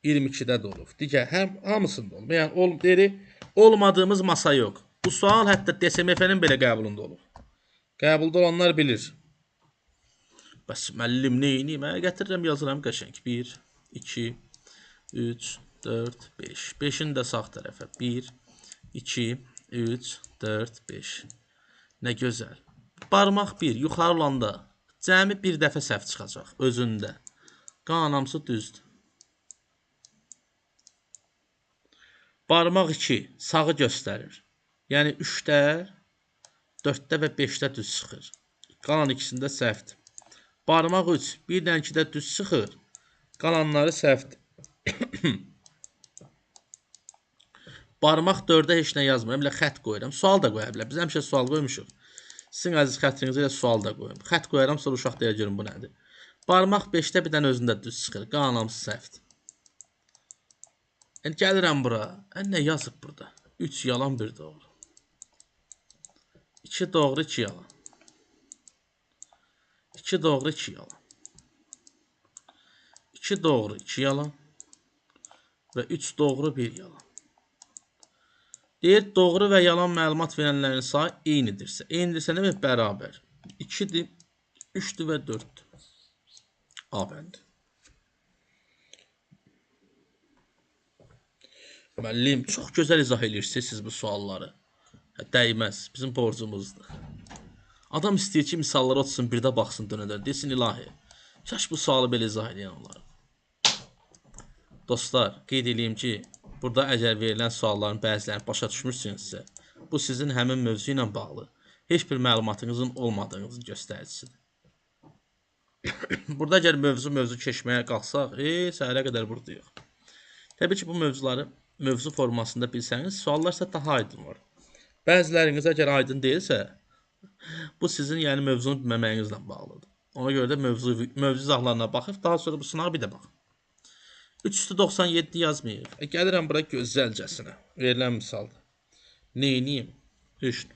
22-də də olub. Digər hamısında olub. Yəni olmadığımız masa yox. Bu sual hətta DSMF-nin belə qəbulunda olub. Qəbulda olanlar bilir. Bəs müəllim neyini? Mən gətirirəm, yazıram qəşəng. 1, 2, 3, 4, 5. 5-in də sağ tərəfə. 1, 2, 3, 4, 5. Nə gözəl. Barmaq 1 yuxarı olanda cəmi bir dəfə səhv çıxacaq özündə. Qanamsı düzdür. Barmaq 2 sağı göstərir. Yəni 3-də, 4-də və 5-də düz çıxır. Qalan ikisində səhvdir. Barmaq 3 1-dən 2-də düz çıxır. Qalanları səhvdir. Barmaq 4-də heç nə yazmıram. Elə xət qoyuram. Sual da qoya bilər. Biz həmişə sual qoymuşuq. Sizin əziz xətrinizə elə sual da qoyuram. Xət qoyaram, sonra uşaq deyə görün bu nədir. Barmaq 5-də bir dənə özündə düz çıxır. Qalanamsı səhvdir. Yəni gəlirəm bura. Nə yazıb burada? 3 yalan 1 doğru. 2 doğru 2 yalan. 2 doğru 2 yalan. 2 doğru 2 yalan. Və 3 doğru 1 yalan. Deyir, doğru və yalan məlumat verənlərin sayı eynidirsə. Eynidirsə nə demək? Bərabər. 2-dir, 3-dür və 4-dür. A bəndi. Müəllim, çox gözəl izah edirsiniz siz bu sualları. Dəyməz, bizim borcumuzdur. Adam istəyir ki, misallara otursun, bir də baxsın dönədən. Desin, ilahi, kaş bu sualı belə izah edən olar. Dostlar, qeyd edeyim ki, burada əgər verilən sualların bəzilərini başa düşmürsünüzsə, bu sizin həmin mövzu ilə bağlı heç bir məlumatınızın olmadığınızın göstəricisidir. Burada əgər mövzu keçməyə qalsaq, səhərə qədər buradayıq. Təbii ki, bu mövzuları mövzu formasında bilsəniz, suallar isə daha aydın var. Bəziləriniz əgər aydın deyilsə, bu sizin yəni mövzunu bilməməyinizlə bağlıdır. Ona görə də mövzu izahlarına baxıb, daha sonra bu sınağa bir də baxın. 3 üstü 97 yazmayıq. Gəlirəm bura gözəlcəsinə. Verilən misalda. Neyniyim? 3.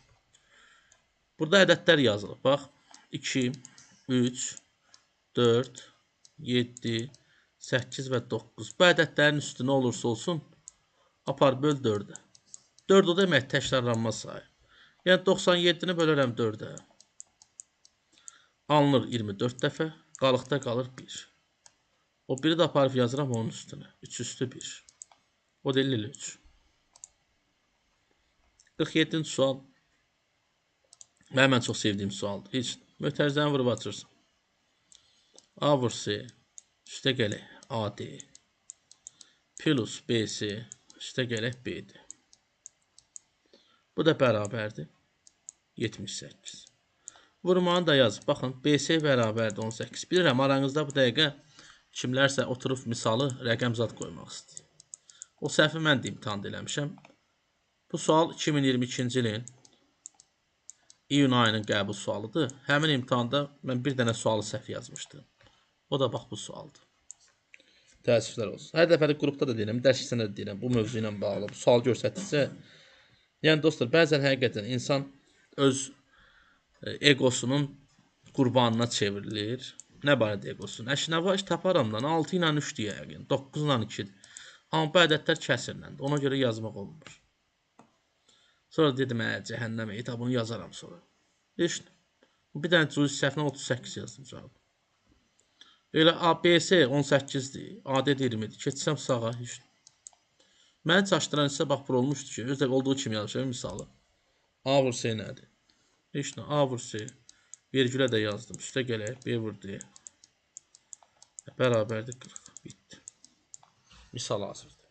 Burada ədədlər yazılıb. Bax. 2, 3, 4, 7, 8 və 9. Bu ədədlərin üstü nə olursa olsun, apar böl 4-ə. 4 o demək təkrarlanma sayı. Yəni 97-ni bölürəm 4-ə. Alınır 24 dəfə. Qalıqda qalır 1. O biri də aparıb yazıram onun üstünə. 3 üstü 1. O da 53. 47-ci sual. Mən çox sevdiyim sualdır. Heç mötərizəni vurub açırsan. A vur C. Üstə gələk AD. Plus BC. Üstə gələk BD. Bu da bərabərdir. 78. Vurmanı da yazıb. Baxın, BC bərabərdir 18. Bilirəm, aranızda bu dəqiqə kimlərsə oturub misalı rəqəmzad qoymaq istəyir. O səhvi mən də imtihanda eləmişəm. Bu sual 2022-ci ilin iyun ayının qəbul sualıdır. Həmin imtihanda mən bir dənə sualı səhv yazmışdım. O da bax bu sualdır. Təəssüflər olsun. Hər dəfə də qrupda da deyirəm, dərs keçəndə də deyirəm, bu mövzu ilə bağlı. Bu sual göstərdikcə, yəni dostlar, bəzən həqiqətən insan öz egosunun qurbanına çevrilir. Nə barədə egosun? Əşnəva iş taparamdan 6 ilə 3 deyə yəqin, 9 ilə 2-dir. Amma bu ədədlər kəsrləndir. Ona görə yazmaq olmur. Sonra dedim, cəhənnəmə, bunu yazaram sonra. İşte, bir dənə cüz səhvlə 38 yazdım cavabı. Elə ABC 18-dir, AD 20-dir. Keçsəm sağa, işte. Məni çaşdıran isə bax, bura olmuşdur ki, özdə olduğu kimi yazmışam misalı. A vur C nədir? İşte, A vur C. Vergülə də yazdım. Üstə gələk, B vur D. Bərabərdir 40. Bitdi. Misal hazırdır.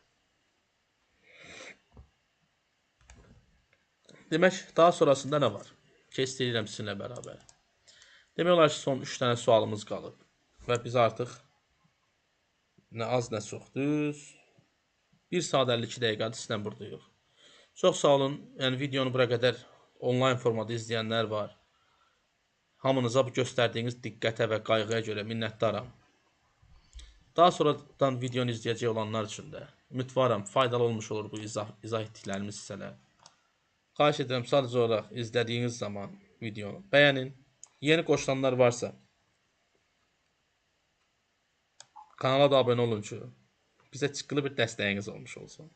Demək, daha sonrasında nə var? Kes deyirəm sizinlə bərabər. Demək olar ki, son 3 dənə sualımız qalıb. Və biz artıq nə az, nə çoxdur. 1 saat 52 dəqiqədir sizlə buradayıq. Çox sağ olun. Yəni, videonu bura qədər onlayn formada izləyənlər var. Hamınıza bu göstərdiyiniz diqqətə və qayğıya görə minnətdaram. Daha sonradan videonu izləyəcək olanlar üçün də ümidvaram faydalı olmuş olur bu izah etdiklərimiz hissələr. Xahiş edirəm, sadəcə olaraq izlədiyiniz zaman videonu bəyənin. Yeni qoşulanlar varsa kanala da abunə olun ki, bizə çıxılı bir dəstəyiniz olmuş olsun.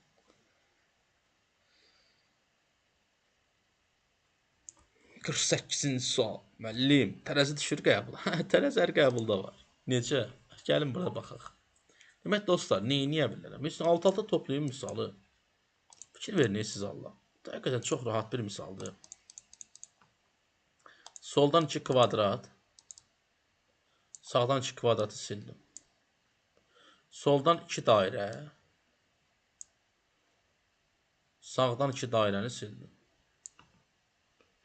%48-ci sual. Müəllim, tərəzi düşür qəbul. Tərəzi hər qəbulda var. Necə? Gəlin burada baxaq. Demək dostlar, neyə bilərəm? Heç alt-alta toplayın misalı. Fikir verin siz Allah. Həqiqətən çox rahat bir misaldır. Soldan 2 kvadrat. Sağdan 2 kvadratı sildim. Soldan 2 dairə. Sağdan 2 dairəni sildim.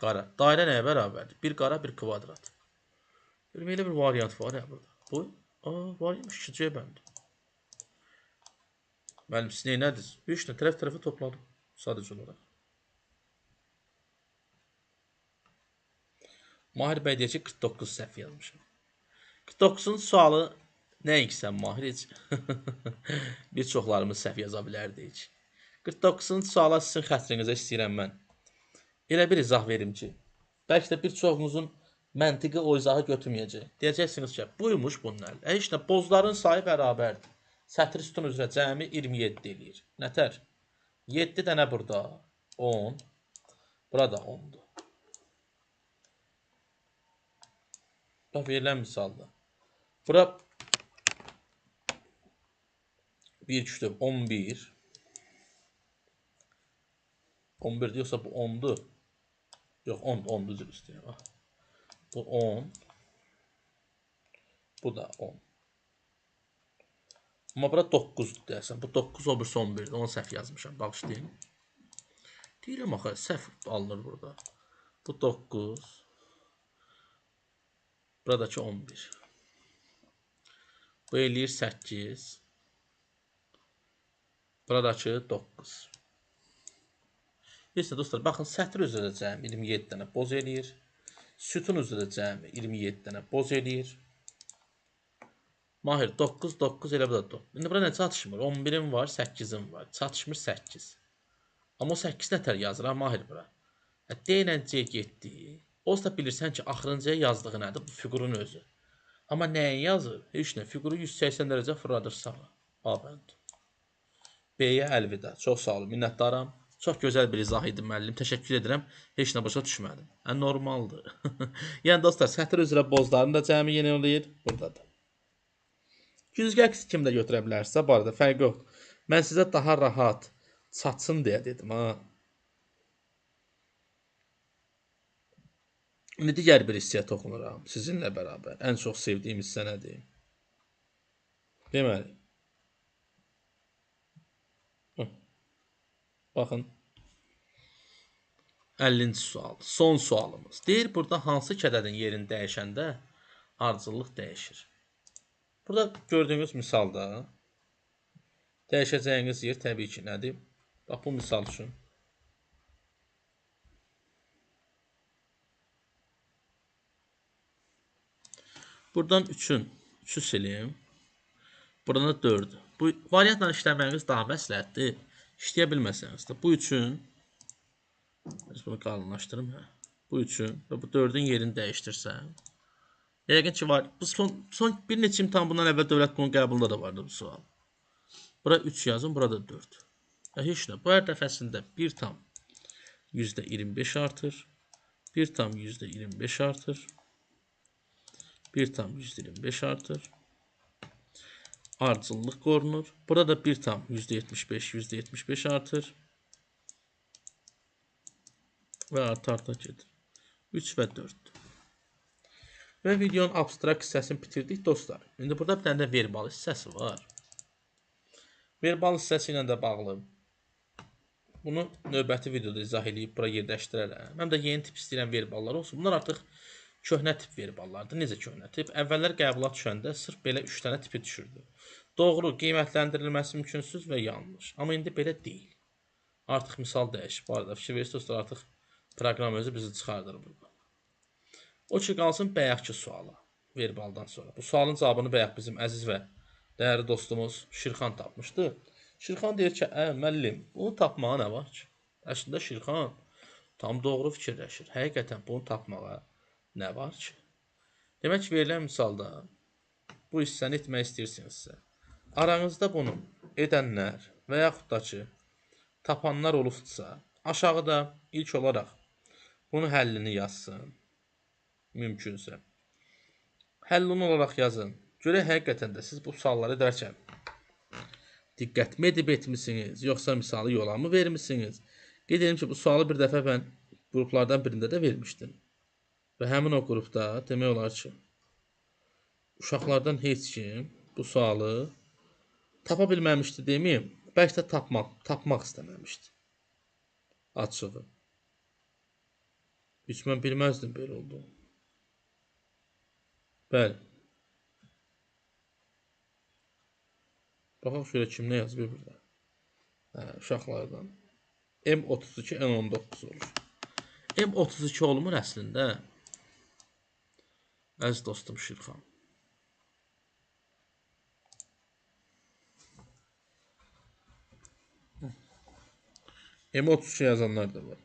Qara. Dairə nəyə bərabərdir? Bir qara, bir kvadrat. Belə bir variant var ya burada. Bu, var imiş, 2C bəndi. Müəllim, siz neynədiniz? 3 nə tərəf-tərəfə topladım. Sadəcə olaraq. Mahir bəy deyək ki, 49 səhv yazmışım. 49-cu sualı nəinki sən Mahir heç. Bir çoxlarımız səhv yaza bilərdik. 49-cu suala sizin xətrinizə istəyirəm mən. Elə bir izah verim ki, bəlkə də bir çoxunuzun məntiqi o izahı götürməyəcək. Deyəcəksiniz ki, buymuş bunlar. İşte bozların sayı bərabərdir. Sətr sütun üzrə cəmi 27 eləyir. Nətər? 7 dənə burada 10. Burada 10'dur. Bax, verilən misalda. Bura 1 küçüb 11. 11 diyorsa bu 10'dur. Yox, 10 düzür istəyir. Bu 10. Bu da 10. Amma bura 9 deyəsən. Bu 9 o birisi 11'dir. Onu səhv yazmışam. Bağışlayın. Deyirəm axı, səhv alınır burada. Bu 9. Buradakı 11. Bu eləyir 8. Buradakı 9. Neyse dostlar, baxın, sətr üzrə cəmi 27 dənə boz eləyir. Sütun üzrə cəmi 27 dənə boz eləyir. Mahir 9, 9 elə bu da 9. İndi bura nə çatışmır? 11'im var, 8'im var. Çatışmır 8. Amma o 8 nətər yazır ha Mahir bura? D ilə C getdi. Onsuz da bilirsən ki, axırıncıya yazdığı nədir? Bu fiqurun özü. Amma nəyi yazır? Heç nə. Fiquru 180 dərəcə fırladır sağa. Abənd. B-yə əlvida. Çox sağ olun, minnətdaram. Çox gözəl bir izah idi müəllim. Təşəkkür edirəm. Heç nə başa düşmədim. Normaldır. Yəni dostlar, sətr üzrə bozların da cəmi yeni eləyir. Buradadır. Güzgə kim də götürə bilərsə, bu arada fərqi yoxdur. Mən sizə daha rahat çatsın deyə dedim ha. İndi digər bir hissəyə toxunuram sizinlə bərabər. Ən çox sevdiyim hissə nədir? Deməli. Baxın. 50-ci sual. Son sualımız. Deyir, burada hansı kədədin yerini dəyişəndə ardıcıllıq dəyişir? Burada gördüyünüz misalda dəyişəcəyiniz yer təbii ki, nədir? Bax, bu misal üçün. Buradan 3'ü sileyim. Buradan da 4'ü. Bu variantla işləməyiniz daha məsləhətdir. İşləyə bilməsəniz də. Bu üçün bunu qalınlaşdırım. Bu üçün və bu 4'ün yerini dəyişdirsəm. Yəqin ki var. Bu son bir neçə imtahan bundan əvvəl dövlət qanunu qəbulunda da vardı bu sual. Bura 3 yazın, burada 4. Heç nə. Bu hər dəfəsində 1 tam %25 artır. 1 tam %25 artır. 1 tam %25 artır. Ardıcıllıq qorunur. Burada da 1 tam %75 artır. Və arta gedir. 3 və 4. Və videonun abstrakt hissəsini bitirdik dostlar. İndi burada bir dənə də verbal hissəsi var. Verbal hissəsi ilə də bağlı. Bunu növbəti videoda izah edib bura yerləşdirərəm. Həm də yeni tip istəyirəm verballar olsun. Bunlar artıq köhnə tip verballardır. Necə köhnə tip? Əvvəllər qəbula düşəndə sırf belə 3 dənə tipi düşürdü. Doğru, qiymətləndirilməsi mümkünsüz və yanlış. Amma indi belə deyil. Artıq misal dəyişib. Bu arada fikir verirsiniz dostlar, artıq proqram özü bizi çıxardır burada. O ki, qalsın bayaqki suala. Verbaldan sonra. Bu sualın cavabını bayaq bizim əziz və dəyərli dostumuz Şirxan tapmışdı. Şirxan deyir ki, müəllim, bunu tapmağa nə var ki? Əslində Şirxan tam doğru fikirləşir. Həqiqətən bunu tapmağa nə var ki? Demək ki, verilən misalda bu hissəni etmək istəyirsinizsə, aranızda bunu edənlər və yaxud da ki, tapanlar olubsa, aşağıda ilk olaraq bunun həllini yazsın. Mümkünsə. Həllini olaraq yazın. Görək həqiqətən də siz bu sualları edərkən diqqətmi edib etmişsiniz, yoxsa misalı yola mı vermişsiniz? Qeyd edim ki, bu sualı bir dəfə mən qruplardan birində də vermişdim. Və həmin o qrupda demək olar ki, uşaqlardan heç kim bu sualı tapa bilməmişdi deməyim, bəlkə də tapmaq istəməmişdi. Açığı. Heç mən bilməzdim belə olduğunu. Bəli. Baxaq şöyle kim nə yazıb burada. Uşaqlardan. M32, N19 olur. M32 olmur əslində. Əziz dostum Şirxan. M32 yazanlar da var.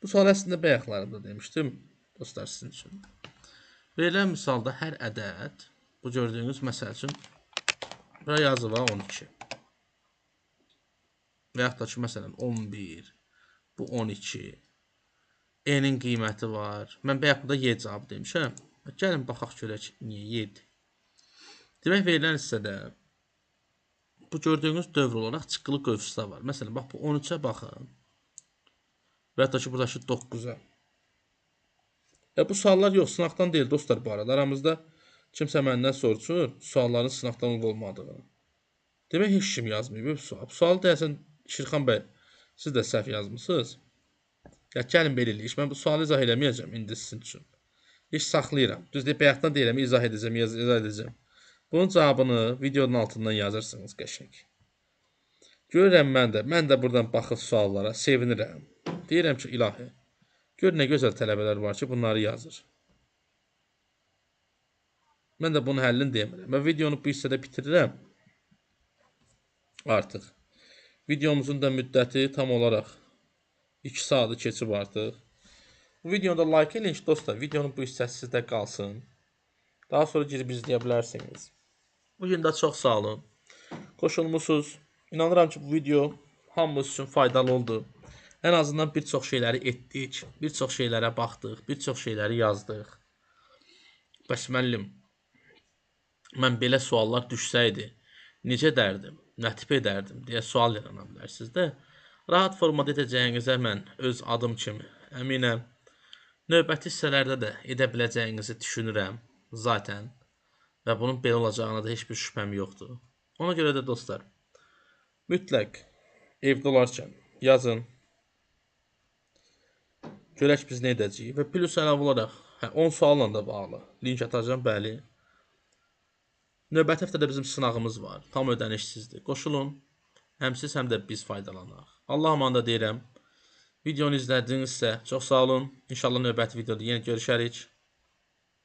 Bu sual əslində bayaqlarında demişdim. Dostlar sizin üçün. Verilən misalda hər ədəd, bu gördüyünüz məsəl üçün, bura yazılı 12. Və yaxud da ki, məsələn, 11, bu 12. E-nin qiyməti var. Mən bayaq burada Y cavabı demişəm. Gəlin, baxaq görək, niyə 7. Demək, verilən hissədə bu gördüyünüz dövr olaraq çıxılı qövsüslər var. Məsələn, bax, bu 13'ə baxın. Və yaxud da ki, buradakı 9'a. Bu suallar yox, sınaqdan deyil dostlar bu arada. Aramızda kimsə məndən soruşur, sualların sınaqdan olmadığını. Demək, heç kim yazmayıb bu sual. Bu sualı deyəsən, Şirxan bəy, siz də səhv yazmışsınız. Ya, gəlin belə eləyik. Mən bu sualı izah eləməyəcəm indi sizin üçün. Heç saxlayıram. Düz deyib, bayaqdan deyirəm, izah edəcəm. Bunun cavabını videonun altından yazırsınız qəşəng. Görürəm mən də buradan baxıb suallara sevinirəm. Deyirəm ki, ilahi, gör nə gözəl tələbələr var ki, bunları yazır. Mən də bunun həllini demirəm. Və videonu bu hissədə bitirirəm. Artıq. Videomuzun da müddəti tam olaraq 2 saatı keçib artıq. Bu videonu da like eləyin ki, dostlar, videonun bu hissəsi sizdə qalsın. Daha sonra girib izləyə bilərsiniz. Bugün də çox sağ olun. Qoşulmusunuz. İnanıram ki, bu video hamımız üçün faydalı oldu. Ən azından bir çox şeyləri etdik, bir çox şeylərə baxdıq, bir çox şeyləri yazdıq. Bəs müəllim, mən belə suallar düşsəydi, necə dərdim, nə tip edərdim deyə sual yarana bilərsiniz də. Rahat formada edəcəyinizə mən öz adım kimi əminəm. Növbəti hissələrdə də edə biləcəyinizi düşünürəm zaten. Və bunun belə olacağına da heç bir şübhəm yoxdur. Ona görə də dostlar, mütləq evdə olarkən yazın. Görək biz nə edəcəyik. Və plus əlavə olaraq 10 sualla da bağlı link atacağım, bəli. Növbəti həftədə bizim sınağımız var. Tam ödənişsizdir. Qoşulun. Həm siz, həm də biz faydalanaq. Allah amanında deyirəm. Videonu izlədinizsə çox sağ olun. İnşallah növbəti videoda yenə görüşərik.